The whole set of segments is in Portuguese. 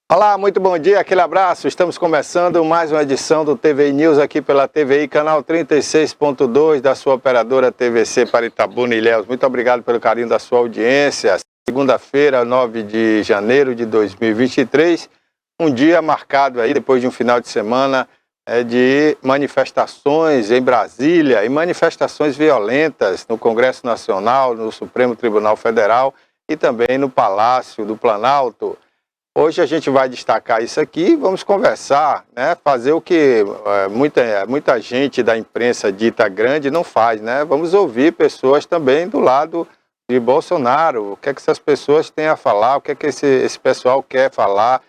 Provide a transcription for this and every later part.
Olá, muito bom dia, aquele abraço. Estamos começando mais uma edição do TVI News aqui pela TVI, canal 36.2 da sua operadora TVC para Itabuna e Ilhéus. Muito obrigado pelo carinho da sua audiência. Segunda-feira, 9 de janeiro de 2023, um dia marcado aí depois de um final de semana de manifestações em Brasília e manifestações violentas no Congresso Nacional, no Supremo Tribunal Federal e também no Palácio do Planalto. Hoje a gente vai destacar isso aqui, vamos conversar, né? Fazer o que muita gente da imprensa dita grande não faz, né? Vamos ouvir pessoas também do lado de Bolsonaro, o que é que essas pessoas têm a falar, o que é que esse pessoal quer falar,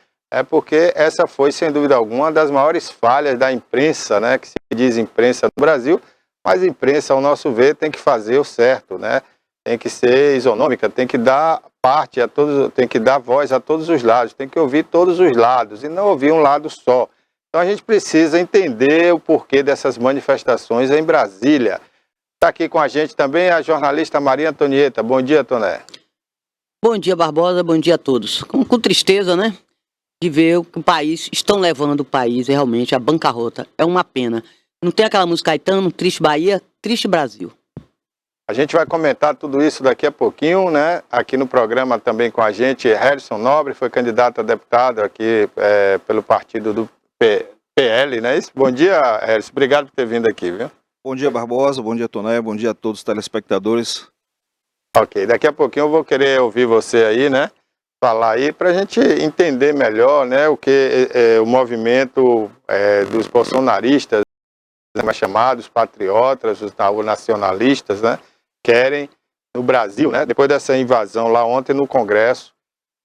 porque essa foi, sem dúvida alguma, uma das maiores falhas da imprensa, né? Que se diz imprensa no Brasil, mas a imprensa, ao nosso ver, tem que fazer o certo, né? Tem que ser isonômica, tem que dar parte a todos, tem que dar voz a todos os lados, tem que ouvir todos os lados e não ouvir um lado só. Então a gente precisa entender o porquê dessas manifestações em Brasília. Está aqui com a gente também a jornalista Maria Antonieta. Bom dia, Toné. Bom dia, Barbosa, bom dia a todos. Com tristeza, né, de ver que o país, estão levando o país realmente à bancarrota. É uma pena. Não tem aquela música Caetano, Triste Bahia, Triste Brasil. A gente vai comentar tudo isso daqui a pouquinho, né? Aqui no programa também com a gente, Harrison Nobre, foi candidato a deputado aqui pelo partido do PL, né? Bom dia, Harrison. Obrigado por ter vindo aqui, viu? Bom dia, Barbosa. Bom dia, Toné. Bom dia a todos os telespectadores. Ok, daqui a pouquinho eu vou querer ouvir você aí, né? Falar aí para a gente entender melhor, né? O que o movimento dos bolsonaristas, mais chamados patriotas, os nacionalistas, né? Querem no Brasil, né? Depois dessa invasão lá ontem no Congresso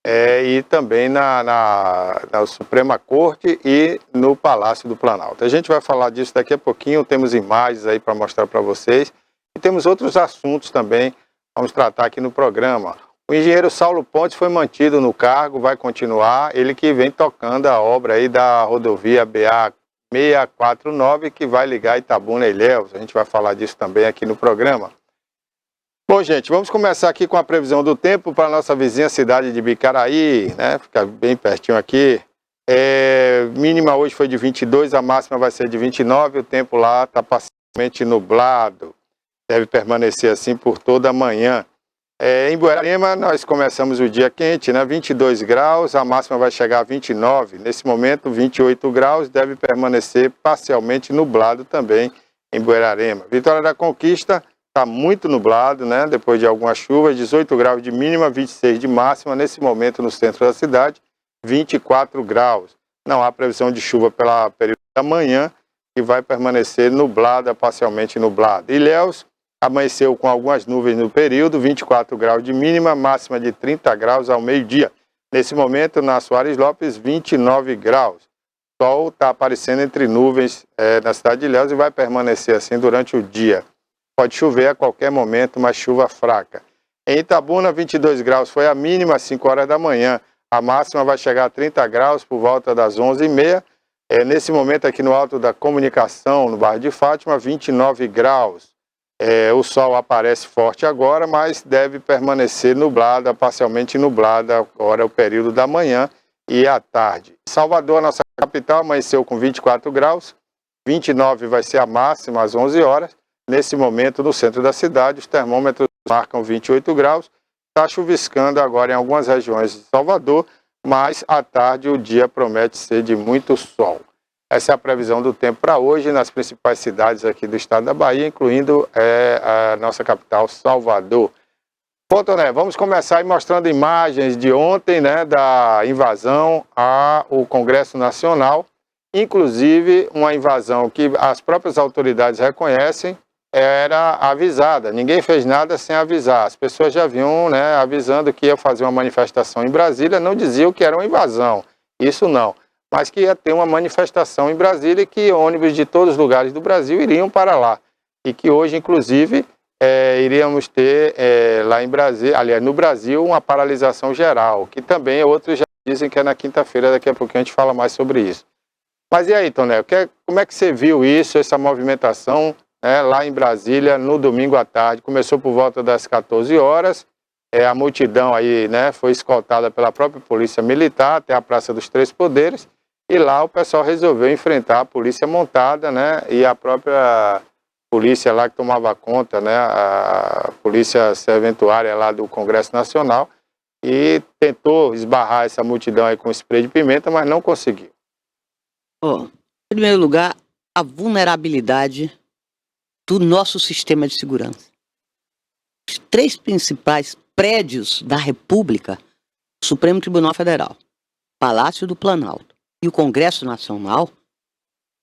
e também na Suprema Corte e no Palácio do Planalto. A gente vai falar disso daqui a pouquinho, temos imagens aí para mostrar para vocês e temos outros assuntos também, vamos tratar aqui no programa. O engenheiro Saulo Pontes foi mantido no cargo, vai continuar, ele que vem tocando a obra aí da rodovia BA 649, que vai ligar Itabuna e Ilhéus. A gente vai falar disso também aqui no programa. Bom, gente, vamos começar aqui com a previsão do tempo para a nossa vizinha cidade de Bicaraí, né? Fica bem pertinho aqui. Mínima hoje foi de 22, a máxima vai ser de 29. O tempo lá está parcialmente nublado. Deve permanecer assim por toda a manhã. Em Buerarema, nós começamos o dia quente, né? 22 graus, a máxima vai chegar a 29. Nesse momento, 28 graus, deve permanecer parcialmente nublado também em Buerarema. Vitória da Conquista está muito nublado, né? Depois de algumas chuvas, 18 graus de mínima, 26 de máxima. Nesse momento, no centro da cidade, 24 graus. Não há previsão de chuva pela período da manhã, que vai permanecer nublada, parcialmente nublada. Ilhéus amanheceu com algumas nuvens no período, 24 graus de mínima, máxima de 30 graus ao meio-dia. Nesse momento, na Soares Lopes, 29 graus. O sol está aparecendo entre nuvens na cidade de Ilhéus e vai permanecer assim durante o dia. Pode chover a qualquer momento, mas chuva fraca. Em Itabuna, 22 graus foi a mínima às 5 horas da manhã. A máxima vai chegar a 30 graus por volta das 11h30. Nesse momento aqui no Alto da Comunicação, no bairro de Fátima, 29 graus. O sol aparece forte agora, mas deve permanecer nublada, parcialmente nublada, agora é o período da manhã e à tarde. Salvador, nossa capital, amanheceu com 24 graus, 29 vai ser a máxima às 11 horas. Nesse momento, no centro da cidade, os termômetros marcam 28 graus. Está chuviscando agora em algumas regiões de Salvador, mas à tarde o dia promete ser de muito sol. Essa é a previsão do tempo para hoje nas principais cidades aqui do estado da Bahia, incluindo a nossa capital, Salvador. Bom, Toné, vamos começar aí mostrando imagens de ontem, né, da invasão ao Congresso Nacional, inclusive uma invasão que as próprias autoridades reconhecem, era avisada, ninguém fez nada sem avisar. As pessoas já vinham, né, avisando que ia fazer uma manifestação em Brasília, não diziam que era uma invasão, isso não, mas que ia ter uma manifestação em Brasília e que ônibus de todos os lugares do Brasil iriam para lá. E que hoje, inclusive, iríamos ter lá em Brasília, aliás, no Brasil, uma paralisação geral, que também outros já dizem que é na quinta-feira, daqui a pouquinho a gente fala mais sobre isso. Mas e aí, Toné, como é que você viu isso, essa movimentação, lá em Brasília, no domingo à tarde? Começou por volta das 14 horas A multidão aí, né, foi escoltada pela própria Polícia Militar até a Praça dos Três Poderes, e lá o pessoal resolveu enfrentar a polícia montada, né, e a própria polícia lá que tomava conta, né, a polícia serventuária lá do Congresso Nacional, e tentou esbarrar essa multidão aí com spray de pimenta, mas não conseguiu. Em primeiro lugar, a vulnerabilidade do nosso sistema de segurança. Os 3 principais prédios da República, o Supremo Tribunal Federal, Palácio do Planalto e o Congresso Nacional,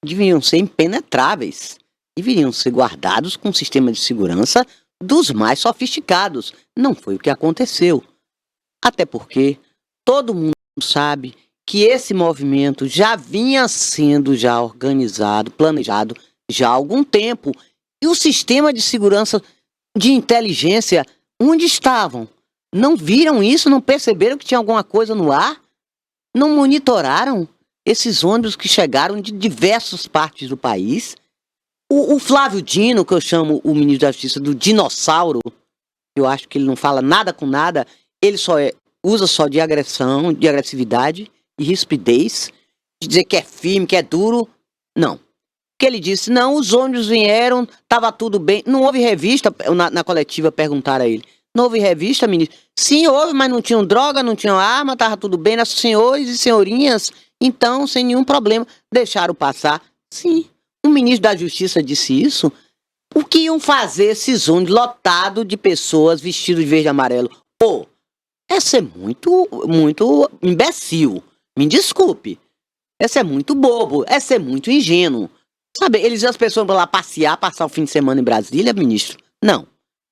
deveriam ser impenetráveis, deveriam ser guardados com um sistema de segurança dos mais sofisticados. Não foi o que aconteceu. Até porque todo mundo sabe que esse movimento já vinha sendo organizado, planejado já há algum tempo. E o sistema de segurança de inteligência, onde estavam? Não viram isso? Não perceberam que tinha alguma coisa no ar? Não monitoraram esses ônibus que chegaram de diversas partes do país? O Flávio Dino, que eu chamo o ministro da Justiça do dinossauro, eu acho que ele não fala nada com nada, ele usa só de agressão, de agressividade, de rispidez, de dizer que é firme, que é duro. Não. Que ele disse, não, os ônibus vieram, estava tudo bem. Não houve revista, na coletiva perguntaram a ele. Não houve revista, ministro? Sim, houve, mas não tinham droga, não tinham arma, estava tudo bem, nossos senhores e senhorinhas, então, sem nenhum problema, deixaram passar. Sim, o ministro da Justiça disse isso. O que iam fazer esses ônibus lotados de pessoas vestidas de verde e amarelo? Essa é muito imbecil. Me desculpe. Essa é muito bobo, essa é muito ingênuo. Sabe, eles iam as pessoas para lá passear, passar o fim de semana em Brasília, ministro? Não.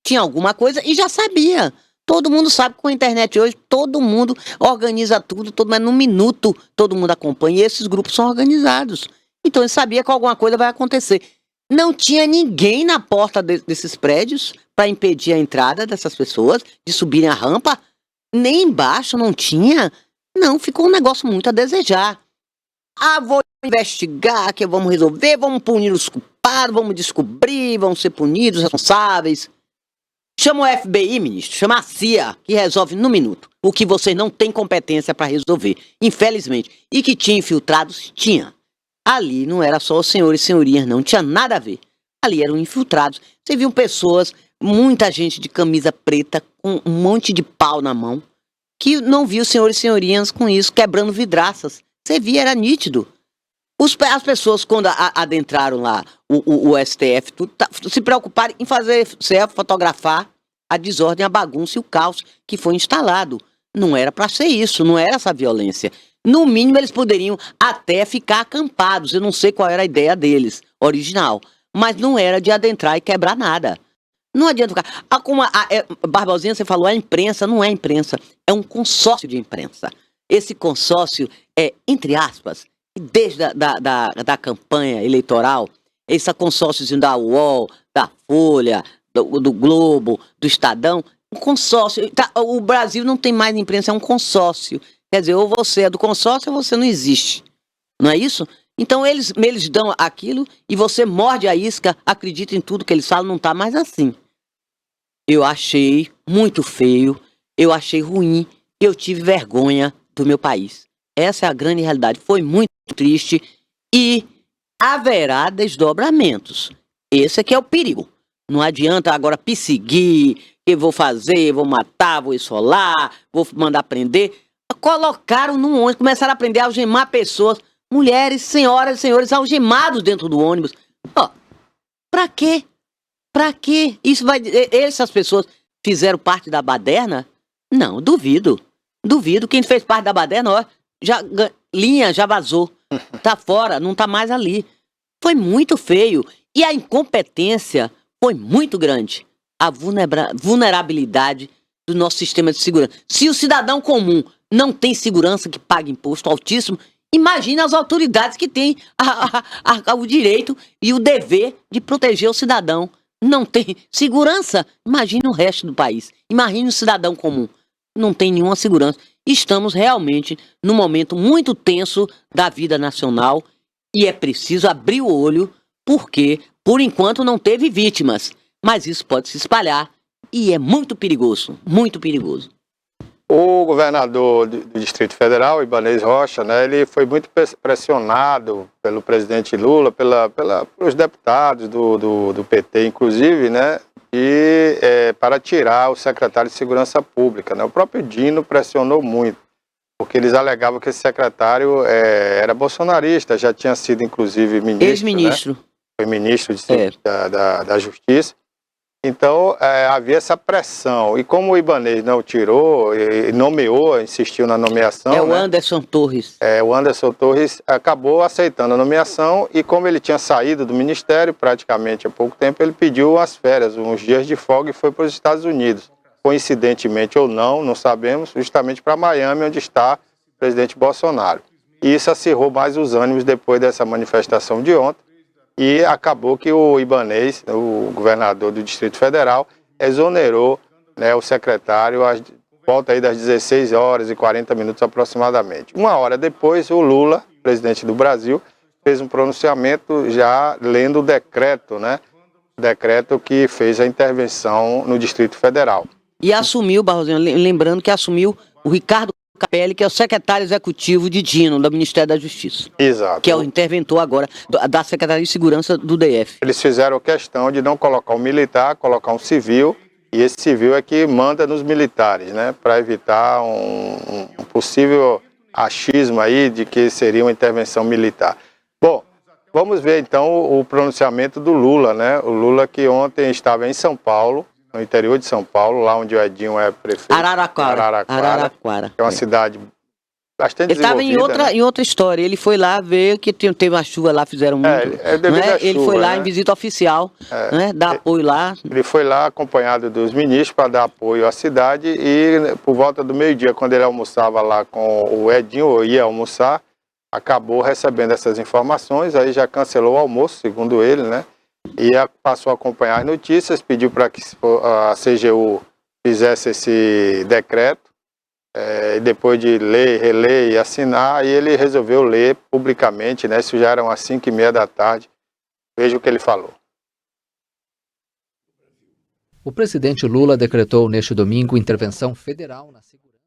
Tinha alguma coisa e já sabia. Todo mundo sabe que com a internet hoje, todo mundo organiza tudo, mas num minuto todo mundo acompanha e esses grupos são organizados. Então ele sabia que alguma coisa vai acontecer. Não tinha ninguém na porta desses prédios para impedir a entrada dessas pessoas de subirem a rampa. Nem embaixo não tinha. Não, ficou um negócio muito a desejar. Vou investigar, que vamos resolver, vamos punir os culpados, vamos descobrir, vão ser punidos, responsáveis. Chama o FBI, ministro, chama a CIA, que resolve no minuto o que vocês não têm competência para resolver, infelizmente. E que tinha infiltrados, tinha. Ali não era só os senhores e senhorias, não tinha nada a ver. Ali eram infiltrados. Você viu pessoas, muita gente de camisa preta, com um monte de pau na mão, que não viu os senhores e senhorias com isso, quebrando vidraças. Você via, era nítido. As pessoas, quando adentraram lá o STF, se preocuparam em fazer selfie, fotografar a desordem, a bagunça e o caos que foi instalado. Não era para ser isso, não era essa violência. No mínimo, eles poderiam até ficar acampados. Eu não sei qual era a ideia deles, original. Mas não era de adentrar e quebrar nada. Não adianta ficar. Barbosinha, você falou, a imprensa não é imprensa, é um consórcio de imprensa. Esse consórcio é, entre aspas, desde da campanha eleitoral, esse consórciozinho da UOL, da Folha, do Globo, do Estadão, um consórcio. O Brasil não tem mais imprensa, é um consórcio. Quer dizer, ou você é do consórcio ou você não existe. Não é isso? Então eles dão aquilo e você morde a isca, acredita em tudo que eles falam, não está mais assim. Eu achei muito feio, eu achei ruim, eu tive vergonha do meu país. Essa é a grande realidade. Foi muito triste e haverá desdobramentos. Esse aqui é o perigo. Não adianta agora perseguir, eu vou fazer, vou matar, vou esfolar, vou mandar prender. Colocaram no ônibus, começaram a prender, a algemar pessoas, mulheres, senhoras e senhores algemados dentro do ônibus. Pra quê? Pra quê? Essas pessoas fizeram parte da baderna? Não, duvido. Duvido. Quem fez parte da baderna, linha já vazou. Tá fora, não tá mais ali. Foi muito feio. E a incompetência foi muito grande. A vulnerabilidade do nosso sistema de segurança. Se o cidadão comum não tem segurança, que paga imposto altíssimo, imagina as autoridades que têm o direito e o dever de proteger o cidadão. Não tem segurança, imagina o resto do país. Imagina o cidadão comum. Não tem nenhuma segurança. Estamos realmente num momento muito tenso da vida nacional e é preciso abrir o olho porque, por enquanto, não teve vítimas. Mas isso pode se espalhar, e é muito perigoso, muito perigoso. O governador do Distrito Federal, Ibanez Rocha, né, ele foi muito pressionado pelo presidente Lula, pelos deputados do PT, inclusive, né, para tirar o secretário de Segurança Pública, né. O próprio Dino pressionou muito, porque eles alegavam que esse secretário era bolsonarista, já tinha sido, inclusive, ministro. Ex-ministro. Né, foi ministro da Justiça. Então, havia essa pressão. E como o Ibanez não tirou, e nomeou, insistiu na nomeação... o Anderson Torres. O Anderson Torres acabou aceitando a nomeação e como ele tinha saído do ministério praticamente há pouco tempo, ele pediu as férias, uns dias de folga e foi para os Estados Unidos. Coincidentemente ou não, não sabemos, justamente para Miami, onde está o presidente Bolsonaro. E isso acirrou mais os ânimos depois dessa manifestação de ontem. E acabou que o Ibanez, o governador do Distrito Federal, exonerou, né, o secretário volta aí das 16 horas e 40 minutos aproximadamente. Uma hora depois, o Lula, presidente do Brasil, fez um pronunciamento já lendo o decreto, né? O decreto que fez a intervenção no Distrito Federal. E assumiu, Barrosinho, lembrando que assumiu o Ricardo Capelli, que é o secretário executivo de Dino, do Ministério da Justiça. Exato. Que é o interventor agora da Secretaria de Segurança do DF. Eles fizeram questão de não colocar um militar, colocar um civil, e esse civil é que manda nos militares, né? Para evitar um possível achismo aí de que seria uma intervenção militar. Bom, vamos ver então o pronunciamento do Lula, né? O Lula que ontem estava em São Paulo, no interior de São Paulo, lá onde o Edinho é prefeito. Araraquara. Que é uma cidade bastante desenvolvida. Ele estava em outra história. Ele foi lá ver que teve uma chuva lá, fizeram muito. Ele foi lá em visita oficial, né, dar apoio lá. Ele foi lá acompanhado dos ministros para dar apoio à cidade e por volta do meio-dia, quando ele almoçava lá com o Edinho, ou ia almoçar, acabou recebendo essas informações, aí já cancelou o almoço, segundo ele, né? E passou a acompanhar as notícias, pediu para que a CGU fizesse esse decreto, e depois de ler, reler e assinar, aí ele resolveu ler publicamente, né? Isso já eram às 5h30 da tarde. Veja o que ele falou. O presidente Lula decretou neste domingo intervenção federal na segurança.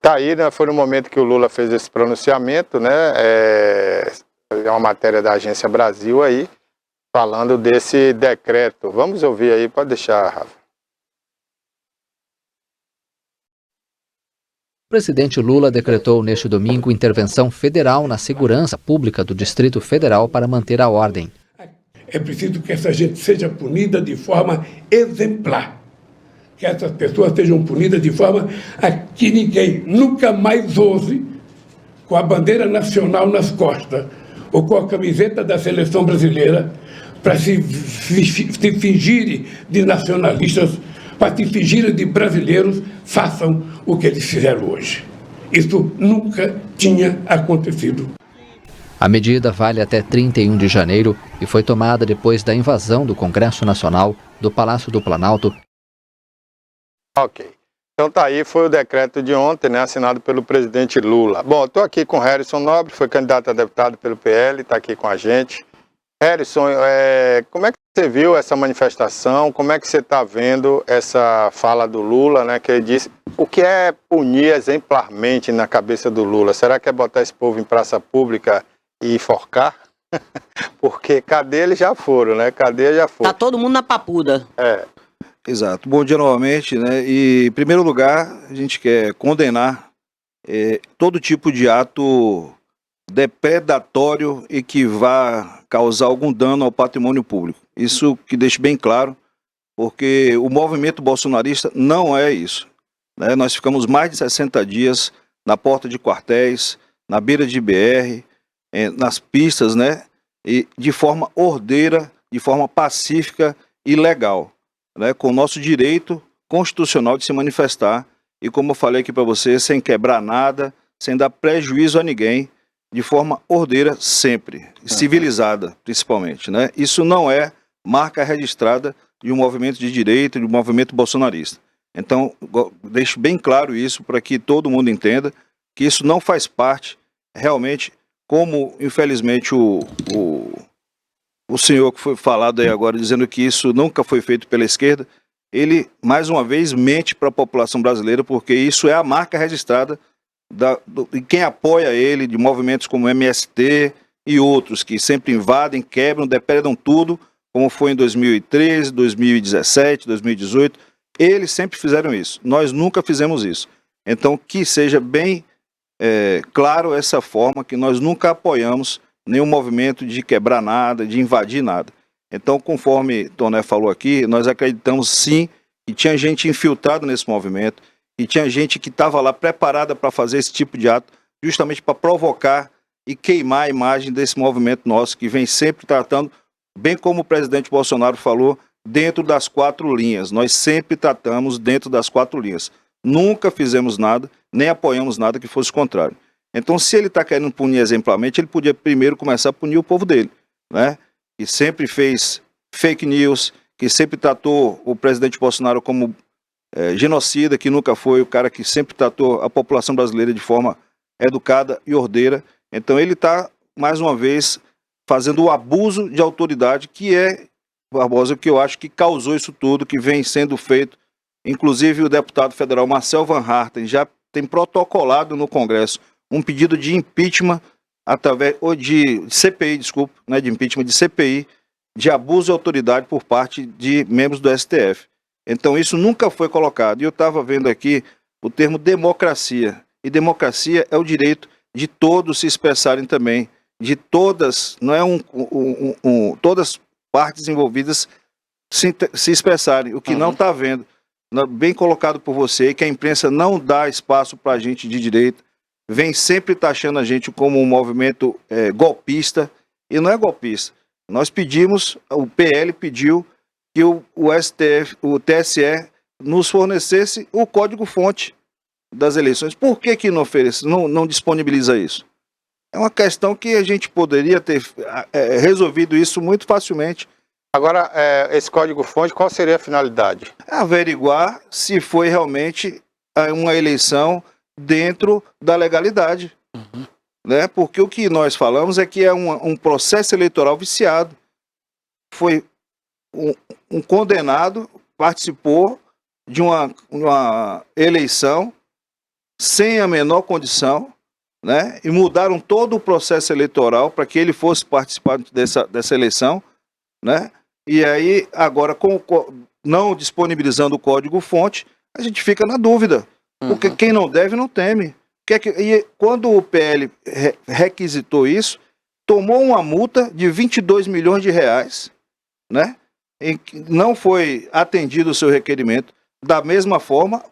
Tá aí, né? Foi no momento que o Lula fez esse pronunciamento, né? É uma matéria da Agência Brasil aí, falando desse decreto. Vamos ouvir aí, pode deixar, Rafa. O presidente Lula decretou neste domingo intervenção federal na segurança pública do Distrito Federal para manter a ordem. É preciso que essa gente seja punida de forma exemplar. Que essas pessoas sejam punidas de forma a que ninguém nunca mais ouse, com a bandeira nacional nas costas, ou com a camiseta da seleção brasileira, para se fingirem de nacionalistas, para se fingirem de brasileiros, façam o que eles fizeram hoje. Isso nunca tinha acontecido. A medida vale até 31 de janeiro e foi tomada depois da invasão do Congresso Nacional, do Palácio do Planalto. Ok. Então tá aí, foi o decreto de ontem, né, assinado pelo presidente Lula. Bom, estou aqui com Harrison Nobre, foi candidato a deputado pelo PL, está aqui com a gente. Harrison, como é que você viu essa manifestação? Como é que você está vendo essa fala do Lula, né, que ele disse o que é punir exemplarmente na cabeça do Lula? Será que é botar esse povo em praça pública e enforcar? Porque cadeia eles já foram, né? Cadeia já foram. Tá todo mundo na papuda. Exato. Bom dia novamente, né? E, em primeiro lugar, a gente quer condenar todo tipo de ato depredatório e que vá causar algum dano ao patrimônio público. Isso que deixe bem claro, porque o movimento bolsonarista não é isso, né? Nós ficamos mais de 60 dias na porta de quartéis, na beira de BR, nas pistas, né? E de forma ordeira, de forma pacífica e legal, né, com o nosso direito constitucional de se manifestar e, como eu falei aqui para você, sem quebrar nada, sem dar prejuízo a ninguém, de forma ordeira sempre, civilizada principalmente, né? Isso não é marca registrada de um movimento de direita, de um movimento bolsonarista. Então, deixo bem claro isso para que todo mundo entenda que isso não faz parte realmente, como infelizmente o o senhor que foi falado aí agora, dizendo que isso nunca foi feito pela esquerda, ele, mais uma vez, mente para a população brasileira, porque isso é a marca registrada de quem apoia ele, de movimentos como MST e outros, que sempre invadem, quebram, depredam tudo, como foi em 2013, 2017, 2018. Eles sempre fizeram isso. Nós nunca fizemos isso. Então, que seja bem claro essa forma, que nós nunca apoiamos nenhum movimento de quebrar nada, de invadir nada. Então, conforme Toné falou aqui, nós acreditamos sim que tinha gente infiltrada nesse movimento, e tinha gente que estava lá preparada para fazer esse tipo de ato, justamente para provocar e queimar a imagem desse movimento nosso, que vem sempre tratando, bem como o presidente Bolsonaro falou, dentro das 4 linhas. Nós sempre tratamos dentro das 4 linhas. Nunca fizemos nada, nem apoiamos nada que fosse contrário. Então, se ele está querendo punir exemplarmente, ele podia primeiro começar a punir o povo dele, né? Que sempre fez fake news, que sempre tratou o presidente Bolsonaro como genocida, que nunca foi, o cara que sempre tratou a população brasileira de forma educada e ordeira. Então ele está, mais uma vez, fazendo o abuso de autoridade, que é, Barbosa, que eu acho que causou isso tudo, que vem sendo feito. Inclusive o deputado federal Marcel Van Harten já tem protocolado no Congresso um pedido de impeachment através de CPI, desculpa, né, de impeachment de CPI, de abuso de autoridade por parte de membros do STF. Então isso nunca foi colocado. E eu estava vendo aqui o termo democracia. E democracia é o direito de todos se expressarem também, de todas, não é todas as partes envolvidas se expressarem. O que não está vendo, bem colocado por você, que a imprensa não dá espaço para a gente de direita, vem sempre taxando a gente como um movimento golpista, e não é golpista. Nós pedimos, o PL pediu que o STF, o TSE, nos fornecesse o código-fonte das eleições. Por que não oferece, não disponibiliza isso? É uma questão que a gente poderia ter resolvido isso muito facilmente. Agora, esse código-fonte, qual seria a finalidade? Averiguar se foi realmente uma eleição dentro da legalidade. Né? Porque o que nós falamos é que é um processo eleitoral viciado. Foi um condenado, participou de uma eleição sem a menor condição, né? E mudaram todo o processo eleitoral para que ele fosse participar dessa eleição, né? E aí, agora, não disponibilizando o código-fonte, a gente fica na dúvida, porque quem não deve não teme. E quando o PL requisitou isso, tomou uma multa de 22 milhões de reais, né? Em que não foi atendido o seu requerimento. Da mesma forma,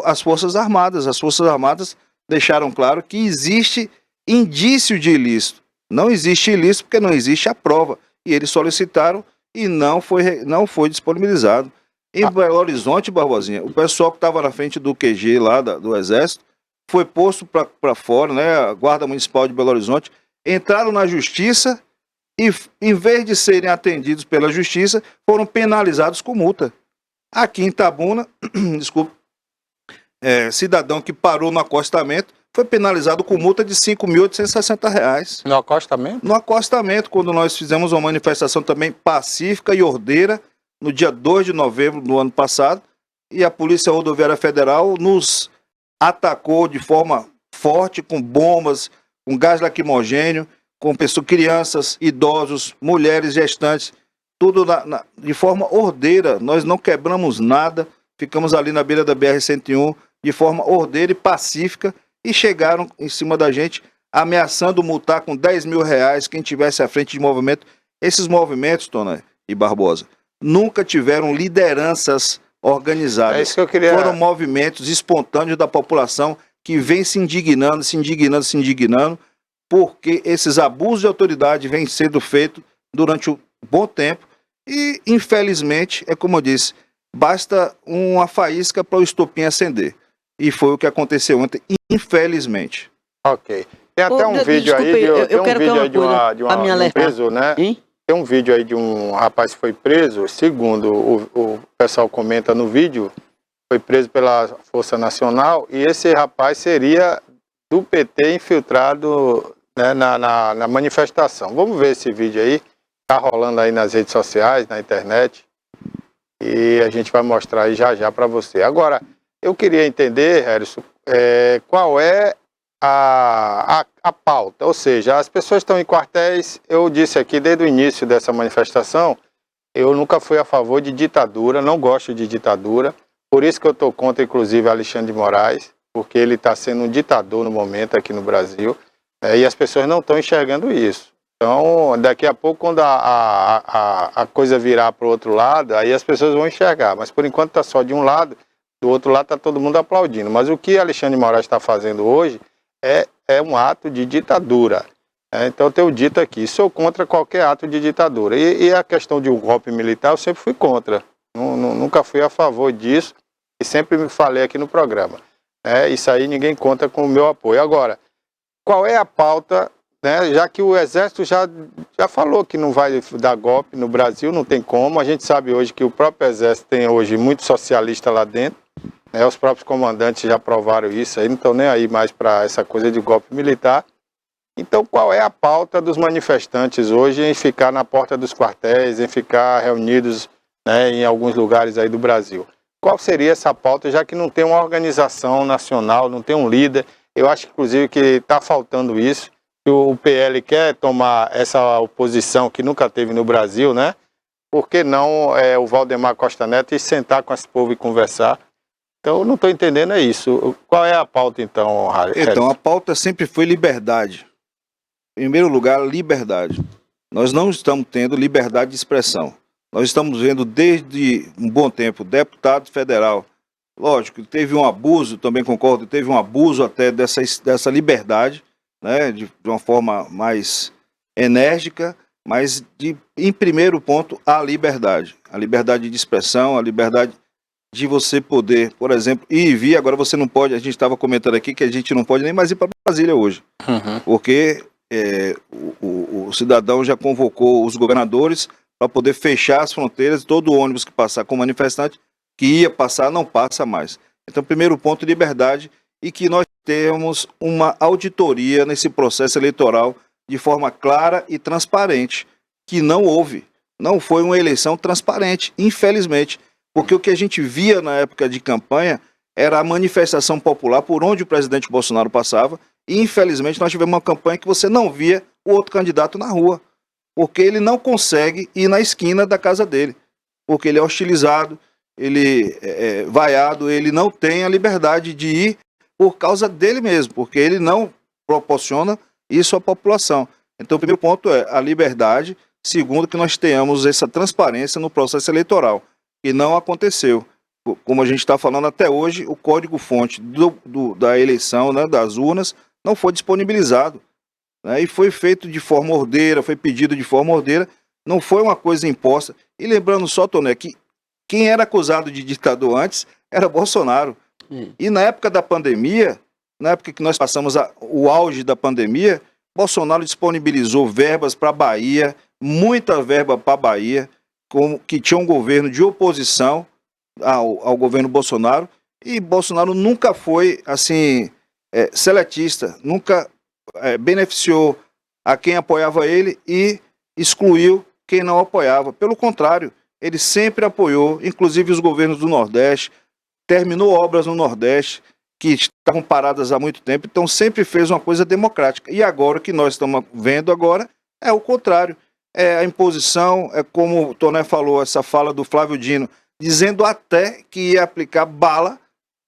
as Forças Armadas deixaram claro que existe indício de ilícito. Não existe ilícito porque não existe a prova. E eles solicitaram e não foi disponibilizado. Em Belo Horizonte, Barbosinha, o pessoal que estava na frente do QG lá do Exército foi posto para fora, né? A Guarda Municipal de Belo Horizonte, entraram na Justiça e, em vez de serem atendidos pela Justiça, foram penalizados com multa. Aqui em Itabuna, desculpa, cidadão que parou no acostamento foi penalizado com multa de R$ 5.860. No acostamento? No acostamento, quando nós fizemos uma manifestação também pacífica e ordeira, no dia 2 de novembro do ano passado, e a Polícia Rodoviária Federal nos atacou de forma forte, com bombas, com gás lacrimogênio, com crianças, idosos, mulheres, gestantes, tudo de forma ordeira. Nós não quebramos nada, ficamos ali na beira da BR-101 de forma ordeira e pacífica, e chegaram em cima da gente, ameaçando multar com R$ 10 mil quem tivesse à frente de movimento. Esses movimentos, Toné e Barbosa, nunca tiveram lideranças organizadas. É isso que eu queria... Foram movimentos espontâneos da população que vem se indignando, porque esses abusos de autoridade vêm sendo feitos durante um bom tempo e, infelizmente, é como eu disse, basta uma faísca para o estopim acender. E foi o que aconteceu ontem, infelizmente. Ok. Tem até um vídeo aí de um preso, né? Tem um vídeo aí de um rapaz que foi preso, segundo o pessoal comenta no vídeo, foi preso pela Força Nacional, e esse rapaz seria do PT infiltrado, né, na manifestação. Vamos ver esse vídeo aí. está rolando aí nas redes sociais, na internet, e a gente vai mostrar aí já já para você. Agora, eu queria entender, Harrison, qual é a pauta, ou seja, as pessoas estão em quartéis. Eu disse aqui desde o início dessa manifestação, eu nunca fui a favor de ditadura, não gosto de ditadura, por isso que eu estou contra, inclusive, Alexandre de Moraes, porque ele está sendo um ditador no momento aqui no Brasil, e as pessoas não estão enxergando isso. Então, daqui a pouco, quando a coisa virar para o outro lado, aí as pessoas vão enxergar, mas por enquanto está só de um lado, do outro lado está todo mundo aplaudindo. Mas o que Alexandre de Moraes está fazendo hoje é um ato de ditadura. Então eu tenho dito aqui, sou contra qualquer ato de ditadura. E a questão de um golpe militar eu sempre fui contra. Nunca fui a favor disso e sempre me falei aqui no programa. Isso aí ninguém conta com o meu apoio. Agora, qual é a pauta, né, já que o Exército já falou que não vai dar golpe no Brasil, não tem como. A gente sabe hoje que o próprio Exército tem hoje muito socialista lá dentro. Os próprios comandantes já provaram isso aí, não estão nem aí mais para essa coisa de golpe militar. Então, qual é a pauta dos manifestantes hoje em ficar na porta dos quartéis, em ficar reunidos, né, em alguns lugares aí do Brasil? Qual seria essa pauta, já que não tem uma organização nacional, não tem um líder? Eu acho, inclusive, que está faltando isso, que o PL quer tomar essa oposição que nunca teve no Brasil, né? Por que não o Valdemar Costa Neto ir sentar com esse povo e conversar? Então, eu não estou entendendo isso. Qual é a pauta, então, Harrison? Então, a pauta sempre foi liberdade. Em primeiro lugar, liberdade. Nós não estamos tendo liberdade de expressão. Nós estamos vendo desde um bom tempo deputado federal. Lógico, teve um abuso, também concordo, teve um abuso até dessa liberdade, né, de uma forma mais enérgica, mas em primeiro ponto, a liberdade. A liberdade de expressão, a liberdade de você poder, por exemplo, ir e vir. Agora você não pode, a gente estava comentando aqui que a gente não pode nem mais ir para Brasília hoje, porque o cidadão já convocou os governadores para poder fechar as fronteiras, todo ônibus que passar com manifestante, que ia passar, não passa mais. Então, primeiro ponto, liberdade, e que nós temos uma auditoria nesse processo eleitoral de forma clara e transparente, que não houve, não foi uma eleição transparente, infelizmente. Porque o que a gente via na época de campanha era a manifestação popular por onde o presidente Bolsonaro passava, e infelizmente nós tivemos uma campanha que você não via o outro candidato na rua, porque ele não consegue ir na esquina da casa dele, porque ele é hostilizado, ele é vaiado, ele não tem a liberdade de ir por causa dele mesmo, porque ele não proporciona isso à população. Então o primeiro ponto é a liberdade, segundo que nós tenhamos essa transparência no processo eleitoral, que não aconteceu. Como a gente está falando até hoje, o código-fonte da eleição, né, das urnas, não foi disponibilizado, né, e foi feito de forma ordeira, foi pedido de forma ordeira, não foi uma coisa imposta. E lembrando só, Toné, que quem era acusado de ditador antes era Bolsonaro. E na época da pandemia, na época que nós passamos o auge da pandemia, Bolsonaro disponibilizou verbas para a Bahia, muita verba para a Bahia, que tinha um governo de oposição ao governo Bolsonaro, e Bolsonaro nunca foi assim seletista, nunca beneficiou a quem apoiava ele e excluiu quem não apoiava. Pelo contrário, ele sempre apoiou, inclusive os governos do Nordeste, terminou obras no Nordeste que estavam paradas há muito tempo, então sempre fez uma coisa democrática. E agora o que nós estamos vendo agora é o contrário. É a imposição, é como o Toné falou, essa fala do Flávio Dino, dizendo até que ia aplicar bala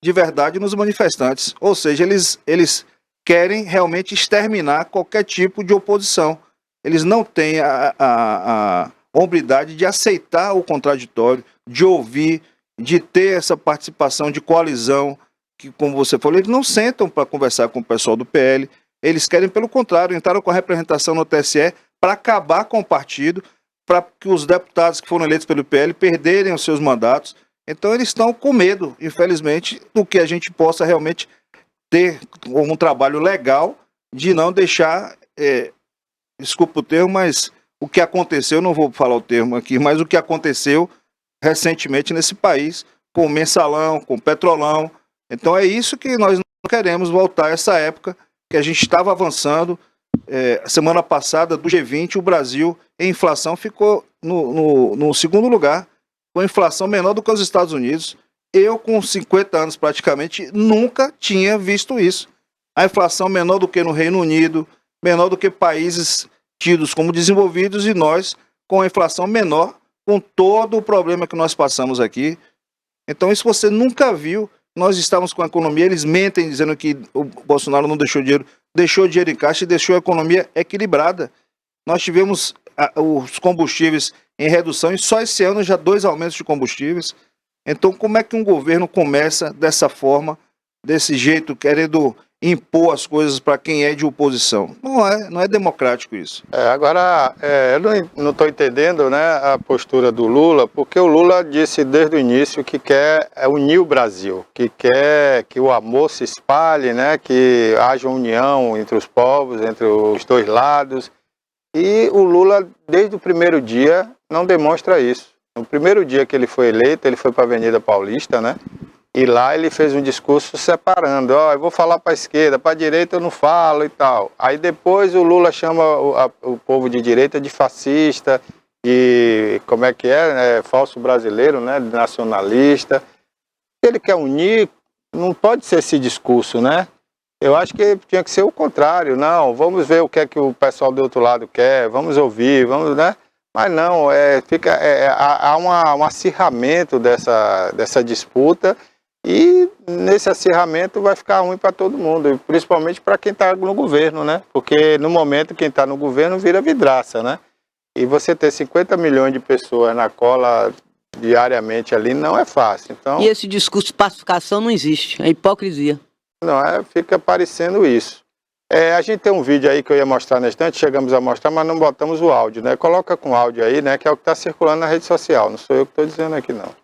de verdade nos manifestantes. Ou seja, eles querem realmente exterminar qualquer tipo de oposição. Eles não têm a hombridade de aceitar o contraditório, de ouvir, de ter essa participação de coalizão, que, como você falou, eles não sentam para conversar com o pessoal do PL, eles querem, pelo contrário, entraram com a representação no TSE para acabar com o partido, para que os deputados que foram eleitos pelo PL perderem os seus mandatos. Então eles estão com medo, infelizmente, do que a gente possa realmente ter um trabalho legal de não deixar, desculpa o termo, mas o que aconteceu, não vou falar o termo aqui, mas o que aconteceu recentemente nesse país, com o Mensalão, com o Petrolão. Então é isso que nós não queremos voltar a essa época que a gente estava avançando, semana passada, do G20, o Brasil, em inflação, ficou no segundo lugar, com inflação menor do que os Estados Unidos. Eu, com 50 anos praticamente, nunca tinha visto isso. A inflação menor do que no Reino Unido, menor do que países tidos como desenvolvidos, e nós com a inflação menor, com todo o problema que nós passamos aqui. Então, isso você nunca viu. Nós estávamos com a economia, eles mentem dizendo que o Bolsonaro não deixou dinheiro em caixa e deixou a economia equilibrada. Nós tivemos os combustíveis em redução e só esse ano já 2 aumentos de combustíveis. Então, como é que um governo começa dessa forma, desse jeito, querendo impor as coisas para quem é de oposição? Não é democrático isso. Agora, eu não estou entendendo, né, a postura do Lula, porque o Lula disse desde o início que quer unir o Brasil, que quer que o amor se espalhe, né, que haja união entre os povos, entre os dois lados. E o Lula, desde o primeiro dia, não demonstra isso. No primeiro dia que ele foi eleito, ele foi para a Avenida Paulista, né? E lá ele fez um discurso separando, eu vou falar para a esquerda, para a direita eu não falo e tal. Aí depois o Lula chama o povo de direita de fascista, de, como é que falso brasileiro, né, nacionalista. Ele quer unir, não pode ser esse discurso, né? Eu acho que tinha que ser o contrário, não, vamos ver o que é que o pessoal do outro lado quer, vamos ouvir, vamos, né? Mas não, há um acirramento dessa disputa. E nesse acirramento vai ficar ruim para todo mundo, principalmente para quem está no governo, né? Porque no momento quem está no governo vira vidraça, né? E você ter 50 milhões de pessoas na cola diariamente ali não é fácil. Então, e esse discurso de pacificação não existe, é hipocrisia. Não, fica parecendo isso. A gente tem um vídeo aí que eu ia mostrar na estante, chegamos a mostrar, mas não botamos o áudio, né? Coloca com áudio aí, né? Que é o que está circulando na rede social, não sou eu que estou dizendo aqui, não.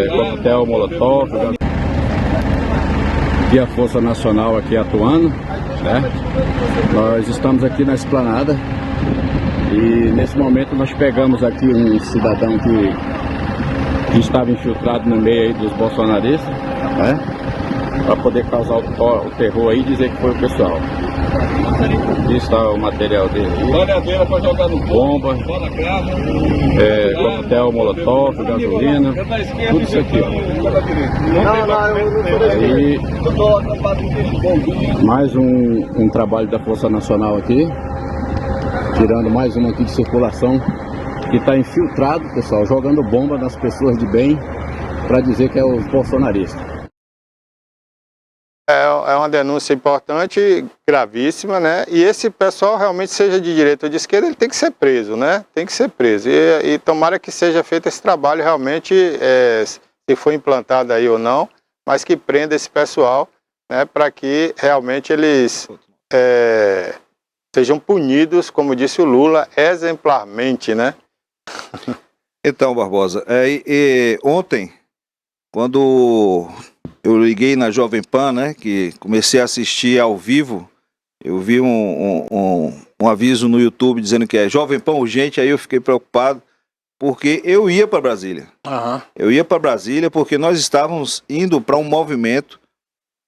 Coquetel Molotov e a Força Nacional aqui atuando, né? Nós estamos aqui na esplanada e nesse momento nós pegamos aqui um cidadão que estava infiltrado no meio aí dos bolsonaristas, né? Para poder causar o terror aí e dizer que foi o pessoal. Aqui está o material dele. Banadeira para jogar no bomba, coquetel Molotov, gasolina, tudo isso aqui. E mais um trabalho da Força Nacional aqui, tirando mais uma aqui de circulação, que está infiltrado, pessoal, jogando bomba nas pessoas de bem para dizer que é os bolsonaristas. É uma denúncia importante, gravíssima, né? E esse pessoal realmente, seja de direita ou de esquerda, ele tem que ser preso, né? Tem que ser preso. E tomara que seja feito esse trabalho realmente, se for implantado aí ou não, mas que prenda esse pessoal, né? Para que realmente eles sejam punidos, como disse o Lula, exemplarmente, né? Então, Barbosa, ontem, quando eu liguei na Jovem Pan, né, que comecei a assistir ao vivo, eu vi um aviso no YouTube dizendo que é Jovem Pan urgente, aí eu fiquei preocupado, porque eu ia para Brasília. Eu ia para Brasília porque nós estávamos indo para um movimento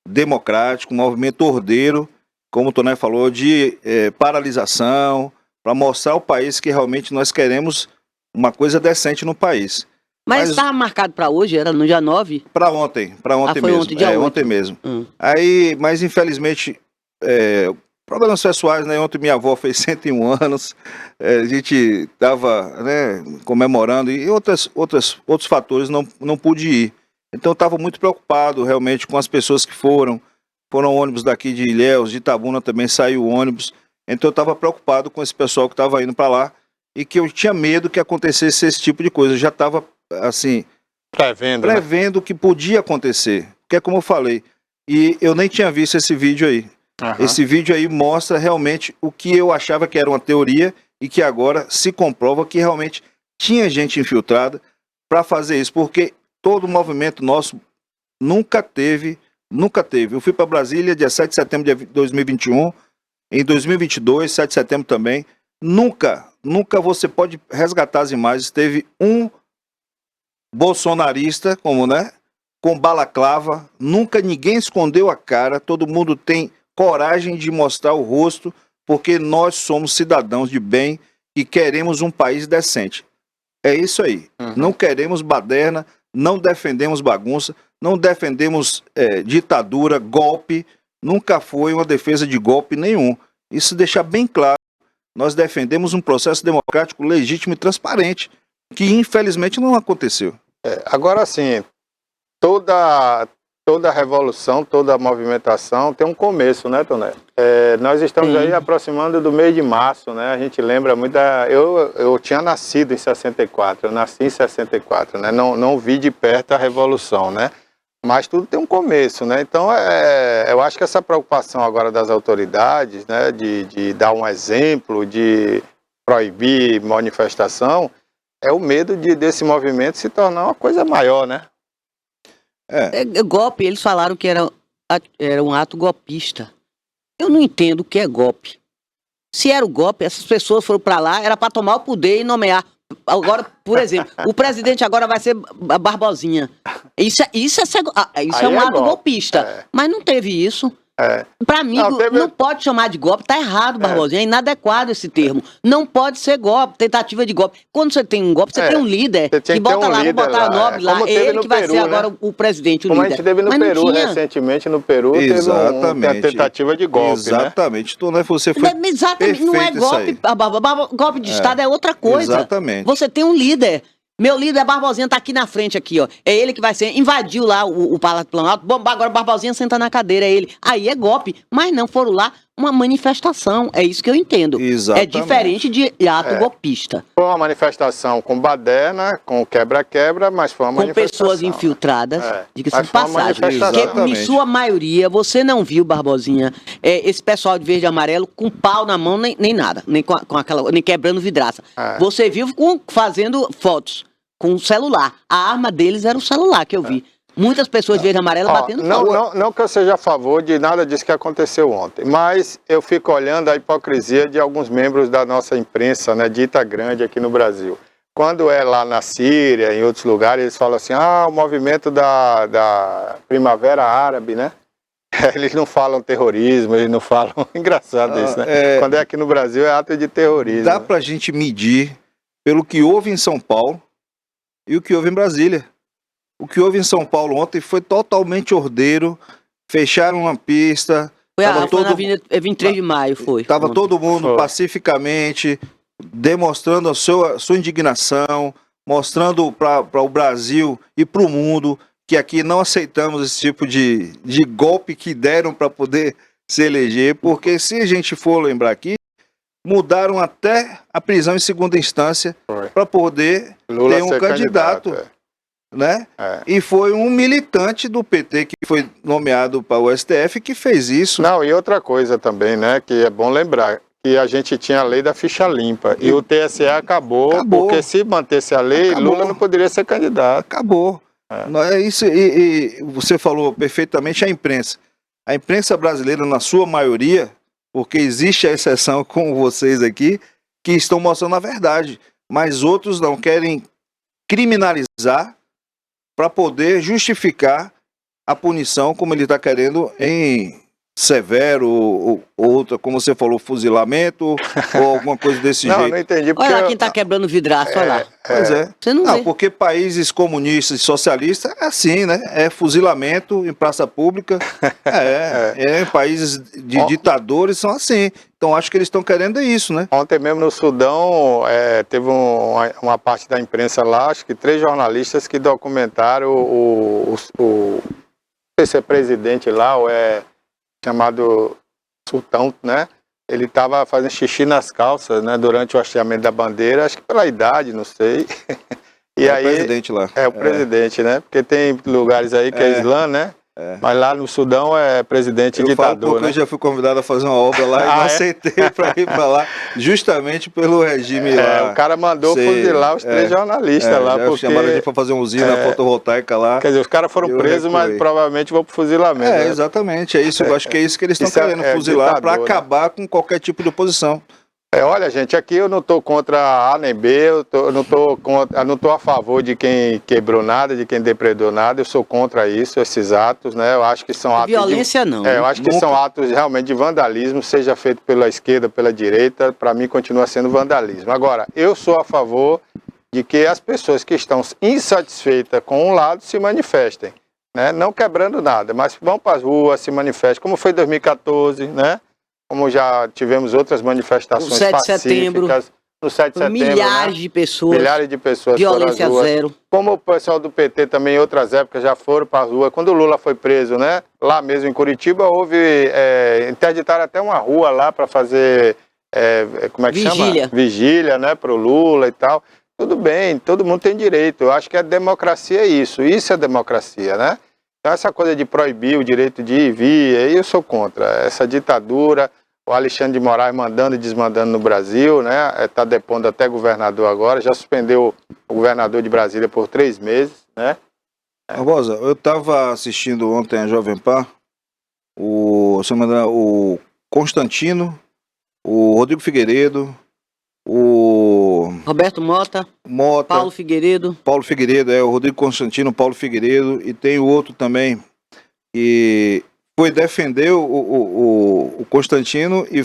democrático, um movimento ordeiro, como o Toné falou, de paralisação, para mostrar ao país que realmente nós queremos uma coisa decente no país. Mas estava marcado para hoje, era no dia 9? Para ontem foi mesmo. Ontem, dia 8. Ontem mesmo. Aí, mas infelizmente, problemas pessoais, né? Ontem minha avó fez 101 anos, a gente estava, né, comemorando e outros fatores não pude ir. Então eu estava muito preocupado realmente com as pessoas que foram ônibus daqui de Ilhéus, de Itabuna também saiu ônibus. Então eu estava preocupado com esse pessoal que estava indo para lá e que eu tinha medo que acontecesse esse tipo de coisa. Eu já estava assim, prevendo o que podia acontecer, que é como eu falei, e eu nem tinha visto esse vídeo aí. Esse vídeo aí mostra realmente o que eu achava que era uma teoria e que agora se comprova que realmente tinha gente infiltrada para fazer isso, porque todo o movimento nosso nunca teve. Eu fui para Brasília dia 7 de setembro de 2021, em 2022, 7 de setembro também, nunca você pode resgatar as imagens, teve um bolsonarista, como, né, com balaclava, nunca ninguém escondeu a cara, todo mundo tem coragem de mostrar o rosto, porque nós somos cidadãos de bem e queremos um país decente. É isso aí. Não queremos baderna, não defendemos bagunça, não defendemos ditadura, golpe, nunca foi uma defesa de golpe nenhum. Isso deixa bem claro. Nós defendemos um processo democrático legítimo e transparente, que infelizmente não aconteceu. Agora sim, toda revolução, toda movimentação tem um começo, né, Toné? Nós estamos aí aproximando do mês de março, né? A gente lembra muito eu tinha nascido em 64, eu nasci em 64, né? Não vi de perto a revolução, né? Mas tudo tem um começo, né? Então, eu acho que essa preocupação agora das autoridades, né, de dar um exemplo, de proibir manifestação, é o medo desse movimento se tornar uma coisa maior, né? Golpe, eles falaram que era um ato golpista. Eu não entendo o que é golpe. Se era o golpe, essas pessoas foram para lá, era para tomar o poder e nomear. Agora, por exemplo, o presidente agora vai ser Barbosinha. Isso é um ato golpista. Mas não teve isso. Para mim, não pode chamar de golpe, tá errado, Barbosinha, é inadequado esse termo. Não pode ser golpe, tentativa de golpe. Quando você tem um golpe, você tem um líder que bota lá, vou botar Nobre lá, ele que vai ser agora o presidente, o líder. Como a gente teve no Peru, recentemente no Peru, teve uma tentativa de golpe, exatamente. Então, né, você foi exatamente, não é golpe, golpe de Estado é outra coisa. Exatamente. Você tem um líder. Meu líder Barbosinha tá aqui na frente, aqui, ó. É ele que vai ser. Invadiu lá o Palácio do Planalto. Bom, agora Barbosinha senta na cadeira, é ele. Aí é golpe. Mas não foram lá uma manifestação. É isso que eu entendo. Exatamente. É diferente de ato golpista. Foi uma manifestação com baderna, com quebra-quebra, mas foi uma manifestação. Com pessoas infiltradas, diga-se de passagem. Porque, em sua maioria, você não viu, Barbosinha, esse pessoal de verde e amarelo com pau na mão, nem nada. Nem nem quebrando vidraça. Você viu fazendo fotos. Com o celular. A arma deles era o celular que eu vi. Muitas pessoas de verde e amarelo batendo fogo. Não que eu seja a favor de nada disso que aconteceu ontem, mas eu fico olhando a hipocrisia de alguns membros da nossa imprensa, né, dita grande aqui no Brasil. Quando é lá na Síria, em outros lugares, eles falam assim, o movimento da Primavera Árabe, né? Eles não falam terrorismo, eles não falam... Engraçado isso, né? Quando é aqui no Brasil é ato de terrorismo. Dá pra gente medir pelo que houve em São Paulo e o que houve em Brasília. O que houve em São Paulo ontem foi totalmente ordeiro, fecharam uma pista... Foi na Avenida 23 de Maio, foi. Estava todo mundo pacificamente, demonstrando a sua indignação, mostrando para o Brasil e para o mundo que aqui não aceitamos esse tipo de golpe que deram para poder se eleger, porque se a gente for lembrar aqui, mudaram até a prisão em segunda instância para poder Lula ter um candidato. Né? E foi um militante do PT que foi nomeado para o STF que fez isso. Não, e outra coisa também, né, que é bom lembrar, que a gente tinha a lei da ficha limpa e o TSE acabou. Porque se mantesse a lei, Lula não poderia ser candidato. Acabou. É isso, e você falou perfeitamente a imprensa brasileira, na sua maioria, porque existe a exceção com vocês aqui, que estão mostrando a verdade, mas outros não querem criminalizar para poder justificar a punição, como ele está querendo em severo, ou outra, como você falou, fuzilamento, ou alguma coisa desse jeito. Não entendi. Porque olha lá quem está quebrando vidraço, olha lá. Pois é. Você não vê. Porque países comunistas e socialistas é assim, né? É fuzilamento em praça pública. Países de ditadores são assim. Então acho que eles estão querendo isso, né? Ontem mesmo no Sudão, teve uma parte da imprensa lá, acho que 3 jornalistas que documentaram não sei se é presidente lá ou chamado Sultão, né? Ele estava fazendo xixi nas calças, né? Durante o hasteamento da bandeira, acho que pela idade, não sei. E aí, o presidente lá. O presidente, né? Porque tem lugares aí que é Islã, né? Mas lá no Sudão é presidente ditador, né? Eu já fui convidado a fazer uma obra lá e não aceitei para ir para lá, justamente pelo regime lá. O cara mandou fuzilar os 3 jornalistas lá. Porque chamaram a gente para fazer uma usina fotovoltaica lá. Quer dizer, os caras foram presos, mas provavelmente vão pro fuzilamento. Exatamente. É isso, eu acho que é isso que eles estão querendo, fuzilar para acabar com qualquer tipo de oposição. Olha, gente, aqui eu não estou contra A nem B, eu não estou a favor de quem quebrou nada, de quem depredou nada, eu sou contra isso, esses atos, né? Eu acho que são atos violência não. eu acho que são atos realmente de vandalismo, seja feito pela esquerda, pela direita, para mim continua sendo vandalismo. Agora, eu sou a favor de que as pessoas que estão insatisfeitas com um lado se manifestem, né? Não quebrando nada, mas vão para as ruas, se manifestem, como foi em 2014, né? Como já tivemos outras manifestações pacíficas, no 7 de setembro, milhares né? de pessoas, milhares de pessoas violência foram às ruas. zero. Como o pessoal do PT também em outras épocas já foram para a rua. Quando o Lula foi preso, né? Lá mesmo em Curitiba, interditaram até uma rua lá para fazer, como é que Vigília. chama? Vigília, né? Para o Lula e tal. Tudo bem, todo mundo tem direito. Eu acho que a democracia é isso é democracia, né? Então essa coisa de proibir o direito de ir e vir, aí eu sou contra. Essa ditadura, o Alexandre de Moraes mandando e desmandando no Brasil, né? Está depondo até governador agora, já suspendeu o governador de Brasília por 3 meses, né? Barbosa, eu estava assistindo ontem a Jovem Pan, o Constantino, o Rodrigo Figueiredo, o Roberto Mota, Paulo Figueiredo, o Rodrigo Constantino, Paulo Figueiredo, e tem o outro também que foi defender o Constantino e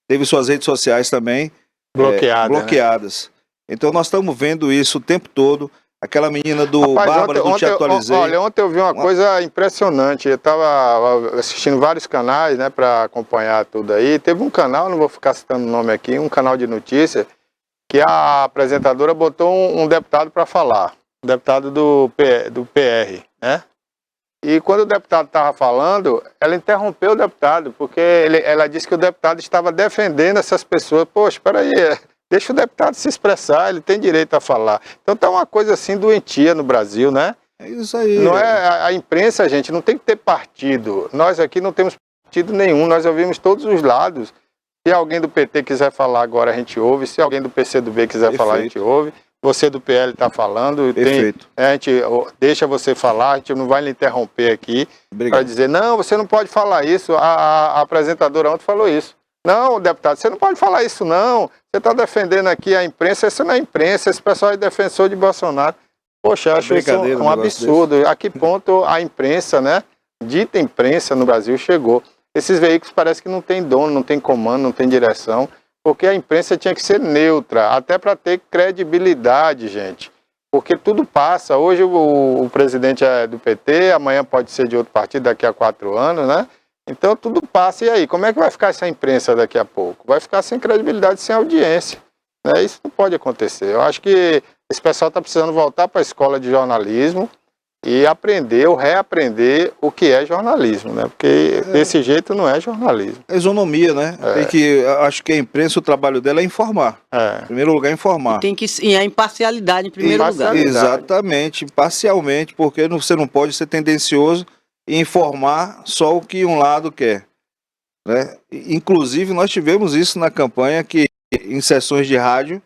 teve suas redes sociais também bloqueadas. Né? Então nós estamos vendo isso o tempo todo. Aquela menina do Bárbara, do Te Atualizei. Olha, ontem eu vi uma coisa impressionante. Eu estava assistindo vários canais, né, para acompanhar tudo aí. Teve um canal, não vou ficar citando o nome aqui, um canal de notícia, que a apresentadora botou um deputado para falar, um deputado do PR, né? E quando o deputado estava falando, ela interrompeu o deputado, porque ela disse que o deputado estava defendendo essas pessoas. Poxa, espera aí, deixa o deputado se expressar, ele tem direito a falar. Então tá uma coisa assim doentia no Brasil, né? É isso aí. Não é a imprensa, gente, não tem que ter partido. Nós aqui não temos partido nenhum, nós ouvimos todos os lados. Se alguém do PT quiser falar agora, a gente ouve. Se alguém do PCdoB quiser falar, a gente ouve. Você do PL está falando, a gente deixa você falar, a gente não vai lhe interromper aqui para dizer, não, você não pode falar isso. A apresentadora ontem falou isso. Não, deputado, você não pode falar isso não. Você está defendendo aqui a imprensa, isso não é imprensa, esse pessoal é defensor de Bolsonaro. Poxa, acho isso um absurdo. A que ponto a imprensa, né, dita imprensa no Brasil chegou? Esses veículos parece que não tem dono, não tem comando, não tem direção. Porque a imprensa tinha que ser neutra, até para ter credibilidade, gente. Porque tudo passa. Hoje o presidente é do PT, amanhã pode ser de outro partido, daqui a 4 anos, né? Então tudo passa. E aí, como é que vai ficar essa imprensa daqui a pouco? Vai ficar sem credibilidade, sem audiência, né? Isso não pode acontecer. Eu acho que esse pessoal está precisando voltar para a escola de jornalismo e aprender ou reaprender o que é jornalismo, né? Porque desse jeito não é jornalismo. É isonomia, né? Acho que a imprensa, o trabalho dela é informar. Em primeiro lugar, informar. E a imparcialidade em primeiro lugar. Exatamente, imparcialmente, porque você não pode ser tendencioso e informar só o que um lado quer, né? Inclusive, nós tivemos isso na campanha, que em sessões de rádio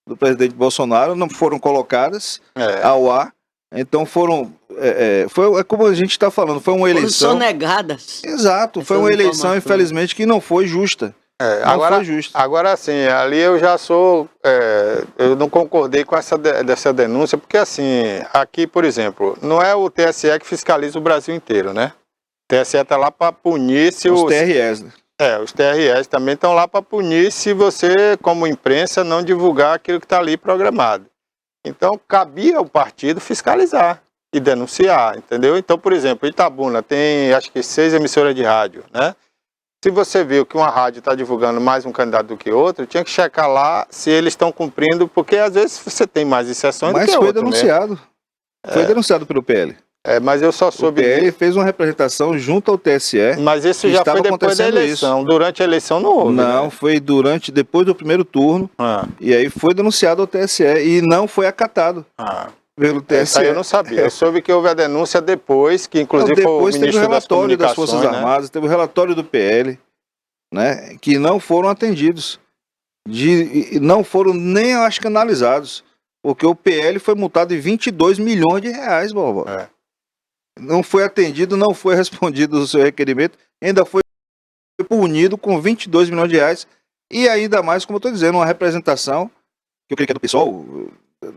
do presidente Bolsonaro não foram colocadas ao ar. Então é como a gente está falando, foi uma eleição... Foram sonegadas. Exato, foi uma eleição, infelizmente, que não foi justa. Agora sim, ali eu já sou... eu não concordei com dessa denúncia, porque assim, aqui, por exemplo, não é o TSE que fiscaliza o Brasil inteiro, né? O TSE está lá para punir se os TREs, né? Os TREs também estão lá para punir se você, como imprensa, não divulgar aquilo que está ali programado. Então, cabia ao partido fiscalizar e denunciar, entendeu? Então, por exemplo, Itabuna tem, acho que 6 emissoras de rádio, né? Se você viu que uma rádio está divulgando mais um candidato do que outro, tinha que checar lá se eles estão cumprindo, porque às vezes você tem mais exceções do que outro. Mas foi denunciado. Foi denunciado pelo PL. Mas eu só soube... O PL fez uma representação junto ao TSE. Mas isso já foi depois da eleição. Isso. Durante a eleição não houve. Não, né? Foi depois do primeiro turno. E aí foi denunciado ao TSE e não foi acatado pelo TSE. Isso aí eu não sabia. Eu soube que houve a denúncia depois, que inclusive depois foi o ministro das Comunicações, das Forças Armadas, teve o relatório do PL, né, que não foram atendidos. Não foram nem, acho que, analisados. Porque o PL foi multado em 22 milhões de reais, Bobo. Não foi atendido, não foi respondido o seu requerimento, ainda foi punido com 22 milhões de reais E ainda mais, como eu estou dizendo, uma representação, que eu creio que é do pessoal,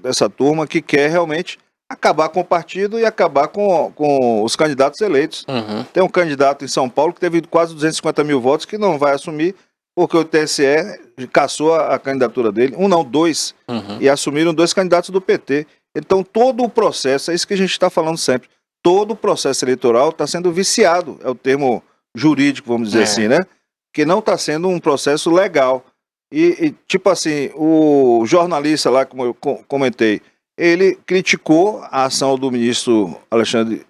dessa turma, que quer realmente acabar com o partido e acabar com os candidatos eleitos. Tem um candidato em São Paulo que teve quase 250 mil votos que não vai assumir porque o TSE cassou a candidatura dele. Um não, dois. E assumiram 2 candidatos do PT. Então todo o processo, é isso que a gente está falando sempre, todo o processo eleitoral está sendo viciado, é o termo jurídico, vamos dizer assim, né? Que não está sendo um processo legal. E tipo assim, o jornalista lá, como eu comentei, ele criticou a ação do ministro Alexandre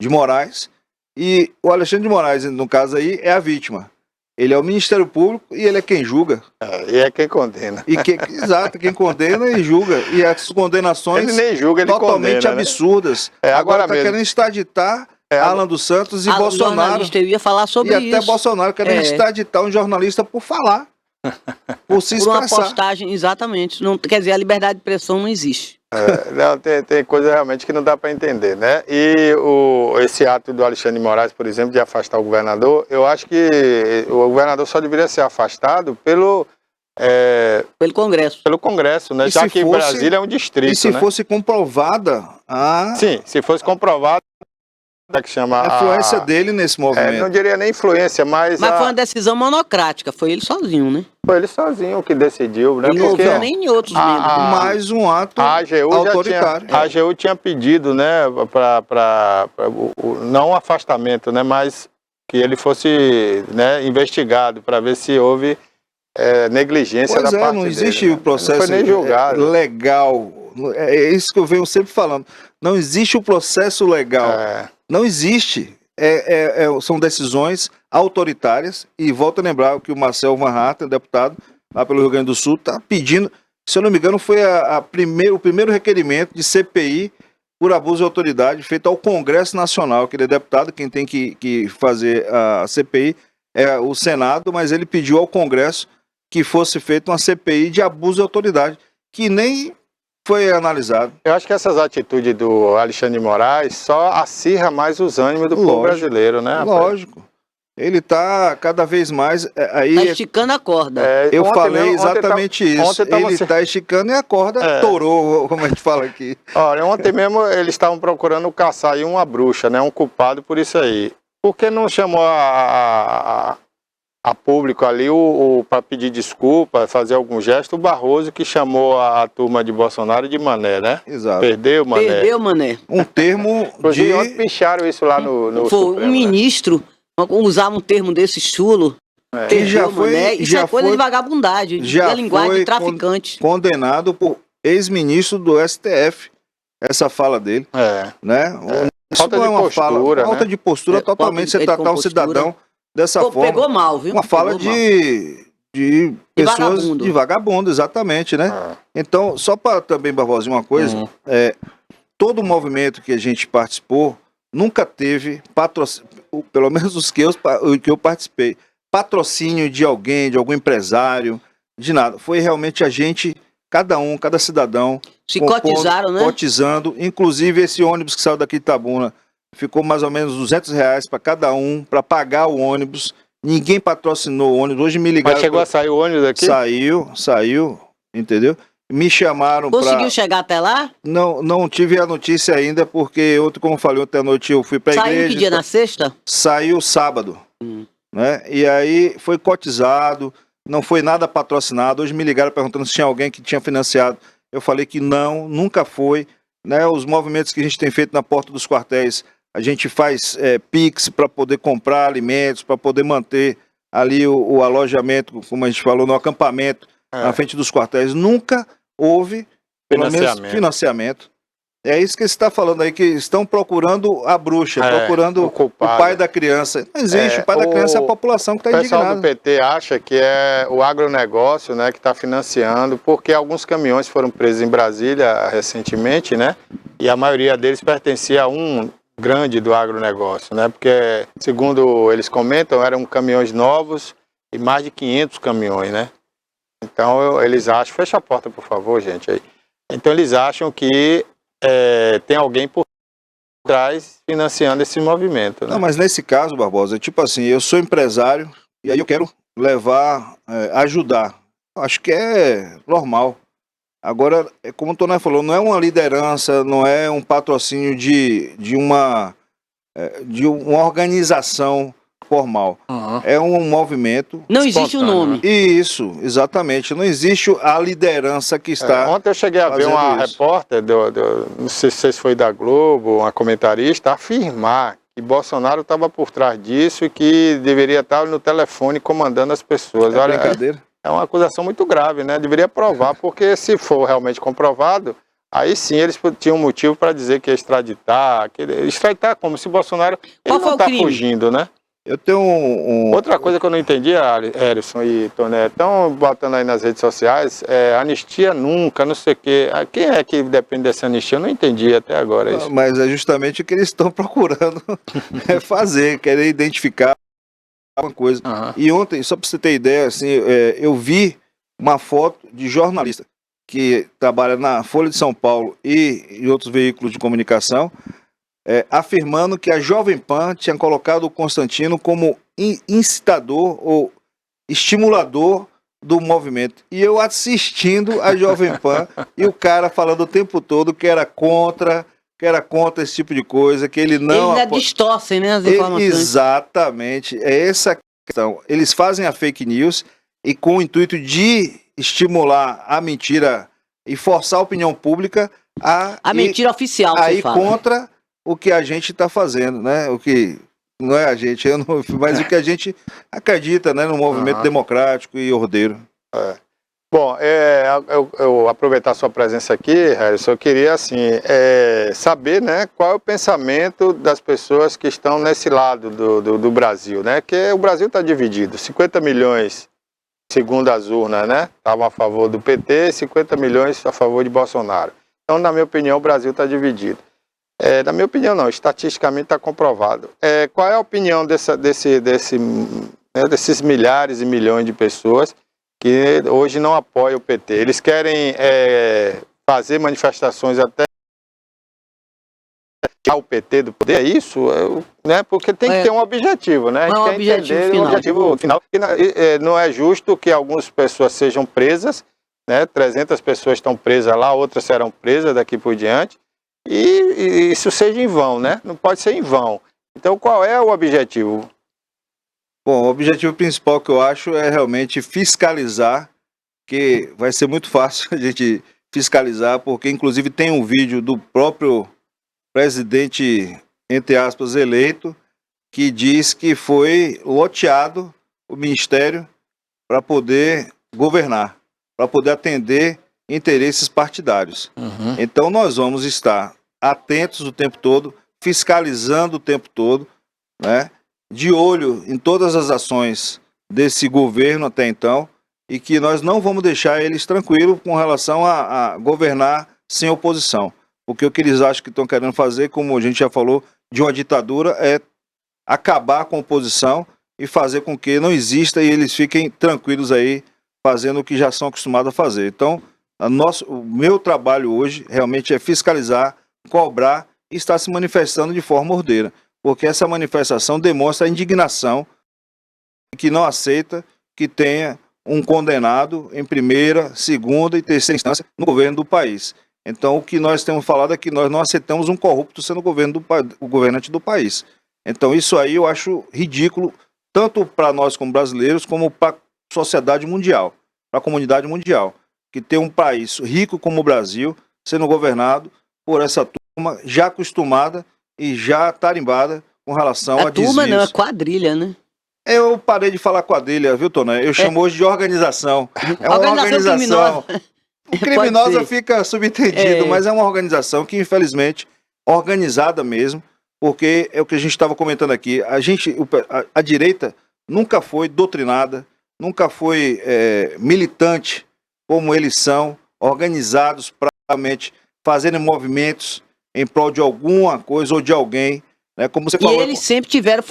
de Moraes, e o Alexandre de Moraes, no caso aí, é a vítima. Ele é o Ministério Público e ele é quem julga. E é quem condena. Exato, quem condena e julga. E as condenações Ele nem julga, ele totalmente condena, né? absurdas. Agora está mesmo. querendo extraditar Alan dos Santos e Ah, Bolsonaro. jornalista, eu ia falar sobre E isso. até Bolsonaro querendo extraditar um jornalista por falar. Por se Por uma expressar. postagem, exatamente. Não, quer dizer, a liberdade de expressão não existe. Não, tem coisa realmente que não dá para entender, né? E esse ato do Alexandre de Moraes, por exemplo, de afastar o governador, eu acho que o governador só deveria ser afastado pelo Congresso, né? E Já se que fosse- Brasília é um distrito, E se né? fosse comprovada Sim, se fosse comprovado, que chama a influência dele nesse movimento. não diria nem influência, mas Mas foi uma decisão monocrática, foi ele sozinho, né? foi ele sozinho que decidiu, né? Ele não Porque ouviu nem outros membros. Mais um ato a AGU autoritário. a AGU tinha pedido, né, para não afastamento, né, mas que ele fosse, né, investigado para ver se houve negligência Pois da parte não dele, existe né? o processo Não foi nem julgado. legal. É isso que eu venho sempre falando. Não existe o processo legal. Não existe. São decisões autoritárias. E volto a lembrar que o Marcel Van Hatten, deputado lá pelo Rio Grande do Sul, está pedindo, se eu não me engano, foi o primeiro requerimento de CPI por abuso de autoridade feito ao Congresso Nacional, que ele é deputado, quem tem que fazer a CPI é o Senado, mas ele pediu ao Congresso que fosse feita uma CPI de abuso de autoridade, que nem foi analisado. Eu acho que essas atitudes do Alexandre de Moraes só acirra mais os ânimos do povo brasileiro, né? Rapaz? Lógico. Ele está cada vez mais... aí Tá esticando a corda. eu ontem falei mesmo- ontem exatamente tava- isso. ontem tava Ele se- está esticando e a corda torou, como a gente fala aqui. Olha, ontem mesmo eles estavam procurando caçar aí uma bruxa, né? Um culpado por isso aí. Por que não chamou a público ali para pedir desculpa, fazer algum gesto? O Barroso que chamou a turma de Bolsonaro de mané, né? Exato. Perdeu, mané. Perdeu, mané. Um termo Inclusive, ontem de... picharam isso lá no Foi Supremo, um né? ministro usar um termo desse chulo. que já Perdeu, foi, mané. Isso já é coisa foi, de vagabundagem, já é linguagem foi de traficante. condenado por ex-ministro do STF, essa fala dele, né? Isso Falta não de é uma postura, falta né? de postura totalmente, você falta de tratar um compostura. cidadão dessa forma. Pegou mal, viu? Uma fala Pegou mal. de pessoas vagabundo. de vagabundo, exatamente, né? Então, só para também, Barbosinha, uma coisa, todo movimento que a gente participou nunca teve patrocínio, pelo menos os que eu participei, patrocínio de alguém, de algum empresário, de nada. Foi realmente a gente, cada cidadão, Se cotizaram, né? cotizando, inclusive esse ônibus que saiu daqui de Itabuna, ficou mais ou menos R$200 para cada um, para pagar o ônibus. Ninguém patrocinou o ônibus. Hoje me ligaram. Mas chegou a sair o ônibus aqui? Saiu, entendeu? Me chamaram para... Conseguiu chegar até lá? Não tive a notícia ainda, porque como eu falei, ontem à noite eu fui para a igreja. Saiu que dia? Na sexta? Saiu sábado, né? E aí foi cotizado, não foi nada patrocinado. Hoje me ligaram perguntando se tinha alguém que tinha financiado. Eu falei que não, nunca foi, né? Os movimentos que a gente tem feito na porta dos quartéis, a gente faz Pix para poder comprar alimentos, para poder manter ali o alojamento, como a gente falou, no acampamento, na frente dos quartéis. Nunca houve, pelo menos, financiamento. É isso que você está falando aí, que estão procurando a bruxa, procurando o pai da criança. Não existe, o pai da criança é a população que está indignada. O pessoal do PT acha que é o agronegócio, né, que está financiando, porque alguns caminhões foram presos em Brasília recentemente, né, e a maioria deles pertencia a um grande do agronegócio, né, porque, segundo eles comentam, eram caminhões novos e mais de 500 caminhões, né. Então eles acham, fecha a porta por favor, gente, aí. Então eles acham que tem alguém por trás financiando esse movimento, né? Não, mas nesse caso, Barbosa, tipo assim, eu sou empresário e aí eu quero levar, ajudar. Acho que é normal. Agora, como o Toné falou, não é uma liderança, não é um patrocínio de uma organização formal. É um movimento. Não existe o nome. Isso, exatamente. Não existe a liderança que está. Ontem eu cheguei a ver uma repórter, não sei se foi da Globo, uma comentarista, afirmar que Bolsonaro estava por trás disso e que deveria estar no telefone comandando as pessoas. Olha, brincadeira. É uma acusação muito grave, né? Deveria provar, porque se for realmente comprovado, aí sim eles tinham motivo para dizer que ia extraditar, extraditar como se Bolsonaro ele não está fugindo, né? Eu tenho Outra coisa que eu não entendi, Erison e Toné, estão botando aí nas redes sociais, anistia nunca, não sei o quê. Quem é que depende dessa anistia? Eu não entendi até agora isso. Mas é justamente o que eles estão procurando fazer, querer identificar uma coisa. E ontem, só para você ter ideia, assim, eu vi uma foto de jornalista que trabalha na Folha de São Paulo e em outros veículos de comunicação, afirmando que a Jovem Pan tinha colocado o Constantino como incitador ou estimulador do movimento. E eu assistindo a Jovem Pan e o cara falando o tempo todo que era contra esse tipo de coisa, que ele não... Eles distorcem, né, as informações. Exatamente, é essa a questão. Eles fazem a fake news e com o intuito de estimular a mentira e forçar a opinião pública a mentira oficial, aí fala. Contra o que a gente está fazendo, né? O que não é a gente, mas o que a gente acredita, né, no movimento democrático e ordeiro. Bom, eu aproveitar a sua presença aqui, Harrison, eu queria assim, saber, né, qual é o pensamento das pessoas que estão nesse lado do Brasil, né? Que o Brasil está dividido, 50 milhões, segundo as urnas, né, estavam a favor do PT, 50 milhões a favor de Bolsonaro. Então, na minha opinião, o Brasil está dividido. Na minha opinião, não, estatisticamente está comprovado. Qual é a opinião desses milhares e milhões de pessoas que hoje não apoiam o PT? Eles querem fazer manifestações até tirar o PT do poder, é isso? Né? Porque tem que ter um objetivo, né? A gente quer entender o objetivo final. Não é justo que algumas pessoas sejam presas, né? 300 pessoas estão presas lá, outras serão presas daqui por diante, e isso seja em vão, né? Não pode ser em vão. Então, qual é o objetivo? Bom, o objetivo principal que eu acho é realmente fiscalizar, que vai ser muito fácil a gente fiscalizar, porque inclusive tem um vídeo do próprio presidente, entre aspas, eleito, que diz que foi loteado o ministério para poder governar, para poder atender interesses partidários. Então nós vamos estar atentos o tempo todo, fiscalizando o tempo todo, né? De olho em todas as ações desse governo até então, e que nós não vamos deixar eles tranquilos com relação a governar sem oposição. Porque o que eles acham que estão querendo fazer, como a gente já falou, de uma ditadura, é acabar com a oposição e fazer com que não exista e eles fiquem tranquilos aí, fazendo o que já são acostumados a fazer. Então, o meu trabalho hoje realmente é fiscalizar, cobrar e estar se manifestando de forma ordeira. Porque essa manifestação demonstra a indignação que não aceita que tenha um condenado em primeira, segunda e terceira instância no governo do país. Então, o que nós temos falado é que nós não aceitamos um corrupto sendo o governante do país. Então, isso aí eu acho ridículo, tanto para nós como brasileiros, como para a sociedade mundial, para a comunidade mundial, que tem um país rico como o Brasil sendo governado por essa turma já acostumada e já tarimbada com relação a desvios. Turma não, é quadrilha, né? Eu parei de falar quadrilha, viu, Toné? Eu chamo hoje de organização. É uma organização. Criminosa fica subentendido, mas é uma organização que, infelizmente, organizada mesmo, porque é o que a gente estava comentando aqui. A direita nunca foi doutrinada, nunca foi militante como eles são, organizados para realmente fazerem movimentos em prol de alguma coisa ou de alguém, né? Como você falou. E eles sempre tiveram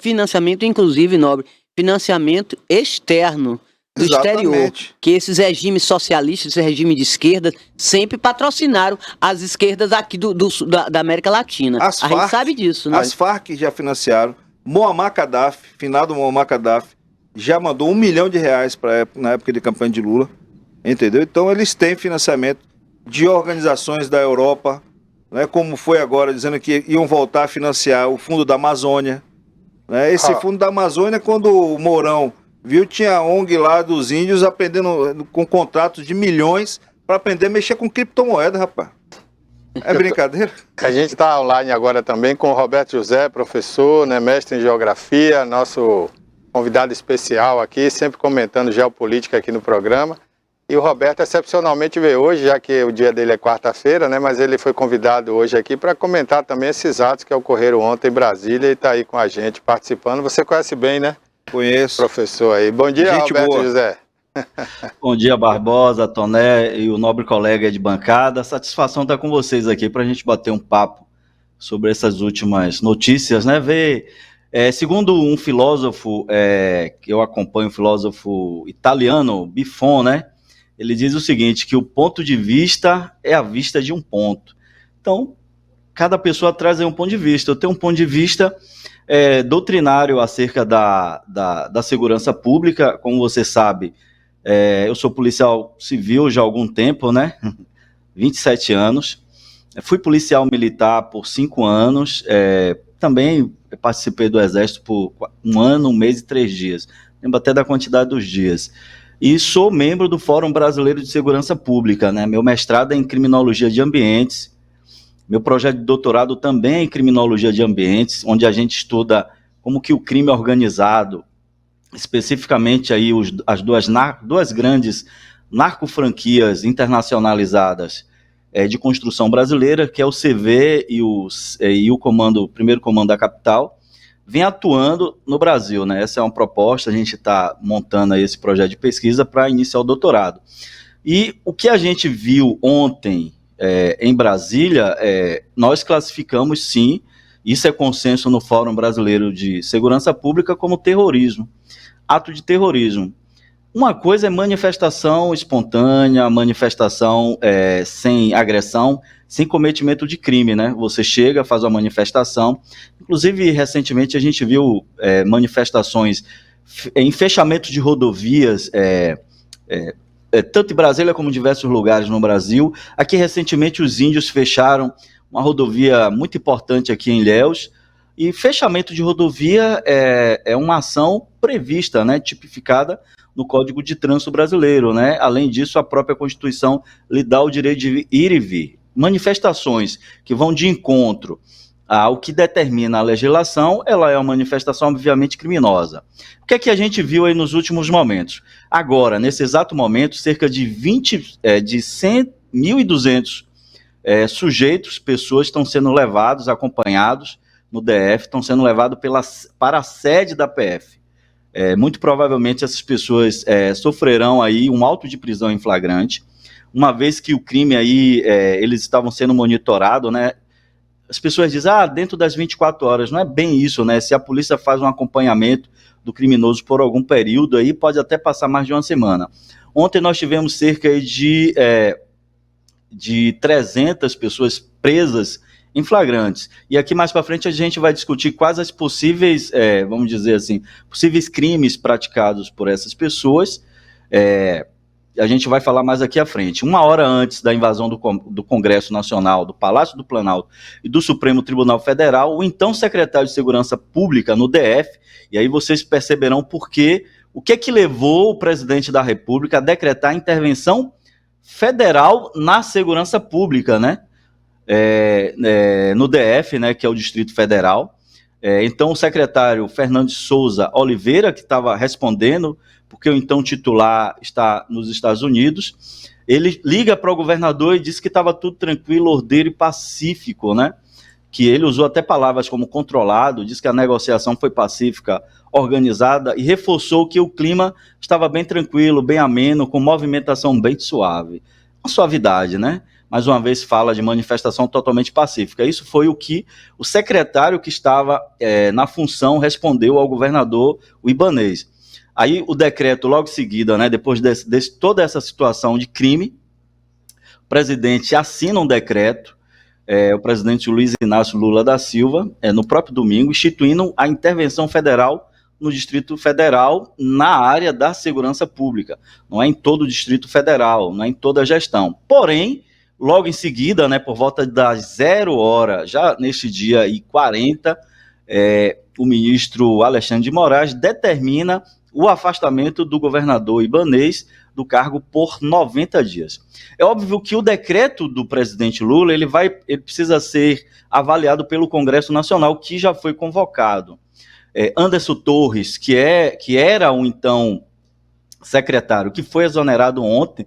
financiamento, inclusive, nobre, financiamento externo do exterior, que esses regimes socialistas, esse regime de esquerda, sempre patrocinaram as esquerdas aqui da América Latina. A gente sabe disso, né? As Farc já financiaram, Muammar Gaddafi, finado Muammar Gaddafi, já mandou R$1 milhão na época de campanha de Lula, entendeu? Então eles têm financiamento de organizações da Europa, né, como foi agora, dizendo que iam voltar a financiar o Fundo da Amazônia. Né? Esse Fundo da Amazônia, quando o Mourão viu, tinha ONG lá dos índios aprendendo com contratos de milhões para aprender a mexer com criptomoeda, rapaz. É brincadeira? A gente está online agora também com o Roberto José, professor, né, mestre em geografia, nosso convidado especial aqui, sempre comentando geopolítica aqui no programa. E o Roberto excepcionalmente veio hoje, já que o dia dele é quarta-feira, né, mas ele foi convidado hoje aqui para comentar também esses atos que ocorreram ontem em Brasília e está aí com a gente participando. Você conhece bem, né? Conheço. Professor aí. Bom dia, Gente Roberto boa. José. Bom dia, Barbosa, Toné e o nobre colega de bancada. Satisfação estar com vocês aqui para a gente bater um papo sobre essas últimas notícias, né? Segundo um filósofo que eu acompanho, um filósofo italiano, Buffon, né? Ele diz o seguinte, que o ponto de vista é a vista de um ponto. Então, cada pessoa traz aí um ponto de vista. Eu tenho um ponto de vista doutrinário acerca da segurança pública. Como você sabe, eu sou policial civil já há algum tempo, né? 27 anos. Fui policial militar por 5 anos. Também participei do Exército por 1 ano, 1 mês e 3 dias. Lembro até da quantidade dos dias. E sou membro do Fórum Brasileiro de Segurança Pública, né? Meu mestrado é em Criminologia de Ambientes. Meu projeto de doutorado também é em Criminologia de Ambientes, onde a gente estuda como que o crime organizado, especificamente aí as duas grandes narcofranquias internacionalizadas de construção brasileira, que é o CV e o primeiro comando da capital, vem atuando no Brasil, né? Essa é uma proposta, a gente está montando aí esse projeto de pesquisa para iniciar o doutorado. E o que a gente viu ontem em Brasília, nós classificamos, sim, isso é consenso no Fórum Brasileiro de Segurança Pública, como terrorismo, ato de terrorismo. Uma coisa é manifestação espontânea, manifestação sem agressão, sem cometimento de crime, né? Você chega, faz uma manifestação. Inclusive, recentemente, a gente viu manifestações em fechamento de rodovias, tanto em Brasília como em diversos lugares no Brasil. Aqui, recentemente, os índios fecharam uma rodovia muito importante aqui em Ilhéus, e fechamento de rodovia é uma ação prevista, né, tipificada no Código de Trânsito Brasileiro, né? Além disso, a própria Constituição lhe dá o direito de ir e vir. Manifestações que vão de encontro ao que determina a legislação, ela é uma manifestação obviamente criminosa. O que é que a gente viu aí nos últimos momentos? Agora, nesse exato momento, cerca de 1.200 sujeitos, pessoas estão sendo levados, acompanhados no DF, estão sendo levados para a sede da PF. Muito provavelmente essas pessoas sofrerão aí um auto de prisão em flagrante, uma vez que o crime aí, eles estavam sendo monitorados, né? As pessoas dizem, dentro das 24 horas, não é bem isso, né? Se a polícia faz um acompanhamento do criminoso por algum período, aí pode até passar mais de uma semana. Ontem nós tivemos cerca de 300 pessoas presas em flagrantes. E aqui mais para frente a gente vai discutir quais as possíveis, vamos dizer assim, possíveis crimes praticados por essas pessoas. A gente vai falar mais aqui à frente. 1 hora antes da invasão do Congresso Nacional, do Palácio do Planalto e do Supremo Tribunal Federal, o então secretário de Segurança Pública no DF, e aí vocês perceberão o que é que levou o presidente da República a decretar a intervenção federal na segurança pública, né? No DF, né, que é o Distrito Federal. Então o secretário Fernando Souza Oliveira, que estava respondendo, porque o então titular está nos Estados Unidos, ele liga para o governador e diz que estava tudo tranquilo, ordeiro e pacífico, né? Que ele usou até palavras como controlado, diz que a negociação foi pacífica, organizada, e reforçou que o clima estava bem tranquilo, bem ameno, com movimentação bem suave. Uma suavidade, né? Mais uma vez fala de manifestação totalmente pacífica. Isso foi o que o secretário que estava na função respondeu ao governador, o Ibanez. Aí o decreto, logo em seguida, né, depois de toda essa situação de crime, o presidente assina um decreto, o presidente Luiz Inácio Lula da Silva, no próprio domingo, instituindo a intervenção federal no Distrito Federal, na área da segurança pública. Não é em todo o Distrito Federal, não é em toda a gestão. Porém, logo em seguida, né, por volta das 0 hora, já neste dia e 40, o ministro Alexandre de Moraes determina o afastamento do governador Ibanez do cargo por 90 dias. É óbvio que o decreto do presidente Lula ele precisa ser avaliado pelo Congresso Nacional, que já foi convocado. Anderson Torres, que era o então secretário, que foi exonerado ontem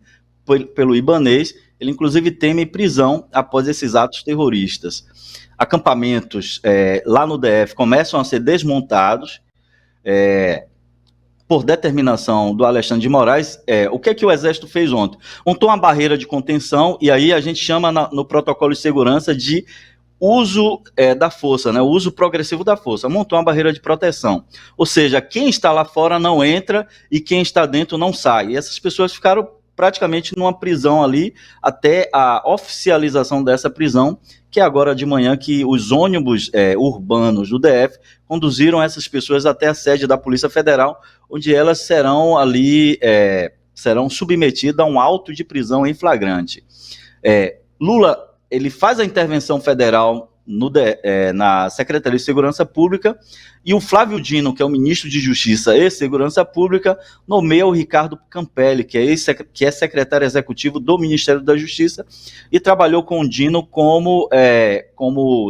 pelo Ibanez, ele inclusive teme prisão após esses atos terroristas. Acampamentos lá no DF começam a ser desmontados, por determinação do Alexandre de Moraes. O que o Exército fez ontem? Montou uma barreira de contenção, e aí a gente chama no protocolo de segurança de uso da força, né? O uso progressivo da força. Montou uma barreira de proteção. Ou seja, quem está lá fora não entra e quem está dentro não sai. E essas pessoas ficaram praticamente numa prisão ali até a oficialização dessa prisão, que é agora de manhã que os ônibus urbanos do DF conduziram essas pessoas até a sede da Polícia Federal, onde elas serão submetidas a um auto de prisão em flagrante. Lula, ele faz a intervenção federal na Secretaria de Segurança Pública, e o Flávio Dino, que é o ministro de Justiça e Segurança Pública, nomeia o Ricardo Campelli, que é secretário executivo do Ministério da Justiça, e trabalhou com o Dino como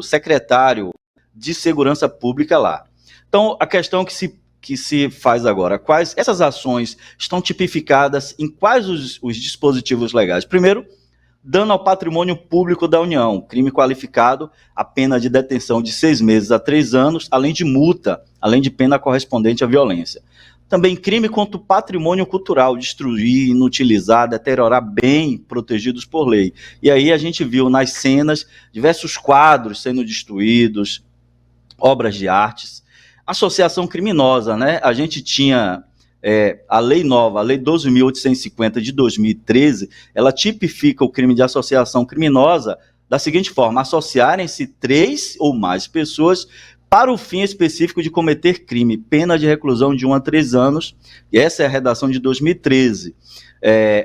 secretário de Segurança Pública lá. Então, a questão que se faz agora, essas ações estão tipificadas em quais os dispositivos legais? Primeiro, dano ao patrimônio público da União, crime qualificado, a pena de detenção de 6 meses a 3 anos, além de multa, além de pena correspondente à violência. Também crime contra o patrimônio cultural, destruir, inutilizar, deteriorar bem protegidos por lei. E aí a gente viu nas cenas diversos quadros sendo destruídos, obras de artes. Associação criminosa, né? A gente tinha a lei nova, a lei 12.850 de 2013, ela tipifica o crime de associação criminosa da seguinte forma: associarem-se 3 ou mais pessoas para o fim específico de cometer crime, pena de reclusão de 1 a 3 anos, e essa é a redação de 2013.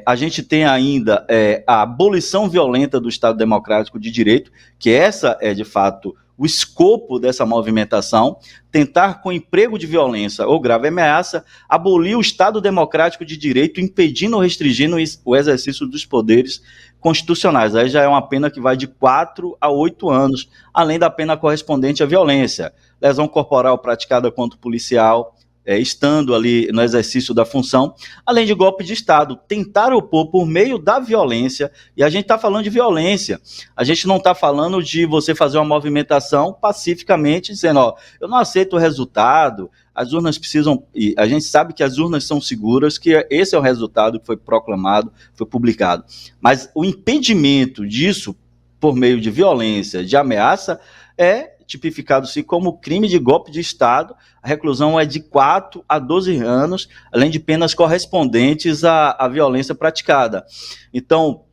A gente tem ainda a abolição violenta do Estado Democrático de Direito, que essa é, de fato, o escopo dessa movimentação, tentar, com emprego de violência ou grave ameaça, abolir o Estado Democrático de Direito, impedindo ou restringindo o exercício dos poderes constitucionais. Aí já é uma pena que vai de 4 a 8 anos, além da pena correspondente à violência, lesão corporal praticada contra o policial, estando ali no exercício da função, além de golpe de Estado, tentar opor por meio da violência. E a gente está falando de violência, a gente não está falando de você fazer uma movimentação pacificamente, dizendo, eu não aceito o resultado, as urnas precisam, e a gente sabe que as urnas são seguras, que esse é o resultado que foi proclamado, foi publicado. Mas o impedimento disso, por meio de violência, de ameaça, é tipificado-se como crime de golpe de Estado. A reclusão é de 4 a 12 anos, além de penas correspondentes à violência praticada. Então,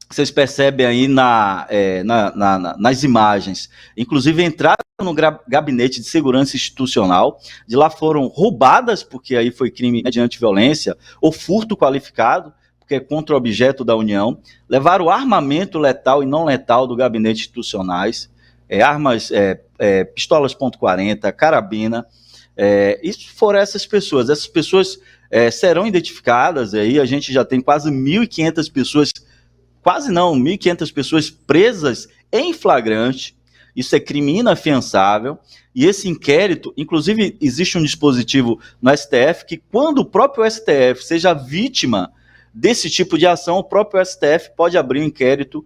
vocês percebem aí nas imagens, inclusive entraram no gabinete de segurança institucional, de lá foram roubadas, porque aí foi crime mediante violência, ou furto qualificado, porque é contra o objeto da União, levaram armamento letal e não letal do gabinete institucionais, armas, pistolas .40, carabina, isso foram essas pessoas. Essas pessoas serão identificadas, aí a gente já tem quase 1.500 pessoas, 1.500 pessoas presas em flagrante. Isso é crime inafiançável, e esse inquérito, inclusive existe um dispositivo no STF que, quando o próprio STF seja vítima desse tipo de ação, o próprio STF pode abrir um inquérito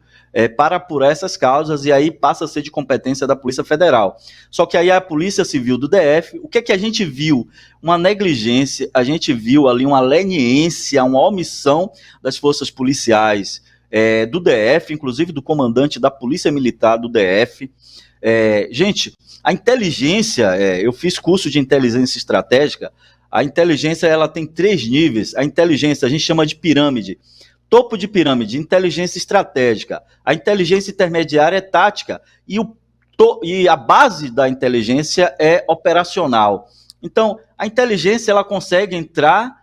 para apurar essas causas, e aí passa a ser de competência da Polícia Federal. Só que aí a Polícia Civil do DF, o que é que a gente viu? Uma negligência, a gente viu ali uma leniência, uma omissão das forças policiais do DF, inclusive do comandante da Polícia Militar do DF. Gente, a inteligência, eu fiz curso de inteligência estratégica. A inteligência, ela tem 3 níveis. A inteligência a gente chama de pirâmide. Topo de pirâmide, inteligência estratégica. A inteligência intermediária é tática. E a base da inteligência é operacional. Então, a inteligência ela consegue entrar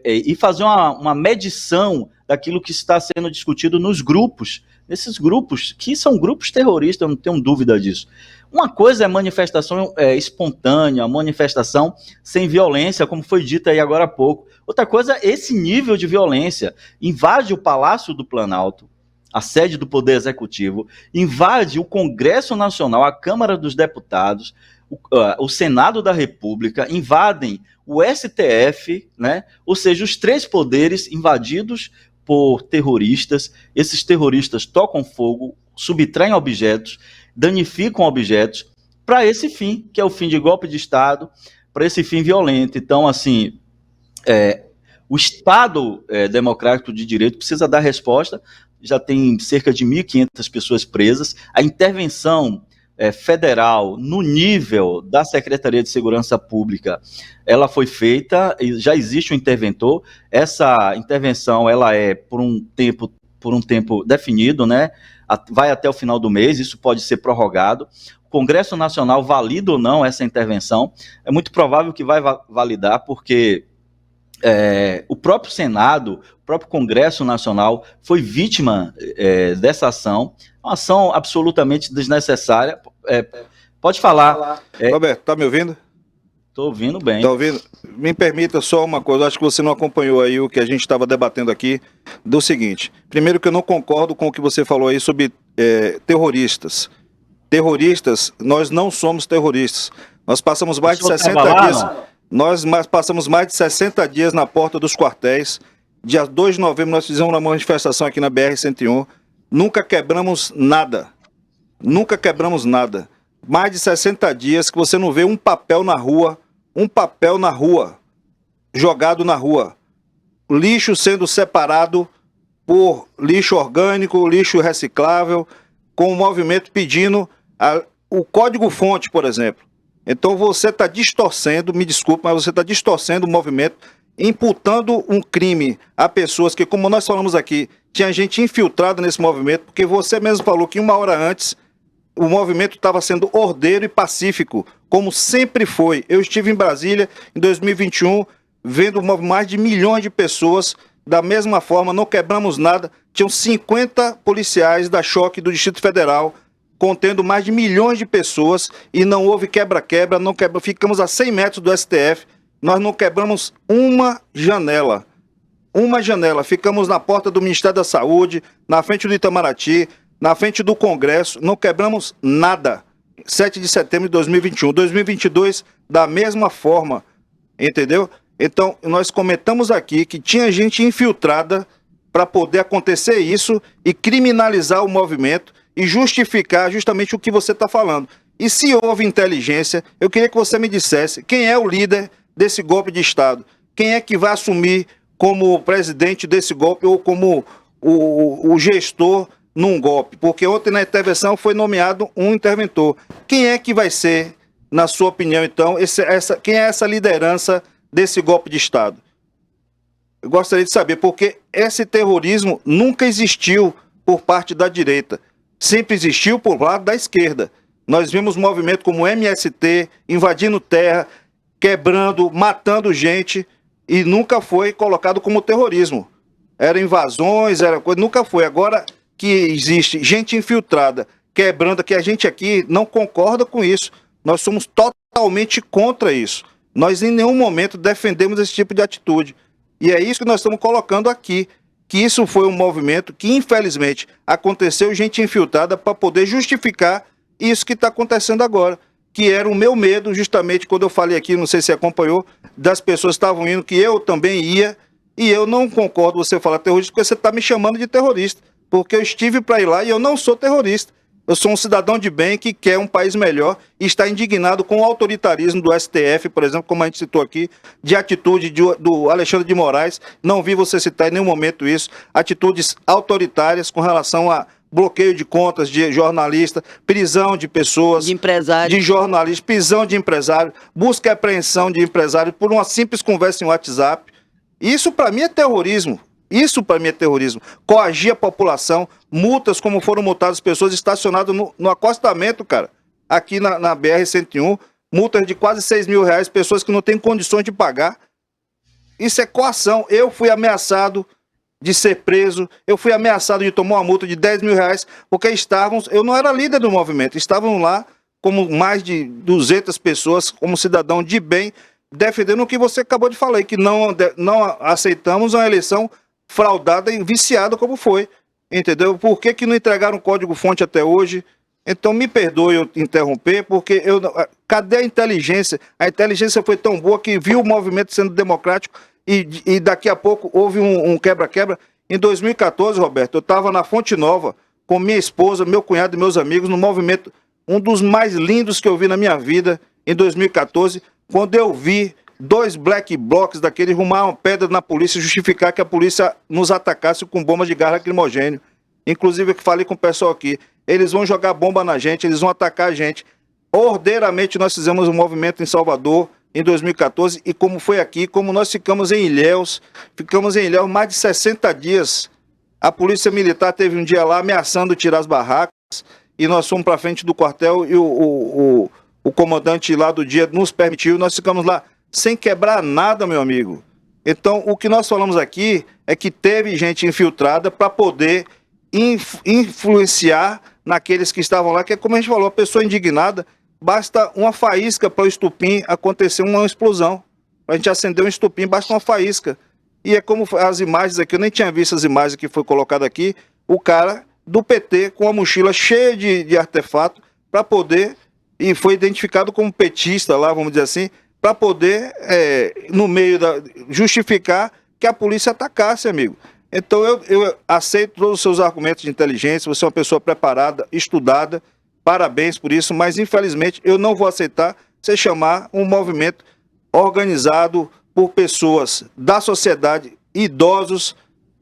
e fazer uma medição daquilo que está sendo discutido nos grupos, nesses grupos, que são grupos terroristas, eu não tenho dúvida disso. Uma coisa é manifestação espontânea, manifestação sem violência, como foi dito aí agora há pouco. Outra coisa é esse nível de violência. Invade o Palácio do Planalto, a sede do Poder Executivo, invade o Congresso Nacional, a Câmara dos Deputados, o Senado da República, invadem o STF, né? Ou seja, os três poderes invadidos por terroristas. Esses terroristas tocam fogo, subtraem objetos, danificam objetos, para esse fim, que é o fim de golpe de Estado, para esse fim violento. Então, assim, o Estado democrático de direito precisa dar resposta. Já tem cerca de 1.500 pessoas presas. A intervenção federal no nível da Secretaria de Segurança Pública, ela foi feita, já existe um interventor. Essa intervenção ela é por um tempo definido, né? Vai até o final do mês, isso pode ser prorrogado. O Congresso Nacional valida ou não essa intervenção? É muito provável que vai validar, porque o próprio Senado, o próprio Congresso Nacional foi vítima dessa ação, uma ação absolutamente desnecessária. Pode falar. Roberto, tá me ouvindo? Estou ouvindo bem. Tá ouvindo? Me permita só uma coisa, acho que você não acompanhou aí o que a gente estava debatendo aqui, do seguinte: primeiro, que eu não concordo com o que você falou aí sobre terroristas. Terroristas, nós não somos terroristas. Nós passamos mais de 60 dias... Nós passamos mais de 60 dias na porta dos quartéis. Dia 2 de novembro nós fizemos uma manifestação aqui na BR-101. Nunca quebramos nada. Nunca quebramos nada. Mais de 60 dias que você não vê um papel na rua, jogado na rua. Lixo sendo separado por lixo orgânico, lixo reciclável, com o movimento pedindo o código-fonte, por exemplo. Então você está distorcendo, me desculpe, mas você está distorcendo o movimento, imputando um crime a pessoas que, como nós falamos aqui, tinha gente infiltrada nesse movimento, porque você mesmo falou que 1 hora antes o movimento estava sendo ordeiro e pacífico, como sempre foi. Eu estive em Brasília em 2021, vendo mais de milhões de pessoas, da mesma forma, não quebramos nada. Tinham 50 policiais da Choque do Distrito Federal, contendo mais de milhões de pessoas, e não houve quebra-quebra, ficamos a 100 metros do STF, nós não quebramos uma janela, ficamos na porta do Ministério da Saúde, na frente do Itamaraty, na frente do Congresso, não quebramos nada. 7 de setembro de 2021, 2022, da mesma forma, entendeu? Então, nós comentamos aqui que tinha gente infiltrada para poder acontecer isso e criminalizar o movimento, e justificar justamente o que você está falando. E se houve inteligência, eu queria que você me dissesse quem é o líder desse golpe de Estado, quem é que vai assumir como presidente desse golpe ou como o gestor num golpe, porque ontem na intervenção foi nomeado um interventor. Quem é que vai ser, na sua opinião, então, quem é essa liderança desse golpe de Estado? Eu gostaria de saber, porque esse terrorismo nunca existiu por parte da direita. Sempre existiu por lado da esquerda. Nós vimos movimento como o MST invadindo terra, quebrando, matando gente, e nunca foi colocado como terrorismo. Era invasões, era coisa, nunca foi. Agora que existe gente infiltrada, quebrando, que a gente aqui não concorda com isso. Nós somos totalmente contra isso. Nós em nenhum momento defendemos esse tipo de atitude. E é isso que nós estamos colocando aqui. Que isso foi um movimento que, infelizmente, aconteceu gente infiltrada para poder justificar isso que está acontecendo agora. Que era o meu medo, justamente, quando eu falei aqui, não sei se acompanhou, das pessoas que estavam indo, que eu também ia, e eu não concordo você falar terrorista, porque você está me chamando de terrorista. Porque eu estive para ir lá e eu não sou terrorista. Eu sou um cidadão de bem que quer um país melhor e está indignado com o autoritarismo do STF, por exemplo, como a gente citou aqui, de atitude do Alexandre de Moraes. Não vi você citar em nenhum momento isso. Atitudes autoritárias com relação a bloqueio de contas de jornalista, prisão de pessoas, de empresários, de jornalistas, prisão de empresário, busca e apreensão de empresário por uma simples conversa em WhatsApp. Isso para mim é terrorismo. Isso para mim é terrorismo. Coagir a população, multas como foram multadas pessoas estacionadas no acostamento, cara, aqui na BR-101, multas de quase 6 mil reais, pessoas que não têm condições de pagar. Isso é coação. Eu fui ameaçado de ser preso, eu fui ameaçado de tomar uma multa de 10 mil reais, porque eu não era líder do movimento, estavam lá como mais de 200 pessoas, como cidadão de bem, defendendo o que você acabou de falar, que não aceitamos uma eleição fraudada e viciada como foi, entendeu? Por que não entregaram o código-fonte até hoje? Então me perdoe eu interromper, porque cadê a inteligência? A inteligência foi tão boa que viu o movimento sendo democrático e daqui a pouco houve um quebra-quebra. Em 2014, Roberto, eu estava na Fonte Nova com minha esposa, meu cunhado e meus amigos no movimento, um dos mais lindos que eu vi na minha vida, em 2014, quando eu vi 2 black blocs daqueles arrumar uma pedra na polícia e justificar que a polícia nos atacasse com bombas de gás lacrimogêneo. Inclusive, eu falei com o pessoal aqui, eles vão jogar bomba na gente, eles vão atacar a gente. Ordeiramente, nós fizemos um movimento em Salvador, em 2014, e como foi aqui, como nós ficamos em Ilhéus mais de 60 dias. A polícia militar teve um dia lá ameaçando tirar as barracas, e nós fomos para frente do quartel, e o comandante lá do dia nos permitiu, nós ficamos lá sem quebrar nada, meu amigo. Então, o que nós falamos aqui é que teve gente infiltrada para poder influenciar naqueles que estavam lá, que é como a gente falou, a pessoa indignada, basta uma faísca para o estupim acontecer uma explosão. A gente acender um estupim, basta uma faísca. E é como as imagens aqui, eu nem tinha visto as imagens que foi colocada aqui, o cara do PT com a mochila cheia de artefato para poder, e foi identificado como petista lá, vamos dizer assim, para poder, no meio justificar que a polícia atacasse, amigo. Então eu aceito todos os seus argumentos de inteligência, você é uma pessoa preparada, estudada, parabéns por isso, mas infelizmente eu não vou aceitar você chamar um movimento organizado por pessoas da sociedade, idosos,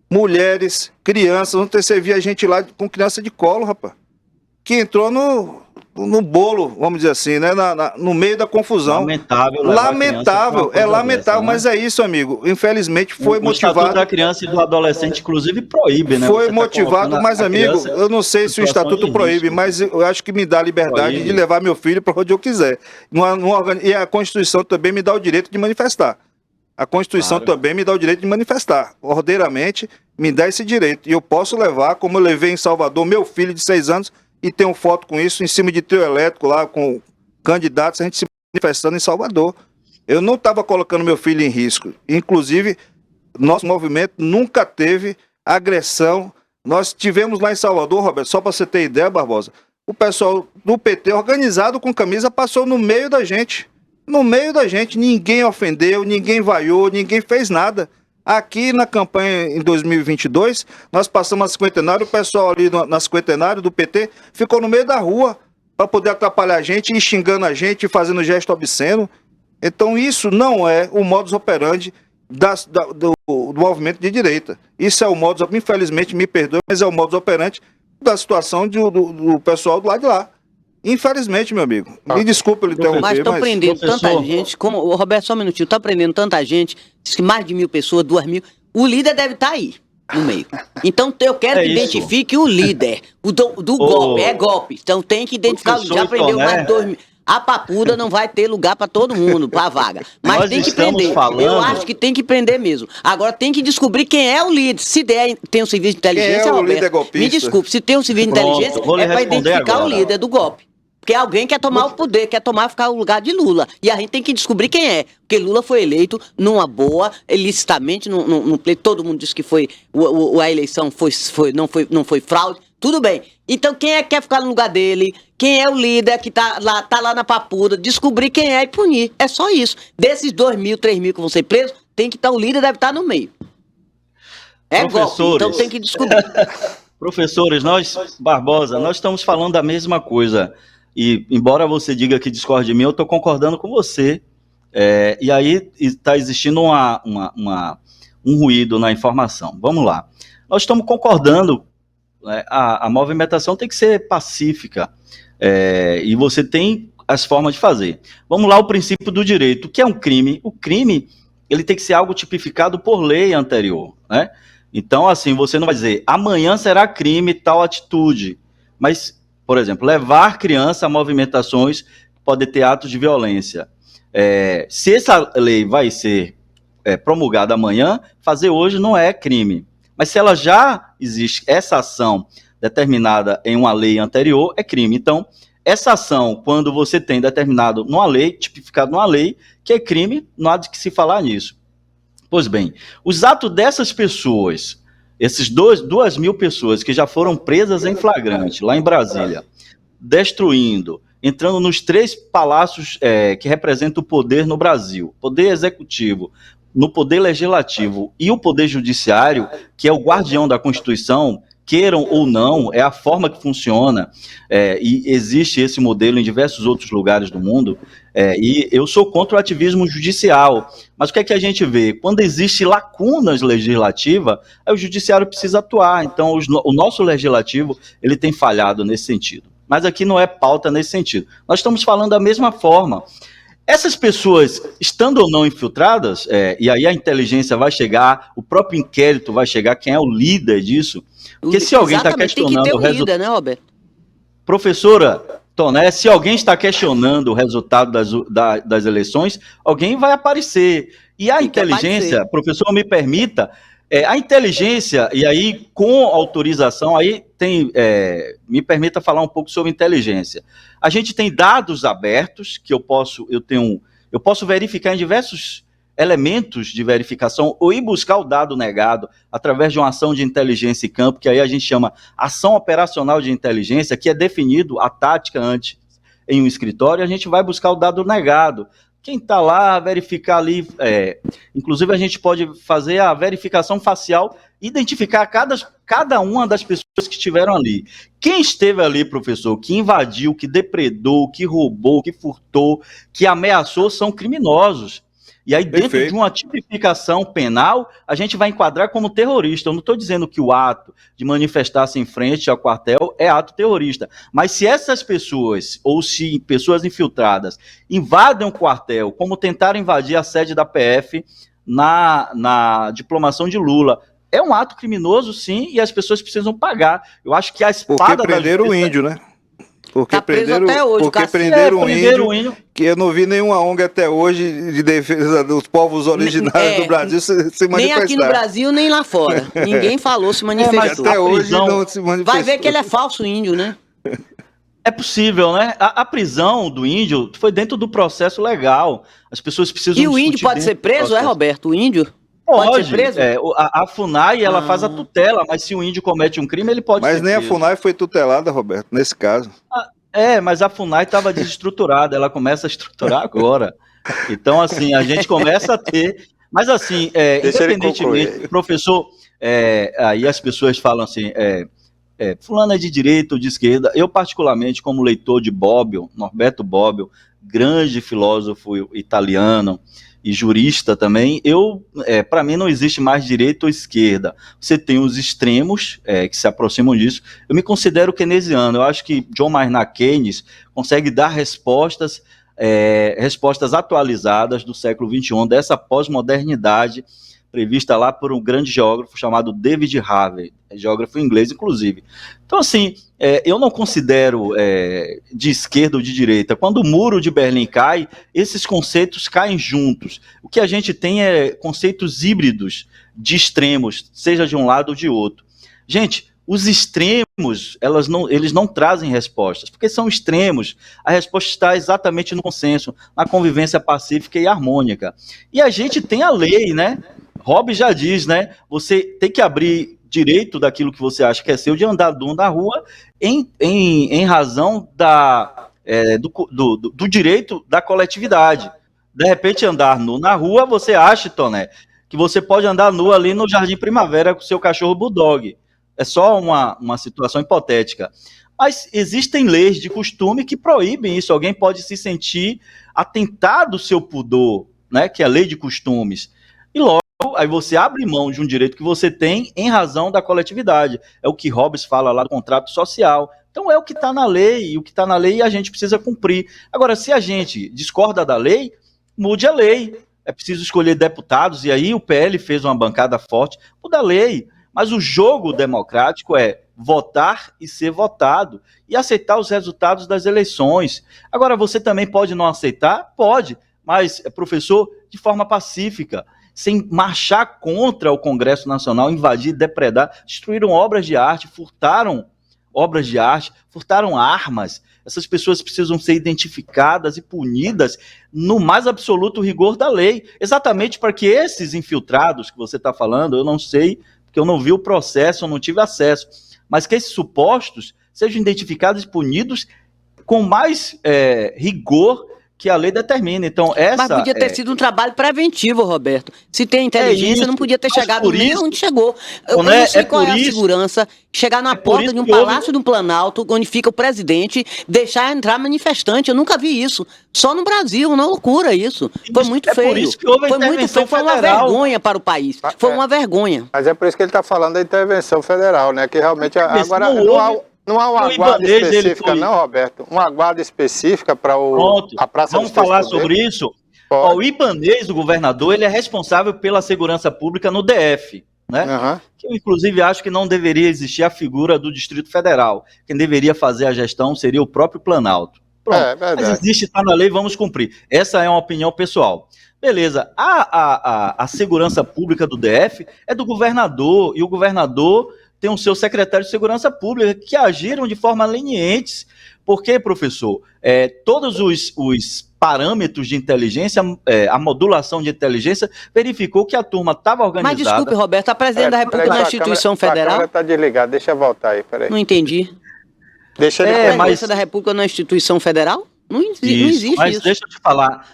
mulheres, crianças. Ontem você via gente lá com criança de colo, rapaz, que entrou no bolo, vamos dizer assim, né? No meio da confusão. Lamentável, é lamentável, mas é isso, amigo. Infelizmente foi motivado. O Estatuto da Criança e do Adolescente, inclusive, proíbe, né? Foi motivado, mas, amigo, eu não sei se o Estatuto proíbe, mas eu acho que me dá a liberdade de levar meu filho para onde eu quiser. E a Constituição também me dá o direito de manifestar. A Constituição também me dá o direito de manifestar. Ordeiramente, me dá esse direito. E eu posso levar, como eu levei em Salvador, meu filho de 6 anos, e tenho foto com isso, em cima de trio elétrico lá, com candidatos, a gente se manifestando em Salvador. Eu não estava colocando meu filho em risco. Inclusive, nosso movimento nunca teve agressão. Nós tivemos lá em Salvador, Roberto, só para você ter ideia, Barbosa, o pessoal do PT, organizado com camisa, passou no meio da gente. No meio da gente, ninguém ofendeu, ninguém vaiou, ninguém fez nada. Aqui na campanha em 2022, nós passamos a cinquentenário, o pessoal ali na cinquentenário do PT ficou no meio da rua para poder atrapalhar a gente, e xingando a gente, fazendo gesto obsceno. Então isso não é o modus operandi do movimento de direita. Isso é o modus, infelizmente, me perdoe, mas é o modus operandi da situação do pessoal do lado de lá. Infelizmente, meu amigo. Me desculpe eu interromper, mas estão prendendo tanta gente, como o Roberto, só um minutinho, está prendendo tanta gente, diz que mais de 1.000 pessoas, 2.000, o líder deve estar aí, no meio. Então eu quero que identifique o líder, do golpe, é golpe. Então tem que identificar, já prendeu mais de 2.000. A papuda não vai ter lugar para todo mundo, para a vaga. Mas nós tem que prender. Eu acho que tem que prender mesmo. Agora tem que descobrir quem é o líder. Se tem um serviço de inteligência, Roberto, me desculpe, se tem um serviço de inteligência, é para identificar agora o líder do golpe. Porque alguém quer tomar o poder, quer ficar o lugar de Lula. E a gente tem que descobrir quem é. Porque Lula foi eleito numa boa, licitamente, no pleito. Todo mundo disse que a eleição não foi fraude. Tudo bem. Então quem é que quer ficar no lugar dele? Quem é o líder que tá lá na papuda? Descobrir quem é e punir. É só isso. Desses 2.000, 3.000 que vão ser presos, tem que estar o líder, deve estar no meio. É golpe, então tem que descobrir. Professores, Barbosa, nós estamos falando da mesma coisa. E, embora você diga que discorde de mim, eu estou concordando com você. E aí está existindo um ruído na informação. Vamos lá. Nós estamos concordando, né, a movimentação tem que ser pacífica. E você tem as formas de fazer. Vamos lá, o princípio do direito. O que é um crime? O crime, ele tem que ser algo tipificado por lei anterior, né? Então, assim, você não vai dizer, amanhã será crime tal atitude. Mas, por exemplo, levar criança a movimentações pode ter atos de violência. Se essa lei vai ser promulgada amanhã, fazer hoje não é crime. Mas se ela já existe, essa ação determinada em uma lei anterior, é crime. Então, essa ação, quando você tem determinado numa lei, tipificado numa lei, que é crime, não há de que se falar nisso. Pois bem, os atos dessas pessoas, esses 2.000 pessoas que já foram presas em flagrante, lá em Brasília, destruindo, entrando nos 3 palácios que representam o poder no Brasil, poder executivo, no poder legislativo e o poder judiciário, que é o guardião da Constituição, queiram ou não, é a forma que funciona, e existe esse modelo em diversos outros lugares do mundo, e eu sou contra o ativismo judicial, mas o que é que a gente vê? Quando existe lacunas legislativas, aí o judiciário precisa atuar, então o nosso legislativo ele tem falhado nesse sentido, mas aqui não é pauta nesse sentido, nós estamos falando da mesma forma. Essas pessoas, estando ou não infiltradas, e aí a inteligência vai chegar, o próprio inquérito vai chegar, quem é o líder disso, porque se alguém está questionando tem que ter um líder, né, Roberto? Professora Toné, se alguém está questionando o resultado das eleições, alguém vai aparecer. E a inteligência, professor, me permita, a inteligência, e aí com autorização, aí tem, me permita falar um pouco sobre inteligência. A gente tem dados abertos que eu posso verificar em diversos elementos de verificação ou ir buscar o dado negado através de uma ação de inteligência em campo, que aí a gente chama ação operacional de inteligência, que é definido a tática antes em um escritório, a gente vai buscar o dado negado. Quem está lá, verificar ali, inclusive a gente pode fazer a verificação facial, identificar cada uma das pessoas que estiveram ali. Quem esteve ali, professor, que invadiu, que depredou, que roubou, que furtou, que ameaçou, são criminosos. E aí, dentro de uma tipificação penal, a gente vai enquadrar como terrorista. Eu não estou dizendo que o ato de manifestar-se em frente ao quartel é ato terrorista. Mas se essas pessoas, ou se pessoas infiltradas, invadem o quartel, como tentaram invadir a sede da PF na diplomação de Lula, é um ato criminoso, sim, e as pessoas precisam pagar. Eu acho que a espada... Porque prenderam o índio, né? Porque tá prenderam, até hoje, porque prenderam o índio, que eu não vi nenhuma ONG até hoje de defesa dos povos originários do Brasil se manifestar. Nem aqui no Brasil, nem lá fora. Ninguém falou, se manifestou. Até hoje não se manifestou. Vai ver que ele é falso índio, né? É possível, né? A prisão do índio foi dentro do processo legal. As pessoas precisam... E o índio pode ser preso, Roberto? O índio? Pode ser preso? A FUNAI, ela faz a tutela, mas se o índio comete um crime, ele pode ser preso. Mas nem a FUNAI foi tutelada, Roberto, nesse caso. Mas a FUNAI estava desestruturada, ela começa a estruturar agora. Então, assim, a gente começa a ter... Mas, assim, independentemente, professor, aí as pessoas falam assim, fulano é de direita ou de esquerda. Eu, particularmente, como leitor de Bobbio, Norberto Bobbio, grande filósofo italiano, e jurista também, para mim não existe mais direita ou esquerda. Você tem os extremos que se aproximam disso. Eu me considero keynesiano. Eu acho que John Maynard Keynes consegue dar respostas atualizadas do século XXI, dessa pós-modernidade prevista lá por um grande geógrafo chamado David Harvey, geógrafo inglês, inclusive. Então, assim, eu não considero de esquerda ou de direita. Quando o muro de Berlim cai, esses conceitos caem juntos. O que a gente tem é conceitos híbridos de extremos, seja de um lado ou de outro. Gente, os extremos, eles não trazem respostas, porque são extremos. A resposta está exatamente no consenso, na convivência pacífica e harmônica. E a gente tem a lei, né? Hobbes já diz, né? Você tem que abrir direito daquilo que você acha que é seu de andar na rua em razão do direito da coletividade. De repente, andar nu na rua, você acha, Toné, que você pode andar nu ali no Jardim Primavera com seu cachorro bulldog. É só uma situação hipotética. Mas existem leis de costume que proíbem isso. Alguém pode se sentir atentado do seu pudor, né? Que é a lei de costumes. E logo, aí você abre mão de um direito que você tem em razão da coletividade. É o que Hobbes fala lá do contrato social. Então é o que está na lei, e o que está na lei a gente precisa cumprir. Agora, se a gente discorda da lei, mude a lei. É preciso escolher deputados, e aí o PL fez uma bancada forte, muda a lei. Mas o jogo democrático votar e ser votado, e aceitar os resultados das eleições. Agora, você também pode não aceitar? Pode, mas, professor, de forma pacífica, sem marchar contra o Congresso Nacional, invadir, depredar, destruíram obras de arte, furtaram obras de arte, furtaram armas. Essas pessoas precisam ser identificadas e punidas no mais absoluto rigor da lei, exatamente para que esses infiltrados que você está falando, eu não sei, porque eu não vi o processo, eu não tive acesso, mas que esses supostos sejam identificados e punidos com mais rigor que a lei determina. Então, Mas podia ter sido um trabalho preventivo, Roberto. Se tem inteligência, não podia ter chegado nem onde chegou. Eu não sei qual é a segurança, chegar na porta de um palácio do Planalto, onde fica o presidente, deixar entrar manifestante. Eu nunca vi isso. Só no Brasil, uma loucura isso. Foi muito feio. Por isso que houve a foi muito feio, foi uma vergonha para o país. Foi uma vergonha. Mas é por isso que ele está falando da intervenção federal, né? Que realmente agora não há uma guarda específica, não, Roberto? Uma guarda específica para a Praça Vamos falar sobre isso? Ó, o Ibanez, o governador, ele é responsável pela segurança pública no DF, né? Uhum. Que eu, inclusive, acho que não deveria existir a figura do Distrito Federal. Quem deveria fazer a gestão seria o próprio Planalto. Pronto, mas existe, está na lei, vamos cumprir. Essa é uma opinião pessoal. Beleza, a segurança pública do DF é do governador, e o governador tem o seu secretário de Segurança Pública, que agiram de forma lenientes. Porque, professor, todos os parâmetros de inteligência, a modulação de inteligência, verificou que a turma estava organizada. Mas desculpe, Roberto, a presidente da República da instituição federal... A câmera está desligada, deixa eu voltar aí, peraí. Não entendi. Deixa ele a presidência da República na instituição federal? Não existe mas isso. Deixa eu te falar,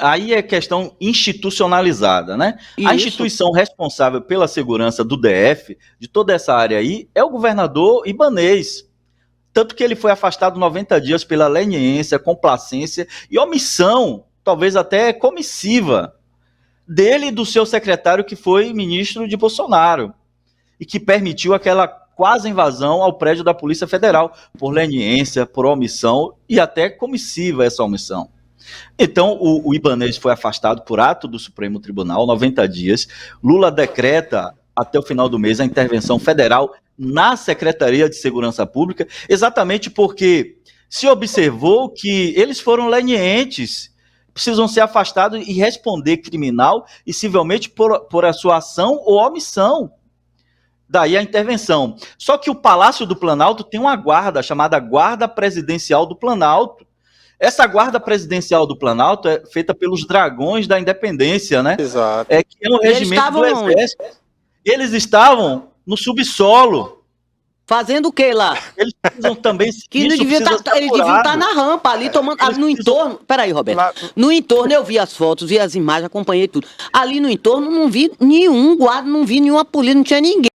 aí é questão institucionalizada, né? Isso. A instituição responsável pela segurança do DF, de toda essa área aí, é o governador Ibanez. Tanto que ele foi afastado 90 dias pela leniência, complacência e omissão, talvez até comissiva, dele e do seu secretário, que foi ministro de Bolsonaro, e que permitiu aquela quase invasão ao prédio da Polícia Federal, por leniência, por omissão e até comissiva essa omissão. Então, o Ibanez foi afastado por ato do Supremo Tribunal, 90 dias. Lula decreta, até o final do mês, a intervenção federal na Secretaria de Segurança Pública, exatamente porque se observou que eles foram lenientes, precisam ser afastados e responder criminal e civilmente por a sua ação ou omissão. Daí a intervenção. Só que o Palácio do Planalto tem uma guarda chamada Guarda Presidencial do Planalto. Essa Guarda Presidencial do Planalto é feita pelos Dragões da Independência, né? Exato. Que é um regimento do Exército. Eles estavam no subsolo. Fazendo o que lá? Eles precisam também... Eles deviam estar na rampa ali, tomando... no entorno... Peraí, Roberto. No entorno eu vi as fotos, vi as imagens, acompanhei tudo. Ali no entorno não vi nenhum guarda, não vi nenhuma polícia, não tinha ninguém.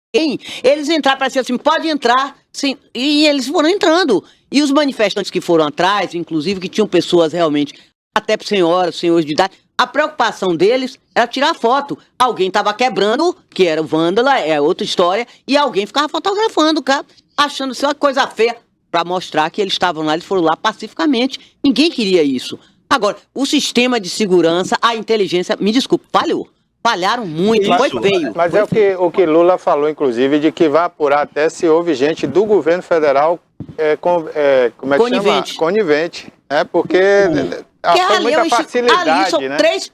Eles entraram, parecia assim, pode entrar, sim, e eles foram entrando. E os manifestantes que foram atrás, inclusive, que tinham pessoas realmente, até senhoras de idade, a preocupação deles era tirar foto. Alguém estava quebrando, que era o vândala, é outra história, e alguém ficava fotografando, cara, achando isso uma coisa feia, para mostrar que eles estavam lá, eles foram lá pacificamente. Ninguém queria isso. Agora, o sistema de segurança, a inteligência, me desculpe, falhou. Falharam muito, foi feio. Mas é o que Lula falou, inclusive, de que vai apurar até se houve gente do governo federal como é que chama? Conivente. Porque foi muita facilidade, ali são né? três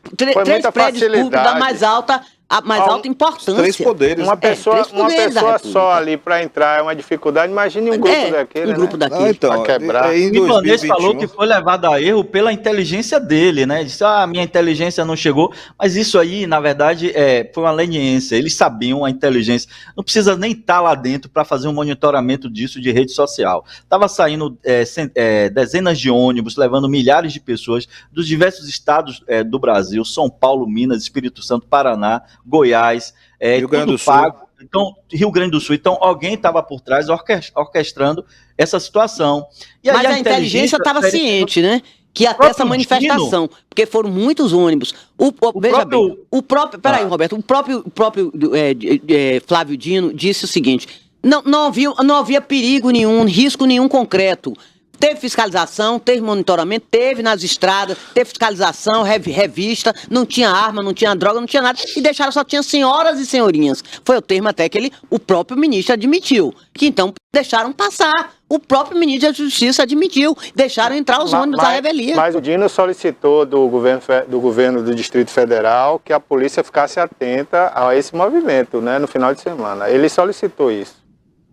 prédios públicos da mais alta importância. 3 poderes. Uma pessoa só ali para entrar é uma dificuldade. Imagine um grupo daquele, grupo daquele. Para quebrar. O Ibanez falou que foi levado a erro pela inteligência dele, né? Disse, minha inteligência não chegou. Mas isso aí, na verdade, foi uma leniência. Eles sabiam a inteligência. Não precisa nem estar lá dentro para fazer um monitoramento disso de rede social. Estava saindo dezenas de ônibus, levando milhares de pessoas dos diversos estados do Brasil, São Paulo, Minas, Espírito Santo, Paraná, Goiás, Rio Grande do Sul. Então, Rio Grande do Sul. Então, alguém estava por trás orquestrando essa situação. E aí, mas a inteligência estava ciente, né? Que até essa manifestação, porque foram muitos ônibus. Peraí, Roberto, o próprio Flávio Dino disse o seguinte: não havia perigo nenhum, risco nenhum concreto. Teve fiscalização, teve monitoramento, teve nas estradas, teve fiscalização, revista, não tinha arma, não tinha droga, não tinha nada, e deixaram, só tinha senhoras e senhorinhas. Foi o termo até que o próprio ministro admitiu, que então deixaram passar. O próprio ministro da Justiça admitiu, deixaram entrar os ônibus da revelia. Mas o Dino solicitou do governo do Distrito Federal que a polícia ficasse atenta a esse movimento, né, no final de semana. Ele solicitou isso.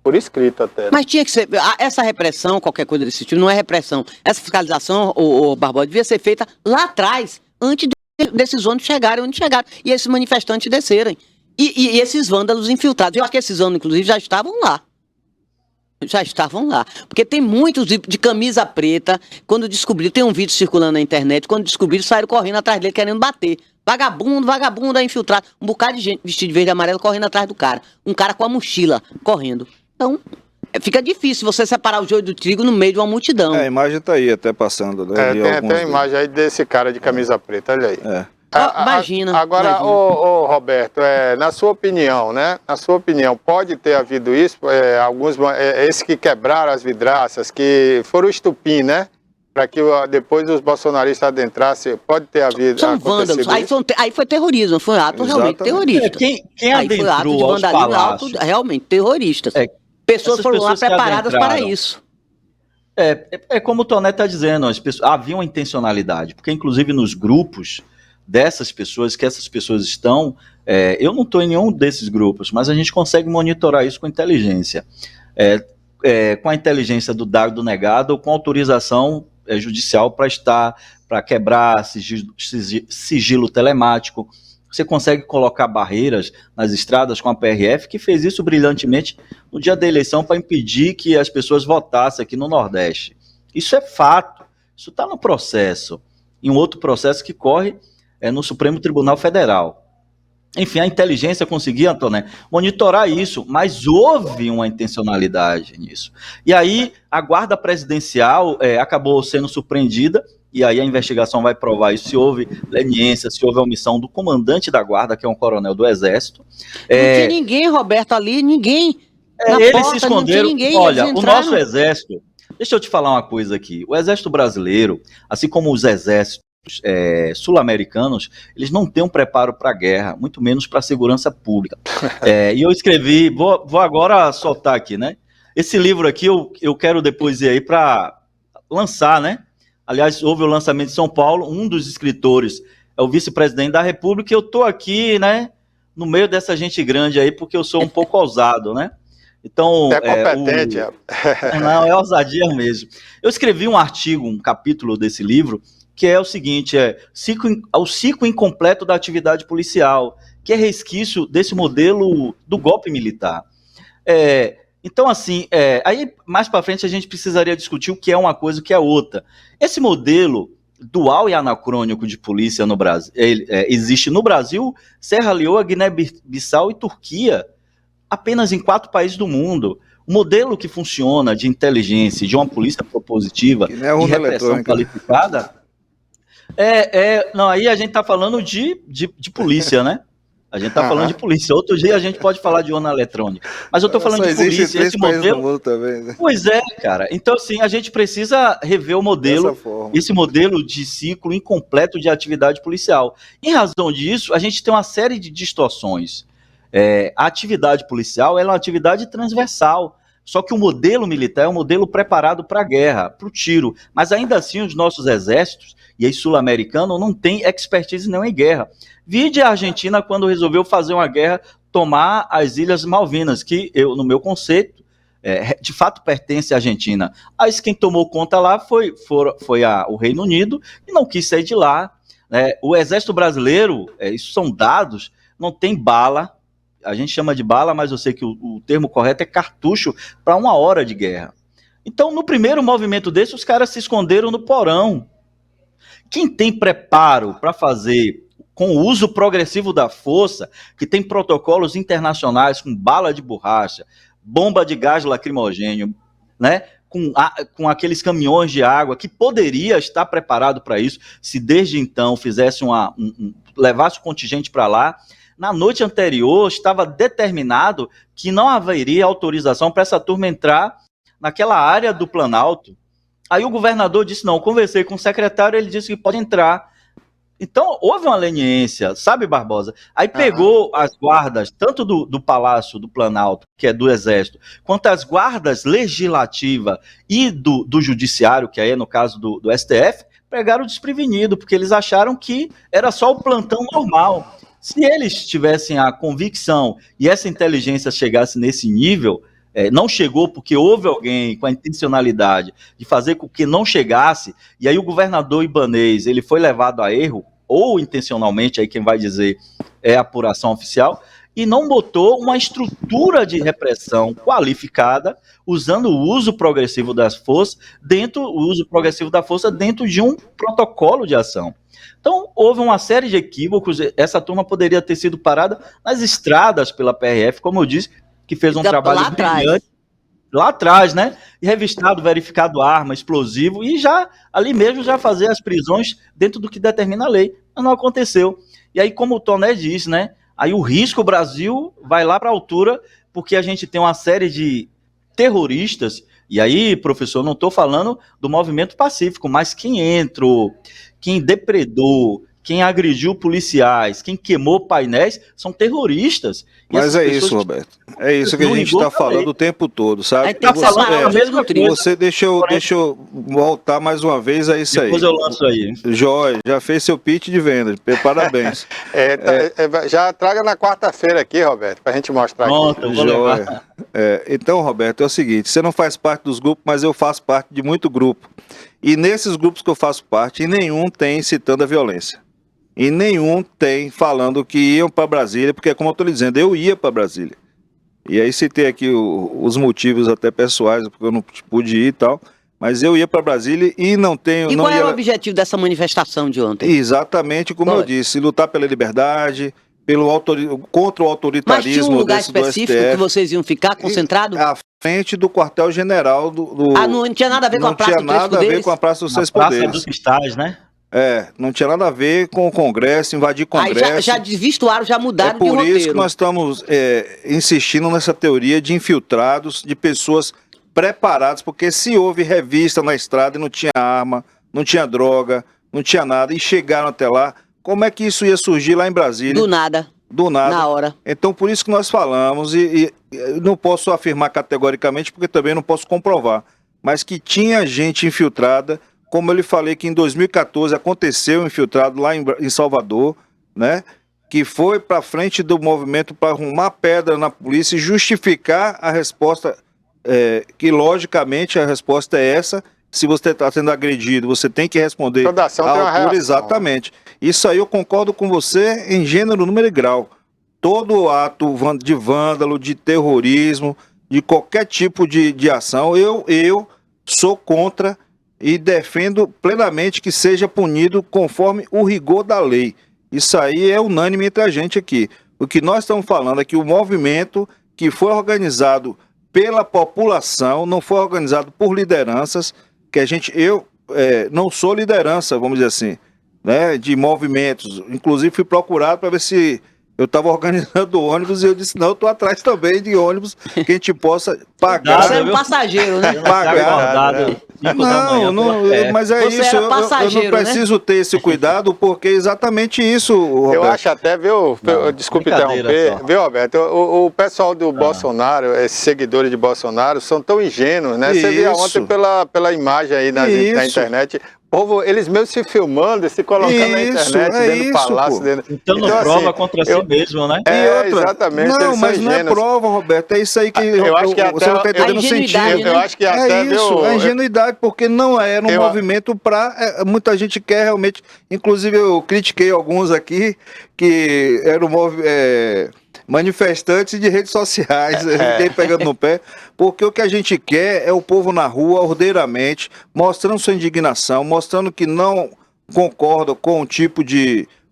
Por escrito até. Mas tinha que ser, essa repressão, qualquer coisa desse tipo, não é repressão. Essa fiscalização, o Barbosa, devia ser feita lá atrás, antes desses ônibus chegarem onde chegaram, e esses manifestantes descerem. E esses vândalos infiltrados. Eu acho que esses vândalos, inclusive, já estavam lá. Já estavam lá. Porque tem muitos de camisa preta, quando descobriram, tem um vídeo circulando na internet, quando descobriram, saíram correndo atrás dele, querendo bater. Vagabundo é infiltrado. Um bocado de gente vestido de verde e amarelo correndo atrás do cara. Um cara com a mochila, correndo. Então, fica difícil você separar o joio do trigo no meio de uma multidão. A imagem tá aí até passando, né? Tem até a imagem aí desse cara de camisa preta, olha aí. Imagina. Agora, Roberto, na sua opinião, né? Na sua opinião, pode ter havido isso? Esses que quebraram as vidraças, que foram o estupim, né? Para que depois os bolsonaristas adentrassem, pode ter havido. São vândalos. Aí foi terrorismo, foi um ato realmente terrorista. Quem aí foi ato de vandalismo, ato realmente terroristas. Pessoas foram lá preparadas para isso. É como o Toné está dizendo, havia uma intencionalidade, porque inclusive nos grupos dessas pessoas, que essas pessoas estão, eu não estou em nenhum desses grupos, mas a gente consegue monitorar isso com inteligência. Com a inteligência do dado do negado ou com autorização judicial para quebrar sigilo telemático. Você consegue colocar barreiras nas estradas com a PRF, que fez isso brilhantemente no dia da eleição para impedir que as pessoas votassem aqui no Nordeste. Isso é fato, isso está no processo, em um outro processo que corre no Supremo Tribunal Federal. Enfim, a inteligência conseguia, Antoné, monitorar isso, mas houve uma intencionalidade nisso. E aí a guarda presidencial acabou sendo surpreendida, e aí a investigação vai provar isso, se houve leniência, se houve omissão do comandante da guarda, que é um coronel do Exército. Não tinha ninguém, Roberto, ali, ninguém. Eles se esconderam. Olha, o nosso Exército, deixa eu te falar uma coisa aqui, o Exército brasileiro, assim como os exércitos sul-americanos, eles não têm um preparo para a guerra, muito menos para a segurança pública. E eu escrevi, vou agora soltar aqui, né? Esse livro aqui eu quero depois ir aí para lançar, né? Aliás, houve o lançamento em São Paulo, um dos escritores é o vice-presidente da República, e eu estou aqui, né, no meio dessa gente grande aí, porque eu sou um pouco ousado, né? Então, competente. Não, é ousadia mesmo. Eu escrevi um artigo, um capítulo desse livro, que é o seguinte, o ciclo incompleto da atividade policial, que é resquício desse modelo do golpe militar. Então, assim, aí mais para frente a gente precisaria discutir o que é uma coisa e o que é outra. Esse modelo dual e anacrônico de polícia no Brasil, existe no Brasil, Serra Leoa, Guiné-Bissau e Turquia, apenas em 4 países do mundo. O modelo que funciona de inteligência, de uma polícia propositiva, de repressão qualificada, não, aí a gente está falando de polícia, né? A gente está falando de polícia. Outro dia a gente pode falar de urna eletrônica. Mas eu estou falando de polícia. Esse modelo. Também, né? Pois é, cara. Então, assim, a gente precisa rever o modelo, esse modelo de ciclo incompleto de atividade policial. Em razão disso, a gente tem uma série de distorções. A atividade policial é uma atividade transversal. Só que o modelo militar é um modelo preparado para a guerra, para o tiro. Mas ainda assim, os nossos exércitos, e aí sul-americano, não tem expertise nenhuma em guerra. Vide a Argentina quando resolveu fazer uma guerra, tomar as Ilhas Malvinas, que no meu conceito, de fato pertence à Argentina. Mas quem tomou conta lá foi o Reino Unido e não quis sair de lá. O exército brasileiro, isso são dados, não tem bala. A gente chama de bala, mas eu sei que o termo correto é cartucho para 1 hora de guerra. Então, no primeiro movimento desse, os caras se esconderam no porão. Quem tem preparo para fazer com o uso progressivo da força, que tem protocolos internacionais com bala de borracha, bomba de gás lacrimogênio, né? Com aqueles caminhões de água, que poderia estar preparado para isso, se desde então fizesse levasse o contingente para lá. Na noite anterior, estava determinado que não haveria autorização para essa turma entrar naquela área do Planalto. Aí o governador disse, não, eu conversei com o secretário, ele disse que pode entrar. Então, houve uma leniência, sabe, Barbosa? Aí pegou as guardas, tanto do Palácio do Planalto, que é do Exército, quanto as guardas legislativa e do Judiciário, que aí é no caso do STF, pegaram desprevenido, porque eles acharam que era só o plantão normal. Se eles tivessem a convicção e essa inteligência chegasse nesse nível, não chegou porque houve alguém com a intencionalidade de fazer com que não chegasse, e aí o governador Ibanez, ele foi levado a erro, ou intencionalmente, aí quem vai dizer é a apuração oficial, e não botou uma estrutura de repressão qualificada, usando o uso progressivo da força dentro de um protocolo de ação. Então, houve uma série de equívocos, essa turma poderia ter sido parada nas estradas pela PRF, como eu disse, que fez um trabalho brilhante lá atrás, né? E revistado, verificado arma, explosivo, e já ali mesmo já fazer as prisões dentro do que determina a lei. Mas não aconteceu. E aí, como o Toné disse, né? Aí o risco, o Brasil vai lá para a altura, porque a gente tem uma série de terroristas, e aí, professor, não estou falando do movimento pacífico, mas quem entrou, quem depredou, quem agrediu policiais, quem queimou painéis, são terroristas. Mas é isso, Roberto. É isso que a gente está falando o tempo todo, sabe? Tá falando mesmo você deixa eu voltar mais uma vez a isso aí. Depois eu lanço aí. Joia, já fez seu pitch de venda. Parabéns. Já traga na quarta-feira aqui, Roberto, para a gente mostrar aqui. Joia. Então, Roberto, é o seguinte, você não faz parte dos grupos, mas eu faço parte de muito grupo. E nesses grupos que eu faço parte, em nenhum tem citando a violência. E nenhum tem falando que iam para Brasília, porque, como eu estou lhe dizendo, eu ia para Brasília. E aí citei aqui os motivos até pessoais, porque eu não pude ir e tal, mas eu ia para Brasília e não tenho... E qual era o objetivo dessa manifestação de ontem? Exatamente como eu disse, lutar pela liberdade, contra o autoritarismo. Mas tinha um lugar específico que vocês iam ficar concentrado? À frente do quartel-general do... não tinha nada a ver com a Praça dos Três Poderes? Não tinha nada a ver com a Praça dos Três Poderes. Praça dos Cristais, né? Não tinha nada a ver com o Congresso, invadir Congresso. Aí já desvirtuaram, já mudaram de roteiro. É por isso que nós estamos insistindo nessa teoria de infiltrados, de pessoas preparadas, porque se houve revista na estrada e não tinha arma, não tinha droga, não tinha nada, e chegaram até lá, como é que isso ia surgir lá em Brasília? Do nada. Do nada. Na hora. Então, por isso que nós falamos, e não posso afirmar categoricamente, porque também não posso comprovar, mas que tinha gente infiltrada. Como eu lhe falei que em 2014 aconteceu infiltrado lá em Salvador, né? Que foi para frente do movimento para arrumar pedra na polícia e justificar a resposta, que logicamente a resposta é essa. Se você está sendo agredido, você tem que responder toda ação à tem uma altura, reação. exatamente. Isso aí eu concordo com você em gênero, número e grau. Todo ato de vândalo, de terrorismo, de qualquer tipo de ação, eu sou contra e defendo plenamente que seja punido conforme o rigor da lei. Isso aí é unânime entre a gente aqui. O que nós estamos falando é que o movimento que foi organizado pela população, não foi organizado por lideranças, que eu não sou liderança, vamos dizer assim, né, de movimentos. Inclusive fui procurado para ver se eu estava organizando ônibus e eu disse, não, eu estou atrás também de ônibus que a gente possa pagar. Você era um passageiro, né? Pagar. Mas é você isso, era passageiro, eu não preciso ter esse cuidado, porque é exatamente isso, Roberto. Eu acho até, desculpe interromper, viu, Roberto, o pessoal do Bolsonaro, esses seguidores de Bolsonaro, são tão ingênuos, né? Você via ontem pela imagem aí na internet, povo, eles mesmo se filmando, se colocando na internet, dentro do palácio. Então não prova contra si mesmo, né? Exatamente. Não, mas não é prova, Roberto, é isso aí que eu acho que você não está entendendo o sentido. Eu acho que até a ingenuidade, porque não era um movimento para... muita gente quer realmente... Inclusive eu critiquei alguns aqui que eram manifestantes de redes sociais, fiquei pegando no pé, porque o que a gente quer é o povo na rua, ordeiramente, mostrando sua indignação, mostrando que não concorda com o tipo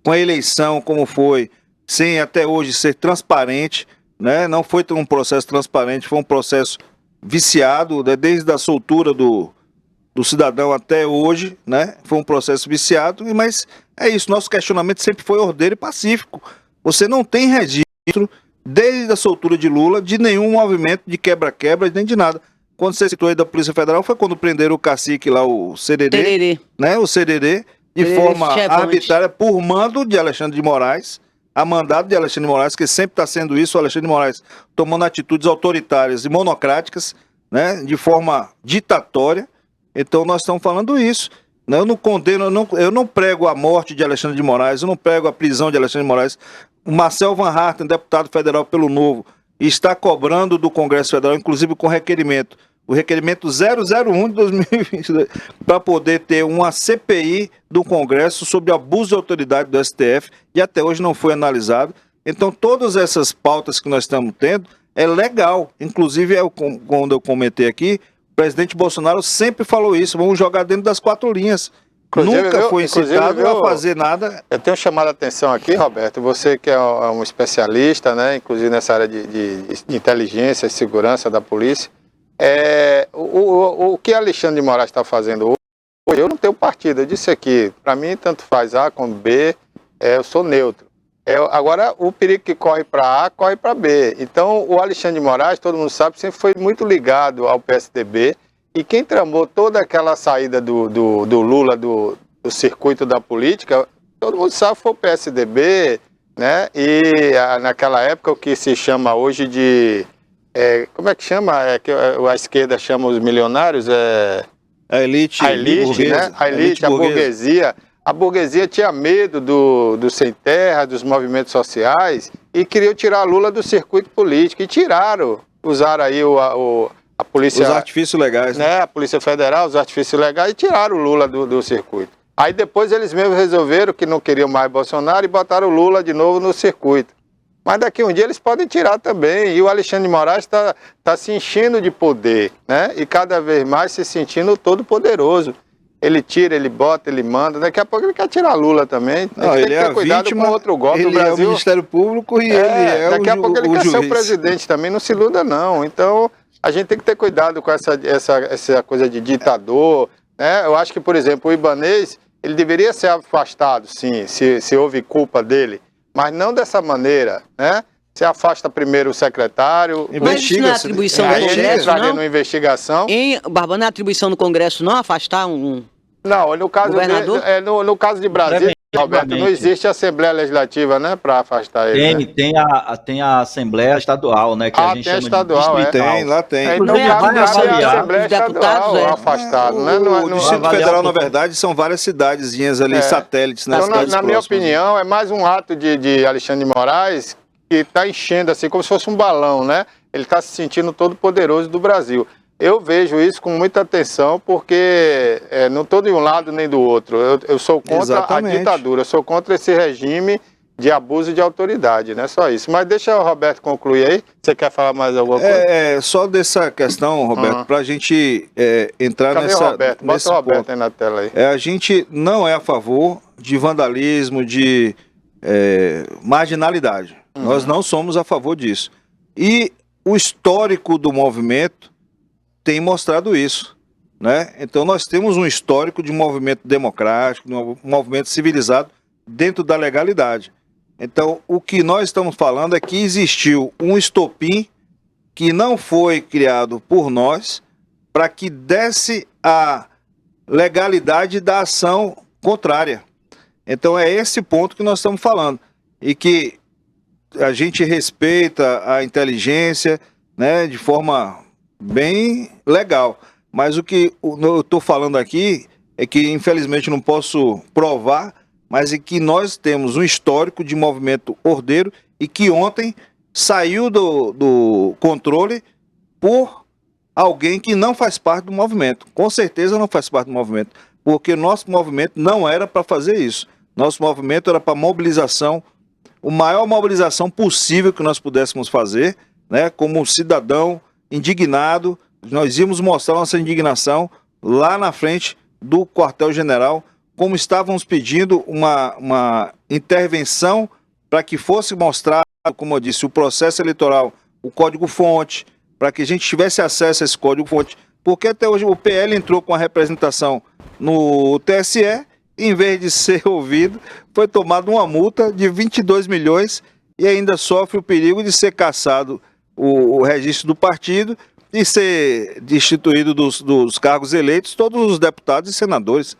com a eleição como foi, sem até hoje ser transparente, né? Não foi um processo transparente, foi um processo viciado, né? Desde a soltura do cidadão até hoje, né? Foi um processo viciado, mas é isso, nosso questionamento sempre foi ordeiro e pacífico. Você não tem registro, desde a soltura de Lula, de nenhum movimento de quebra-quebra, nem de nada. quando você citou aí da Polícia Federal, foi quando prenderam o cacique lá, o Sererê, Tererê. né? O Sererê, de Sererê forma Chevante. arbitrária, por mando de Alexandre de Moraes, a mandado de Alexandre de Moraes, que sempre está sendo isso, o Alexandre de Moraes tomando atitudes autoritárias e monocráticas, né? De forma ditatória. Então nós estamos falando isso. Eu não condeno, eu não prego a morte de Alexandre de Moraes, eu não prego a prisão de Alexandre de Moraes. O Marcel Van Harten, deputado federal pelo Novo, está cobrando do Congresso Federal, inclusive com requerimento, o requerimento 001 de 2022, para poder ter uma CPI do Congresso sobre abuso de autoridade do STF, e até hoje não foi analisado. Então, todas essas pautas que nós estamos tendo é legal. Inclusive, quando eu comentei aqui, o presidente Bolsonaro sempre falou isso, vamos jogar dentro das 4 linhas. Nunca foi incitado a fazer nada. Eu tenho chamado a atenção aqui, Roberto, você que é um especialista, né, inclusive nessa área de inteligência e segurança da polícia, o que Alexandre de Moraes está fazendo hoje, eu não tenho partido, eu disse aqui, para mim tanto faz A como B, eu sou neutro. Agora, o perigo que corre para A, corre para B. Então, o Alexandre de Moraes, todo mundo sabe, sempre foi muito ligado ao PSDB, e quem tramou toda aquela saída do Lula do circuito da política, todo mundo sabe, foi o PSDB, né? E naquela época o que se chama hoje de... como é que chama? Que a esquerda chama os milionários? A elite, né? A elite, a burguesia. A burguesia tinha medo do sem terra, dos movimentos sociais, e queriam tirar Lula do circuito político. E tiraram, usaram aí a polícia... Os artifícios legais. Né? A Polícia Federal, os artifícios legais, e tiraram o Lula do circuito. Aí depois eles mesmos resolveram que não queriam mais Bolsonaro e botaram o Lula de novo no circuito. Mas daqui um dia eles podem tirar também. E o Alexandre de Moraes está se enchendo de poder, né? E cada vez mais se sentindo todo poderoso. Ele tira, ele bota, ele manda. Daqui a pouco ele quer tirar Lula também. Não, ele tem que ter cuidado vítima, com outro golpe. Ele é o Ministério Público e ele é daqui a pouco ele quer juiz. ser o presidente também. Não se iluda, não. Então, a gente tem que ter cuidado com essa coisa de ditador, né? Eu acho que, por exemplo, o Ibanez, ele deveria ser afastado, sim, se houve culpa dele, mas não dessa maneira, né? Você afasta primeiro o secretário... Mas isso não é atribuição do Congresso, não? Numa investigação. Barba, não é atribuição do Congresso não afastar Não, no caso no caso de Brasília, Roberto, não existe Assembleia Legislativa, né, para afastar ele. Tem a Assembleia Estadual, né, que a gente tem a chama estadual, de tem, lá tem. Então, cabe a Assembleia Estadual afastado, né? O Distrito Federal, na verdade, são várias cidadezinhas ali, satélites, né? Então, na minha opinião, é mais um ato de Alexandre de Moraes que está enchendo, assim, como se fosse um balão, né? Ele está se sentindo todo poderoso do Brasil. Eu vejo isso com muita atenção, porque não estou de um lado nem do outro. Eu sou contra a ditadura, eu sou contra esse regime de abuso de autoridade, né? Só isso. Mas deixa o Roberto concluir aí. Você quer falar mais alguma coisa? Só dessa questão, Roberto, para a gente entrar Cadê nessa... o Roberto? Bota o Roberto aí na tela aí. A gente não é a favor de vandalismo, de marginalidade. Nós não somos a favor disso. E o histórico do movimento tem mostrado isso, né? Então nós temos um histórico de movimento democrático, de um movimento civilizado dentro da legalidade. Então o que nós estamos falando é que existiu um estopim que não foi criado por nós para que desse a legalidade da ação contrária. Então é esse ponto que nós estamos falando. E que a gente respeita a inteligência, né, de forma bem legal, mas o que eu estou falando aqui é que infelizmente não posso provar, mas é que nós temos um histórico de movimento ordeiro e que ontem saiu do controle por alguém que não faz parte do movimento. Com certeza não faz parte do movimento, porque nosso movimento não era para fazer isso. Nosso movimento era para mobilização, a maior mobilização possível que nós pudéssemos fazer, né, como cidadão indignado. Nós íamos mostrar nossa indignação lá na frente do quartel-general, como estávamos pedindo uma intervenção para que fosse mostrado, como eu disse, o processo eleitoral, o código-fonte, para que a gente tivesse acesso a esse código-fonte, porque até hoje o PL entrou com a representação no TSE, e em vez de ser ouvido, foi tomada uma multa de 22 milhões e ainda sofre o perigo de ser cassado o registro do partido de ser destituído dos cargos eleitos todos os deputados e senadores.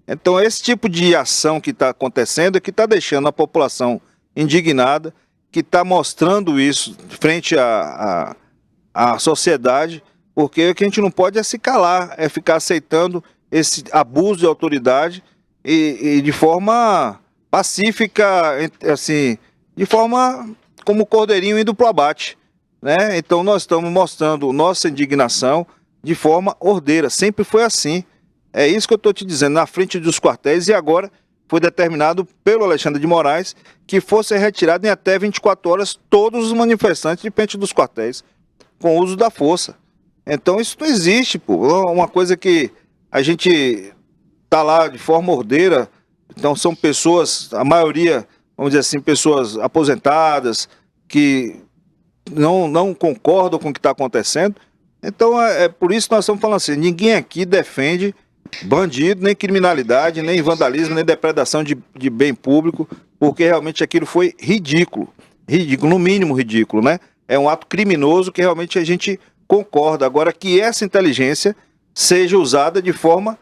Então, esse tipo de ação que está acontecendo é que está deixando a população indignada, que está mostrando isso frente à sociedade, porque o que a gente não pode é se calar, é ficar aceitando esse abuso de autoridade e de forma pacífica, assim, de forma como o cordeirinho indo para o abate, né? Então nós estamos mostrando nossa indignação de forma ordeira, sempre foi assim. É isso que eu estou te dizendo, na frente dos quartéis, e agora foi determinado pelo Alexandre de Moraes que fosse retirado em até 24 horas todos os manifestantes de frente dos quartéis, com uso da força. Então isso não existe, pô. Uma coisa que a gente tá lá de forma ordeira, então são pessoas, a maioria, vamos dizer assim, pessoas aposentadas, que não concordam com o que está acontecendo. Então é por isso que nós estamos falando assim, ninguém aqui defende bandido, nem criminalidade, nem vandalismo, nem depredação de bem público, porque realmente aquilo foi ridículo, no mínimo ridículo, né? É um ato criminoso que realmente a gente concorda. Agora, que essa inteligência seja usada de forma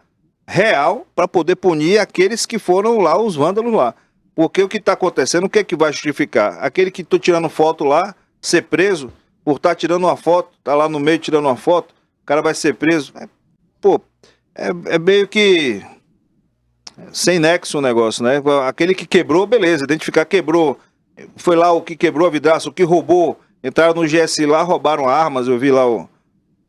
real para poder punir aqueles que foram lá, os vândalos lá. Porque o que está acontecendo, o que é que vai justificar? Aquele que está tirando foto lá, ser preso por estar tirando uma foto, está lá no meio tirando uma foto, o cara vai ser preso. É meio que sem nexo o negócio, né? Aquele que quebrou, beleza, identificar, quebrou. Foi lá o que quebrou a vidraça, o que roubou. Entraram no GSI lá, roubaram armas. Eu vi lá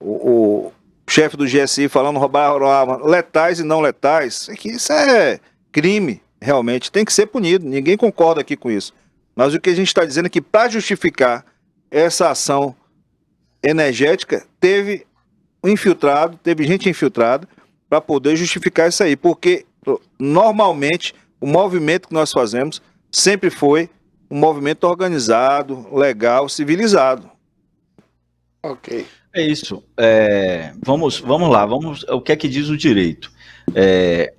o chefe do GSI falando roubaram armas letais e não letais. Isso é crime, realmente. Tem que ser punido. Ninguém concorda aqui com isso. Mas o que a gente está dizendo é que para justificar essa ação energética, teve gente infiltrada para poder justificar isso aí. Porque normalmente o movimento que nós fazemos sempre foi um movimento organizado, legal, civilizado. Ok. É isso. Vamos lá, o que é que diz o direito?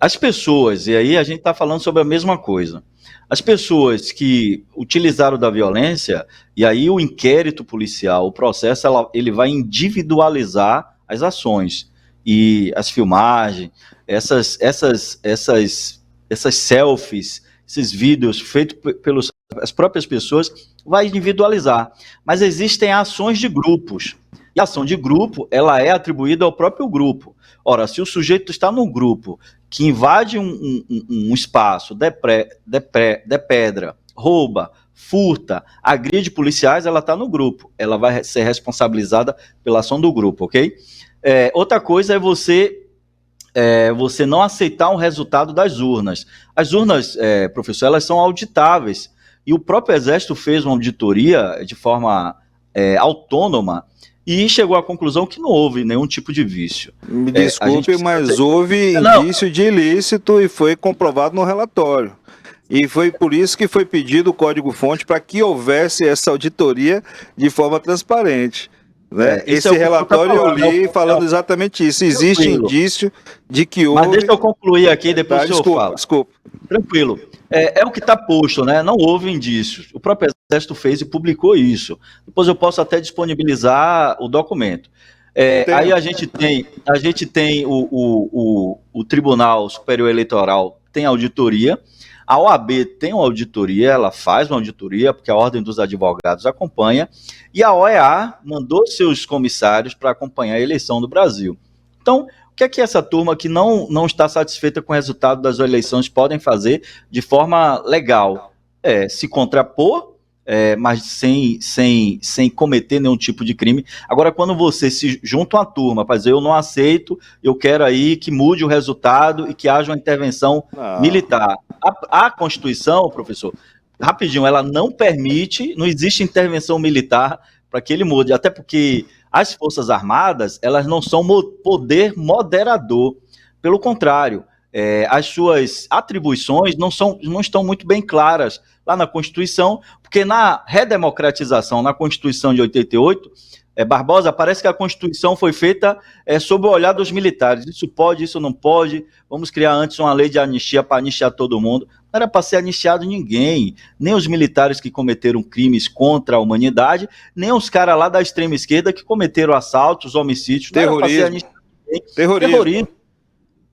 As pessoas, e aí a gente está falando sobre a mesma coisa, as pessoas que utilizaram da violência, e aí o inquérito policial, o processo, ele vai individualizar as ações e as filmagens, essas selfies, esses vídeos feitos pelas próprias pessoas, vai individualizar. Mas existem ações de grupos. E a ação de grupo, ela é atribuída ao próprio grupo. Ora, se o sujeito está num grupo que invade um espaço, depedra, rouba, furta, agride policiais, ela está no grupo. Ela vai ser responsabilizada pela ação do grupo, ok? Outra coisa é você não aceitar o resultado das urnas. As urnas, professor, elas são auditáveis. E o próprio Exército fez uma auditoria de forma autônoma e chegou à conclusão que não houve nenhum tipo de vício. Me desculpe, mas houve indício de ilícito e foi comprovado no relatório. E foi por isso que foi pedido o código-fonte para que houvesse essa auditoria de forma transparente. Né? Esse relatório eu li falando exatamente isso. Existe indício de que houve... Mas deixa eu concluir aqui, depois o senhor fala. Desculpa. Tranquilo. É o que está posto, né? Não houve indícios. O próprio Exército fez e publicou isso. Depois eu posso até disponibilizar o documento. Aí a gente tem o Tribunal Superior Eleitoral tem auditoria, a OAB tem uma auditoria, ela faz uma auditoria, porque a Ordem dos Advogados acompanha, e a OEA mandou seus comissários para acompanhar a eleição do Brasil. Então, o que é que essa turma que não está satisfeita com o resultado das eleições podem fazer de forma legal? Se contrapor, mas sem cometer nenhum tipo de crime. Agora, quando você se junta uma turma para dizer eu não aceito, eu quero aí que mude o resultado e que haja uma intervenção militar. A Constituição, professor, rapidinho, ela não permite, não existe intervenção militar para que ele mude, até porque as Forças Armadas, elas não são poder moderador. Pelo contrário, as suas atribuições não estão muito bem claras lá na Constituição, porque na redemocratização, na Constituição de 88, Barbosa, parece que a Constituição foi feita sob o olhar dos militares. Isso pode, isso não pode, vamos criar antes uma lei de anistia para anistiar todo mundo. não era para ser anistiado ninguém, nem os militares que cometeram crimes contra a humanidade, nem os caras lá da extrema esquerda que cometeram assaltos, homicídios, não era para ser anistiado ninguém. Terrorismo.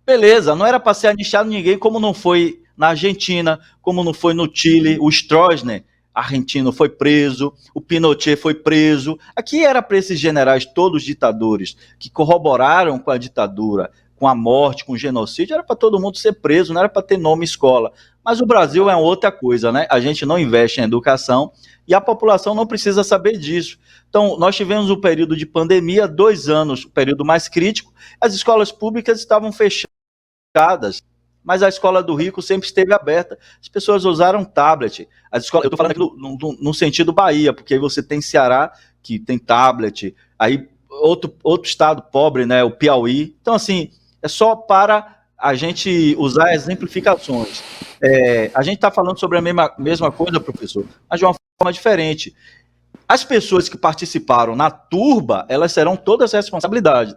Beleza, não era para ser anistiado ninguém, como não foi na Argentina, como não foi no Chile, o Stroessner, argentino, foi preso, o Pinochet foi preso. Aqui era para esses generais, todos ditadores, que corroboraram com a ditadura, com a morte, com o genocídio, era para todo mundo ser preso, não era para ter nome escola. Mas o Brasil é outra coisa, né? A gente não investe em educação e a população não precisa saber disso. Então, nós tivemos um período de pandemia, 2 anos, o período mais crítico, as escolas públicas estavam fechadas, mas a escola do rico sempre esteve aberta. As pessoas usaram tablet. As escolas, eu estou falando aqui no sentido Bahia, porque aí você tem Ceará, que tem tablet, aí outro estado pobre, né, o Piauí. Então, assim, é só para a gente usar exemplificações. A gente está falando sobre a mesma coisa, professor, mas de uma forma diferente. As pessoas que participaram na turba, elas serão todas responsabilizadas.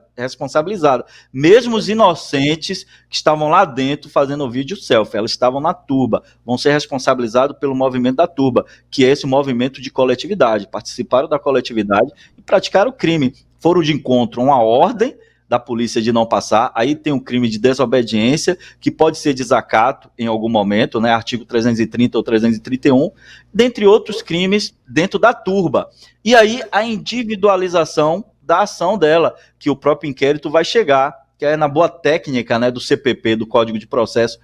Mesmo os inocentes que estavam lá dentro fazendo vídeo selfie, elas estavam na turba, vão ser responsabilizados pelo movimento da turba, que é esse movimento de coletividade. Participaram da coletividade e praticaram o crime. Foram de encontro a uma ordem da polícia de não passar, aí tem um crime de desobediência, que pode ser desacato em algum momento, né, artigo 330 ou 331, dentre outros crimes dentro da turba. E aí a individualização da ação dela, que o próprio inquérito vai chegar, que é na boa técnica, né, do CPP, do Código de Processo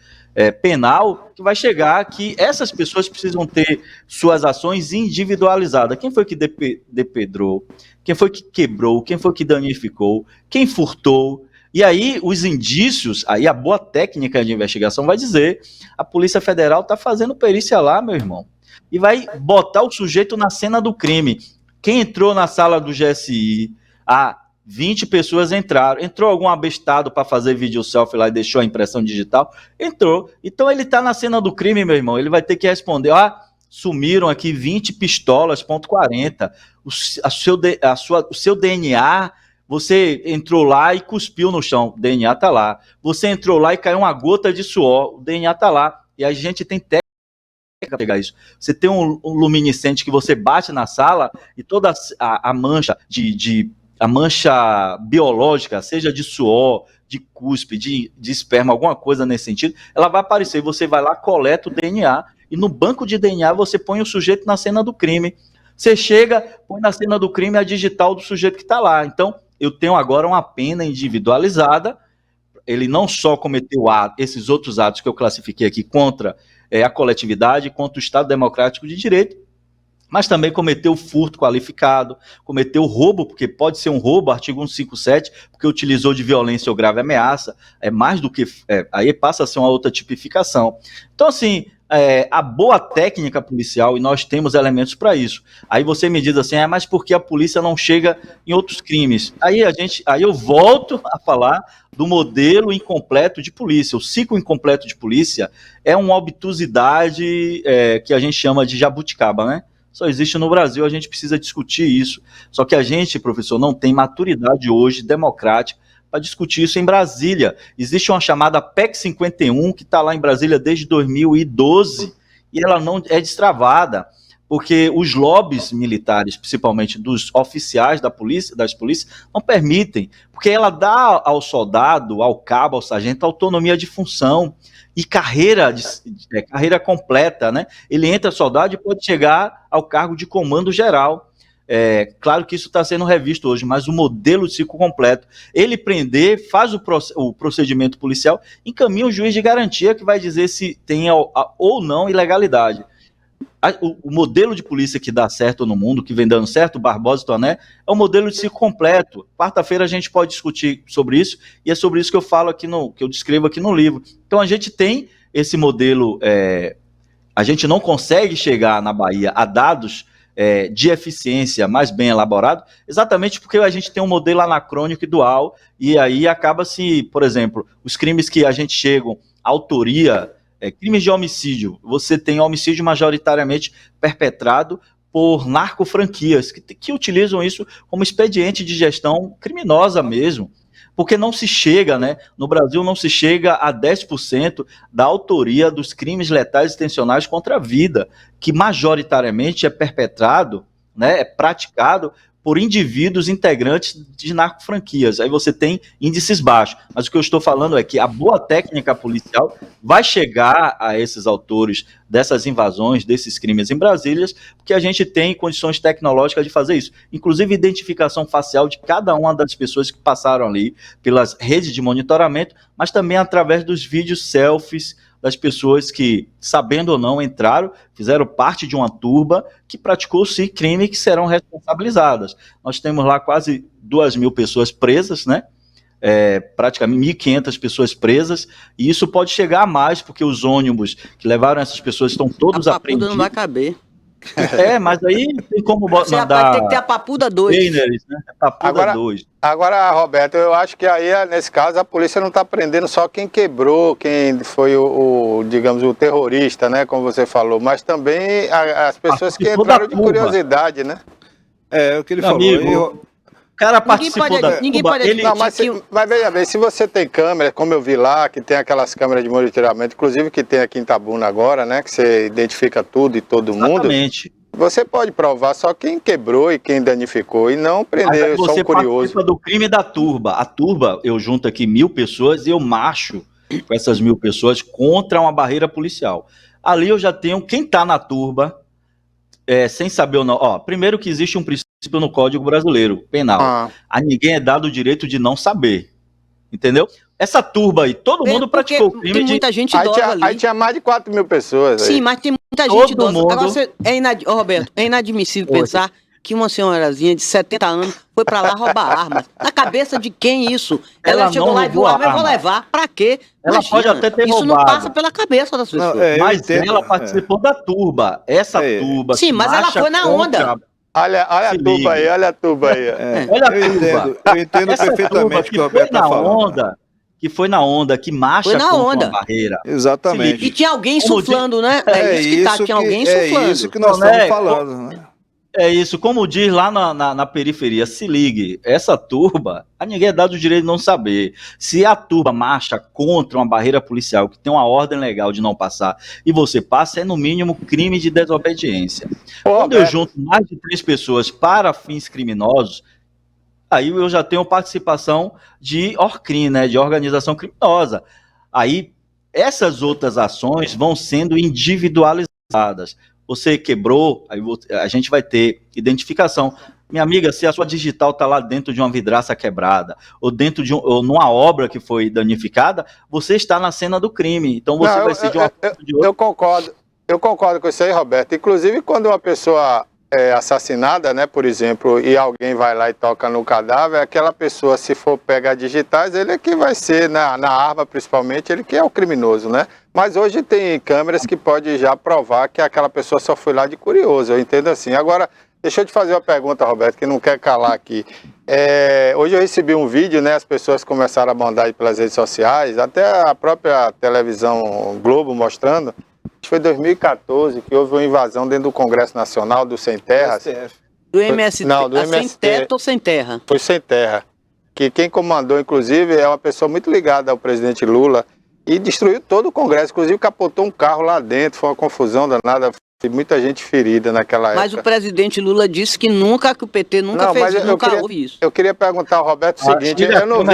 Penal, que vai chegar que essas pessoas precisam ter suas ações individualizadas. Quem foi que depedrou? Quem foi que quebrou? Quem foi que danificou? Quem furtou? E aí os indícios, aí a boa técnica de investigação vai dizer, a Polícia Federal está fazendo perícia lá, meu irmão, e vai botar o sujeito na cena do crime. Quem entrou na sala do GSI, 20 pessoas entrou algum abestado para fazer vídeo selfie lá e deixou a impressão digital? Entrou. Então ele está na cena do crime, meu irmão, ele vai ter que responder, sumiram aqui 20 pistolas, .40, o seu DNA, você entrou lá e cuspiu no chão, o DNA está lá. Você entrou lá e caiu uma gota de suor, o DNA está lá. E a gente tem técnica para pegar isso. Você tem um luminescente que você bate na sala e toda a mancha a mancha biológica, seja de suor, de cuspe, de esperma, alguma coisa nesse sentido, ela vai aparecer. Você vai lá, coleta o DNA, e no banco de DNA você põe o sujeito na cena do crime. Você chega, põe na cena do crime a digital do sujeito que está lá. Então, eu tenho agora uma pena individualizada. Ele não só cometeu esses outros atos que eu classifiquei aqui contra a coletividade, contra o Estado Democrático de Direito, mas também cometeu furto qualificado, cometeu roubo, porque pode ser um roubo, artigo 157, porque utilizou de violência ou grave ameaça, mais do que... aí passa a ser uma outra tipificação. Então, assim, a boa técnica policial, e nós temos elementos para isso. Aí você me diz assim, mas por que a polícia não chega em outros crimes? Aí eu volto a falar do modelo incompleto de polícia. O ciclo incompleto de polícia é uma obtusidade que a gente chama de jabuticaba, né? Só existe no Brasil, a gente precisa discutir isso. Só que a gente, professor, não tem maturidade hoje democrática para discutir isso em Brasília. Existe uma chamada PEC 51, que está lá em Brasília desde 2012, e ela não é destravada, porque os lobbies militares, principalmente dos oficiais das polícias, não permitem, porque ela dá ao soldado, ao cabo, ao sargento, autonomia de função e carreira completa, né? Ele entra soldado e pode chegar ao cargo de comando geral. Claro que isso está sendo revisto hoje, mas o modelo de ciclo completo, ele prender, faz o procedimento policial, encaminha o juiz de garantia que vai dizer se tem ou não ilegalidade. O modelo de polícia que dá certo no mundo, que vem dando certo, Barbosa e Toné, é um modelo de ciclo completo. Quarta-feira a gente pode discutir sobre isso, e é sobre isso que eu falo aqui que eu descrevo aqui no livro. Então a gente tem esse modelo, a gente não consegue chegar na Bahia a dados de eficiência mais bem elaborado, exatamente porque a gente tem um modelo anacrônico e dual, e aí acaba-se, por exemplo, os crimes que a gente chega, autoria, crimes de homicídio, você tem homicídio majoritariamente perpetrado por narcofranquias, que utilizam isso como expediente de gestão criminosa mesmo. Porque não se chega, né? No Brasil não se chega a 10% da autoria dos crimes letais intencionais contra a vida, que majoritariamente é perpetrado, né, é praticado por indivíduos integrantes de narcofranquias. Aí você tem índices baixos. Mas o que eu estou falando é que a boa técnica policial vai chegar a esses autores dessas invasões, desses crimes em Brasília, porque a gente tem condições tecnológicas de fazer isso. Inclusive identificação facial de cada uma das pessoas que passaram ali pelas redes de monitoramento, mas também através dos vídeos selfies das pessoas que, sabendo ou não, entraram, fizeram parte de uma turba que praticou-se crime, que serão responsabilizadas. Nós temos lá quase 2.000 pessoas presas, né? Praticamente 1.500 pessoas presas, e isso pode chegar a mais, porque os ônibus que levaram essas pessoas estão todos apreendidos. Não vai caber. Mas aí tem como Você mandar... vai ter que ter a Papuda 2. Trainers, né? Papuda 2. Agora, Roberto, eu acho que aí, nesse caso, a polícia não está prendendo só quem quebrou, quem foi digamos, o terrorista, né, como você falou, mas também as pessoas que entraram de curiosidade, né? É o que ele falou. O cara participou da turba, mas veja bem, se você tem câmera, como eu vi lá, que tem aquelas câmeras de monitoramento, inclusive que tem aqui em Itabuna agora, né, que você identifica tudo e todo mundo. Exatamente. Você pode provar só quem quebrou e quem danificou, e não prender só um curioso. Você participa do crime da turba. A turba, eu junto aqui 1.000 pessoas e eu marcho com essas 1.000 pessoas contra uma barreira policial. Ali eu já tenho quem está na turba, sem saber ou não. Primeiro que existe um princípio no Código Brasileiro Penal. A ninguém é dado o direito de não saber. Entendeu? Essa turba aí, todo mundo praticou o crime. Tem muita gente idosa ali. Aí tinha mais de 4.000 pessoas. Sim, mas tem muita gente idosa. Agora, Roberto, é inadmissível pensar que uma senhorazinha de 70 anos foi pra lá roubar armas. Na cabeça de quem isso? Ela chegou lá e viu arma, eu vou levar. Pra quê? Ela pode até ter isso roubado. Não passa pela cabeça das pessoas. Mas ela participou da turba. Essa turba. Sim, mas ela foi na onda. Olha a tuba aí, olha a tuba aí. Olha a tuba. Eu entendo perfeitamente o que o Roberto está falando. Que foi na onda, que marcha contra a barreira. Exatamente. E tinha alguém insuflando, né? Tinha alguém insuflando. É isso que nós estamos falando, né? É isso, como diz lá na periferia, se ligue, essa turba, a ninguém é dado o direito de não saber. Se a turba marcha contra uma barreira policial, que tem uma ordem legal de não passar, e você passa, é no mínimo crime de desobediência. Quando eu junto mais de 3 pessoas para fins criminosos, aí eu já tenho participação de ORCRIM, né, de organização criminosa. Aí essas outras ações vão sendo individualizadas. Você quebrou, aí a gente vai ter identificação. Minha amiga, se a sua digital está lá dentro de uma vidraça quebrada, ou dentro de ou numa obra que foi danificada, você está na cena do crime. Então você vai ser de uma forma ou de outra. Eu concordo com isso aí, Roberto. Inclusive, quando uma pessoa é assassinada, né, por exemplo, e alguém vai lá e toca no cadáver, aquela pessoa, se for pegar digitais, ele é que vai ser, na arma principalmente, ele que é o criminoso, né? Mas hoje tem câmeras que pode já provar que aquela pessoa só foi lá de curioso, eu entendo assim. Agora, deixa eu te fazer uma pergunta, Roberto, que não quer calar aqui. Hoje eu recebi um vídeo, né, as pessoas começaram a mandar aí pelas redes sociais, até a própria televisão Globo mostrando, acho que foi 2014, que houve uma invasão dentro do Congresso Nacional, do Sem Terras. Do MST, não, do MST. Sem teto ou sem terra? Foi Sem Terra. Que quem comandou, inclusive, é uma pessoa muito ligada ao presidente Lula e destruiu todo o Congresso, inclusive capotou um carro lá dentro, foi uma confusão danada, muita gente ferida naquela época. Mas o presidente Lula disse que o PT nunca fez isso, nunca houve isso. Eu queria perguntar ao Roberto o seguinte, eu não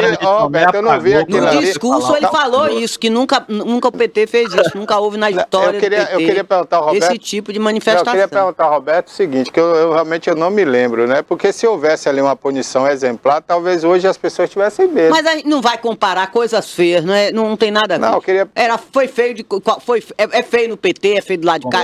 vi aquilo ali. No discurso ele falou isso, que nunca o PT fez isso, nunca houve na história do PT eu queria perguntar ao Roberto, esse tipo de manifestação. Eu queria perguntar ao Roberto o seguinte, que eu realmente não me lembro, né? Porque se houvesse ali uma punição exemplar, talvez hoje as pessoas tivessem medo. Mas a gente não vai comparar coisas feias, não tem nada a ver. Não, eu queria... Foi feio, é feio no PT, é feio do lado de cá,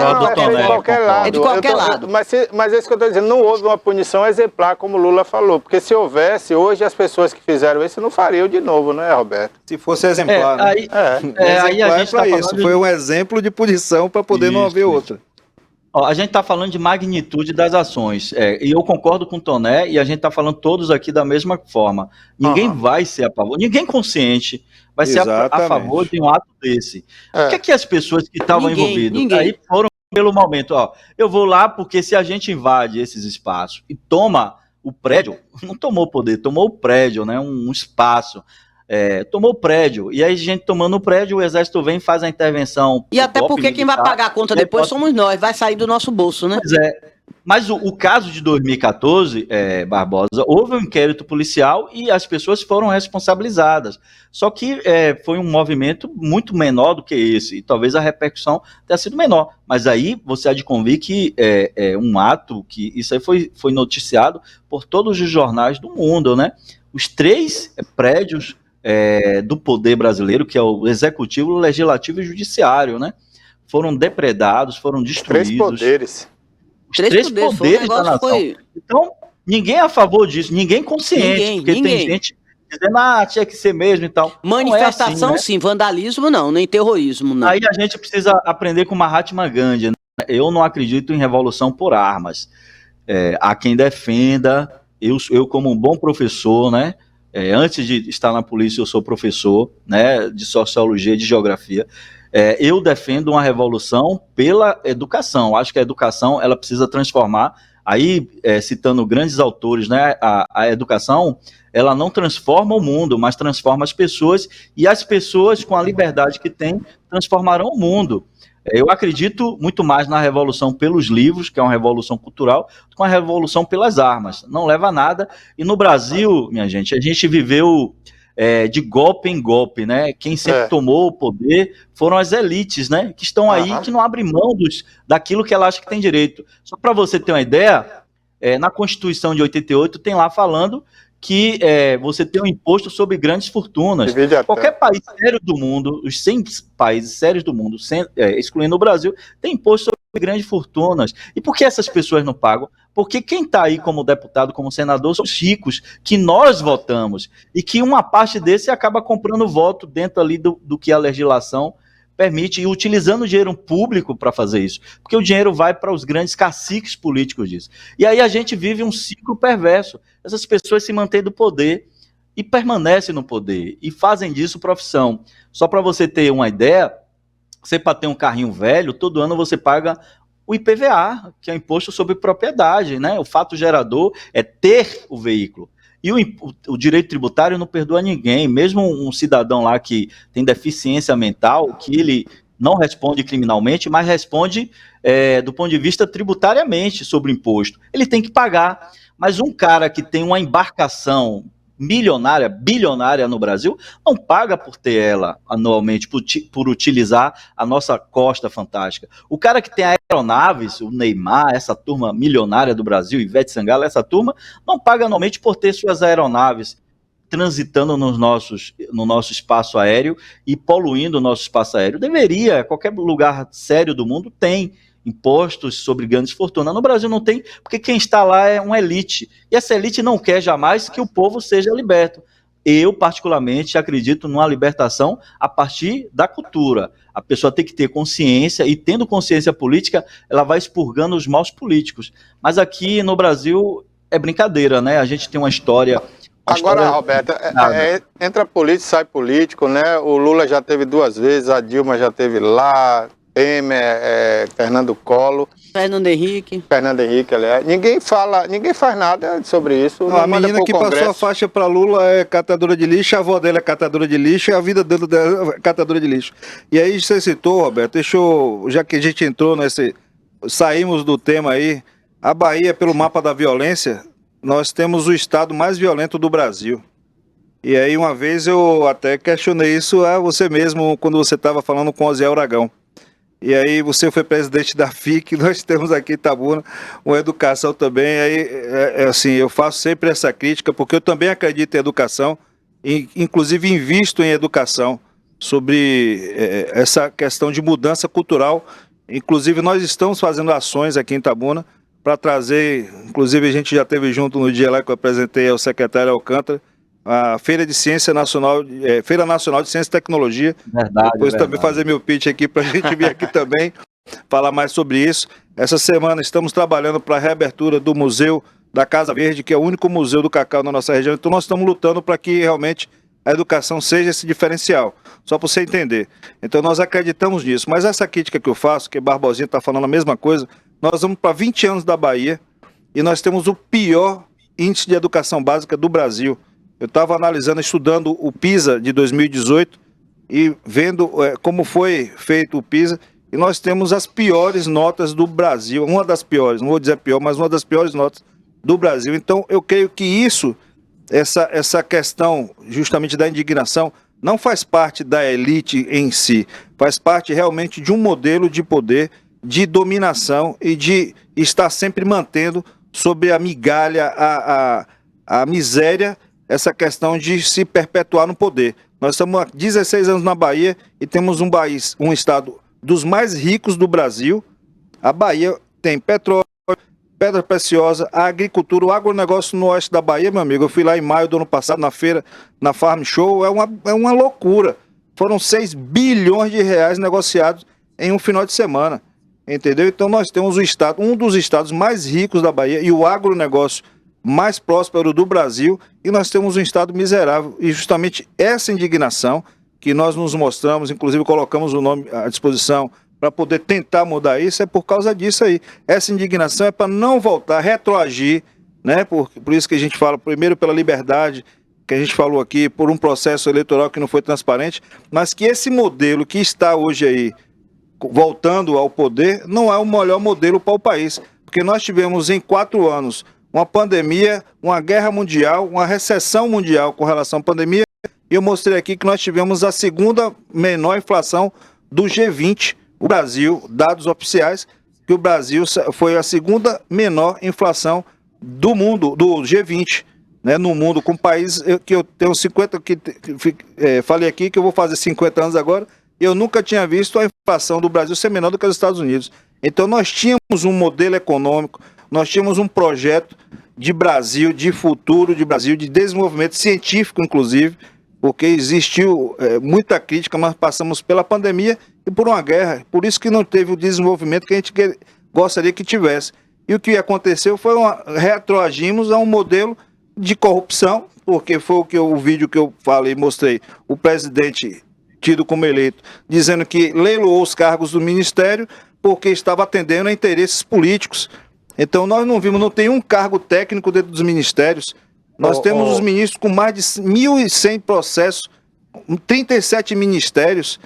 de qualquer lado. É de qualquer lado. Mas é isso que eu estou dizendo, não houve uma punição exemplar, como o Lula falou. Porque se houvesse, hoje as pessoas que fizeram isso não fariam de novo, né, Roberto? Se fosse exemplar, né? Aí a gente tá isso. Foi um exemplo de punição para poder não haver outra. A gente está falando de magnitude das ações, e eu concordo com o Toné, e a gente está falando todos aqui da mesma forma. Ninguém vai ser a favor, ninguém consciente vai ser a favor de um ato desse. O que é que as pessoas que estavam envolvidas aí foram pelo momento? Eu vou lá porque se a gente invade esses espaços e toma o prédio, não tomou poder, tomou o prédio, né, um espaço, tomou o prédio, e aí a gente tomando o prédio, o exército vem, faz a intervenção. E até porque quem vai pagar a conta depois somos nós, vai sair do nosso bolso, né? Pois é. Mas o caso de 2014, Barbosa, houve um inquérito policial e as pessoas foram responsabilizadas. Só que foi um movimento muito menor do que esse, e talvez a repercussão tenha sido menor. Mas aí você há de convir que é um ato, que isso aí foi noticiado por todos os jornais do mundo, né? Os 3 prédios do poder brasileiro, que é o executivo, o legislativo e o judiciário, né? Foram depredados, foram destruídos. 3 poderes. Os 3 poderes da nação. Então, ninguém é a favor disso, ninguém consciente, porque tem gente dizendo, tinha que ser mesmo e tal. Manifestação, não é assim, né? Sim, vandalismo não, nem terrorismo não. Aí a gente precisa aprender com Mahatma Gandhi, né? Eu não acredito em revolução por armas. Há quem defenda, eu como um bom professor, né? Antes de estar na polícia, eu sou professor, né, de sociologia, de geografia. Eu defendo uma revolução pela educação. Acho que a educação ela precisa transformar. Aí, citando grandes autores, né, a educação ela não transforma o mundo, mas transforma as pessoas, e as pessoas, com a liberdade que têm, transformarão o mundo. Eu acredito muito mais na revolução pelos livros, que é uma revolução cultural, do que uma revolução pelas armas. Não leva a nada. E no Brasil, minha gente, a gente viveu de golpe em golpe, né? Quem sempre tomou o poder foram as elites, né? Que estão aí, que não abrem mão daquilo que ela acha que tem direito. Só para você ter uma ideia, na Constituição de 88 tem lá falando que você tem um imposto sobre grandes fortunas. Qualquer país sério do mundo, os 100 países sérios do mundo, excluindo o Brasil, tem imposto sobre grandes fortunas. E por que essas pessoas não pagam? Porque quem está aí como deputado, como senador, são os ricos, que nós votamos, e que uma parte desse acaba comprando voto dentro ali do que a legislação permite, e utilizando o dinheiro público para fazer isso, porque o dinheiro vai para os grandes caciques políticos disso. E aí a gente vive um ciclo perverso. Essas pessoas se mantêm do poder e permanecem no poder, e fazem disso profissão. Só para você ter uma ideia, você para ter um carrinho velho, todo ano você paga o IPVA, que é o Imposto sobre Propriedade, né? O fato gerador é ter o veículo. E o direito tributário não perdoa ninguém, mesmo um cidadão lá que tem deficiência mental, que ele não responde criminalmente, mas responde do ponto de vista tributariamente sobre o imposto. Ele tem que pagar. Mas um cara que tem uma embarcação milionária, bilionária no Brasil, não paga por ter ela anualmente, por utilizar a nossa costa fantástica. O cara que tem aeronaves, o Neymar, essa turma milionária do Brasil, Ivete Sangalo, essa turma, não paga anualmente por ter suas aeronaves transitando no nosso espaço aéreo e poluindo o nosso espaço aéreo. Deveria, qualquer lugar sério do mundo tem impostos sobre grandes fortunas. No Brasil não tem, porque quem está lá é uma elite. E essa elite não quer jamais que o povo seja liberto. Eu, particularmente, acredito numa libertação a partir da cultura. A pessoa tem que ter consciência, e tendo consciência política, ela vai expurgando os maus políticos. Mas aqui no Brasil é brincadeira, né? A gente tem uma história... Agora, Roberto, entra político, sai político, né? O Lula já teve 2 vezes, a Dilma já teve lá... Temer, Fernando Collor. Fernando Henrique, aliás. Ninguém faz nada sobre isso. A menina que passou a faixa para Lula é catadora de lixo, a avó dela é catadora de lixo e a vida dela é catadora de lixo. E aí você citou, Roberto, já que a gente entrou saímos do tema aí, a Bahia, pelo mapa da violência, nós temos o estado mais violento do Brasil. E aí uma vez eu até questionei isso a você mesmo, quando você estava falando com o Zé Aragão. E aí você foi presidente da FIC, nós temos aqui em Itabuna uma educação também, aí assim, eu faço sempre essa crítica, porque eu também acredito em educação, inclusive invisto em educação, sobre essa questão de mudança cultural. Inclusive nós estamos fazendo ações aqui em Itabuna para trazer, inclusive a gente já esteve junto no dia lá que eu apresentei ao secretário Alcântara, a Feira de Ciência Nacional, Feira Nacional de Ciência e Tecnologia. Depois também fazer meu pitch aqui para a gente vir aqui também falar mais sobre isso. Essa semana estamos trabalhando para a reabertura do Museu da Casa Verde, que é o único museu do cacau na nossa região. Então nós estamos lutando para que realmente a educação seja esse diferencial, só para você entender. Então nós acreditamos nisso. Mas essa crítica que eu faço, que Barbosinha está falando a mesma coisa, nós vamos para 20 anos da Bahia e nós temos o pior índices de educação básica do Brasil. Eu estava analisando, estudando o PISA de 2018 e vendo como foi feito o PISA, e nós temos as piores notas do Brasil, uma das piores, não vou dizer pior, mas uma das piores notas do Brasil. Então, eu creio que isso, essa questão justamente da indignação, não faz parte da elite em si, faz parte realmente de um modelo de poder, de dominação e de estar sempre mantendo sobre a migalha, a miséria, essa questão de se perpetuar no poder. Nós estamos há 16 anos na Bahia e temos um estado dos mais ricos do Brasil. A Bahia tem petróleo, pedra preciosa, a agricultura, o agronegócio no oeste da Bahia, meu amigo. Eu fui lá em maio do ano passado, na feira, na Farm Show, é uma loucura. Foram 6 bilhões de reais negociados em um final de semana, entendeu? Então nós temos um dos estados mais ricos da Bahia e o agronegócio mais próspero do Brasil, e nós temos um estado miserável. E justamente essa indignação que nós nos mostramos, inclusive colocamos o nome à disposição para poder tentar mudar isso, é por causa disso aí. Essa indignação é para não voltar, retroagir, né? Por isso que a gente fala, primeiro pela liberdade, que a gente falou aqui, por um processo eleitoral que não foi transparente, mas que esse modelo que está hoje aí, voltando ao poder, não é o melhor modelo para o país. Porque nós tivemos em 4 anos uma pandemia, uma guerra mundial, uma recessão mundial com relação à pandemia, e eu mostrei aqui que nós tivemos a segunda menor inflação do G20, o Brasil, dados oficiais, que o Brasil foi a segunda menor inflação do mundo, do G20, né, no mundo, com países que eu tenho 50, falei aqui que eu vou fazer 50 anos agora, e eu nunca tinha visto a inflação do Brasil ser menor do que os Estados Unidos. Então nós tínhamos um modelo econômico, nós tínhamos um projeto de Brasil, de futuro de Brasil, de desenvolvimento científico, inclusive, porque existiu muita crítica, mas passamos pela pandemia e por uma guerra, por isso que não teve o desenvolvimento que a gente gostaria que tivesse. E o que aconteceu foi retroagimos a um modelo de corrupção, porque foi o vídeo que eu falei, mostrei, o presidente tido como eleito, dizendo que leiloou os cargos do ministério porque estava atendendo a interesses políticos. Então nós não tem um cargo técnico dentro dos ministérios. Nós temos os ministros com mais de 1.100 processos, 37 ministérios.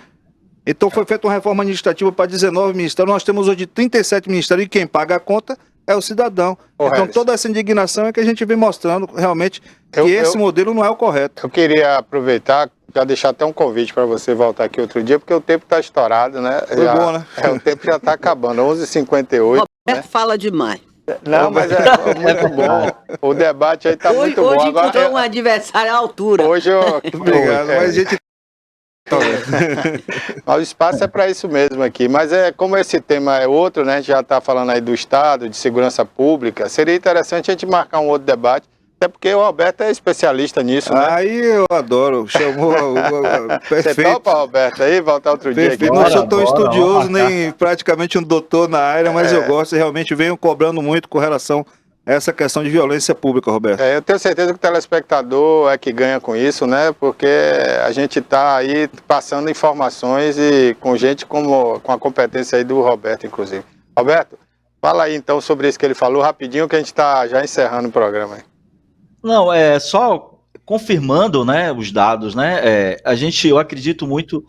Então foi feita uma reforma administrativa para 19 ministérios. Nós temos hoje 37 ministérios e quem paga a conta é o cidadão. Então toda essa indignação é que a gente vem mostrando realmente que esse modelo não é o correto. Eu queria aproveitar, já deixar até um convite para você voltar aqui outro dia, porque o tempo está estourado, né? Foi bom, né? O tempo já está acabando, 11h58. Roberto fala demais. Não, mas é muito bom. O debate aí está muito bom. Hoje Agora, encontrou um adversário à altura. Hoje eu... Obrigado, mas a gente... Mas o espaço é para isso mesmo aqui. Mas como esse tema é outro, né? A gente já está falando aí do Estado, de segurança pública. Seria interessante a gente marcar um outro debate. Até porque o Roberto é especialista nisso, né? Aí eu adoro, chamou perfeito. Você topa, Roberto, aí? Voltar outro dia aqui? Não sou tão estudioso, nem praticamente um doutor na área, mas eu gosto e realmente venho cobrando muito com relação a essa questão de violência pública, Roberto. Eu tenho certeza que o telespectador é que ganha com isso, né? Porque a gente está aí passando informações e com gente com a competência aí do Roberto, inclusive. Roberto, fala aí então sobre isso que ele falou rapidinho, que a gente está já encerrando o programa aí. Não, só confirmando, né, os dados, né, eu acredito muito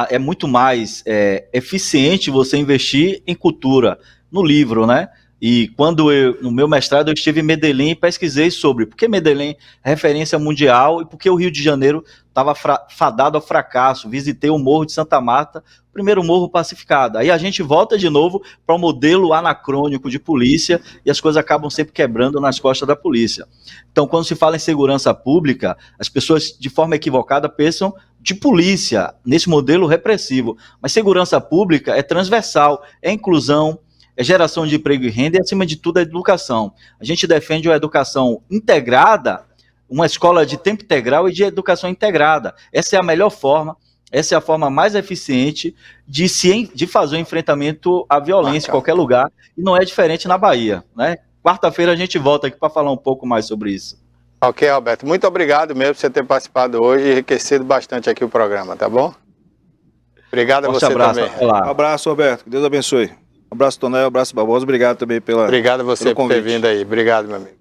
é muito mais eficiente você investir em cultura, no livro, né, e quando no meu mestrado eu estive em Medellín e pesquisei sobre por que Medellín é referência mundial e por que o Rio de Janeiro estava fadado ao fracasso. Visitei o Morro de Santa Marta, primeiro morro pacificado. Aí a gente volta de novo para o modelo anacrônico de polícia e as coisas acabam sempre quebrando nas costas da polícia. Então, quando se fala em segurança pública, as pessoas, de forma equivocada, pensam de polícia, nesse modelo repressivo. Mas segurança pública é transversal, é inclusão, é geração de emprego e renda e, acima de tudo, é educação. A gente defende uma educação integrada, uma escola de tempo integral e de educação integrada. Essa é a melhor forma, essa é a forma mais eficiente de fazer o enfrentamento à violência em qualquer lugar, e não é diferente na Bahia, né? Quarta-feira a gente volta aqui para falar um pouco mais sobre isso. Ok, Roberto. Muito obrigado mesmo por você ter participado hoje e enriquecido bastante aqui o programa, tá bom? Obrigado a você também. Um abraço, Roberto. Que Deus abençoe. Um abraço, Tonel. Um abraço, Barbosa. Obrigado também Obrigado a você por ter vindo aí. Obrigado, meu amigo.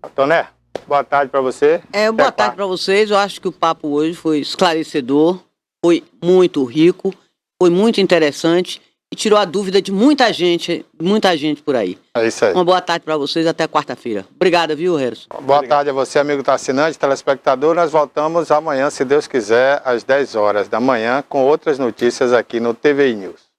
Toné, boa tarde para você. Boa tarde para vocês. Eu acho que o papo hoje foi esclarecedor, foi muito rico, foi muito interessante e tirou a dúvida de muita gente por aí. É isso aí. Uma boa tarde para vocês, até quarta-feira. Obrigado, viu, Harrison? Boa tarde a você, amigo assinante, telespectador. Nós voltamos amanhã, se Deus quiser, às 10 horas da manhã, com outras notícias aqui no TVI News.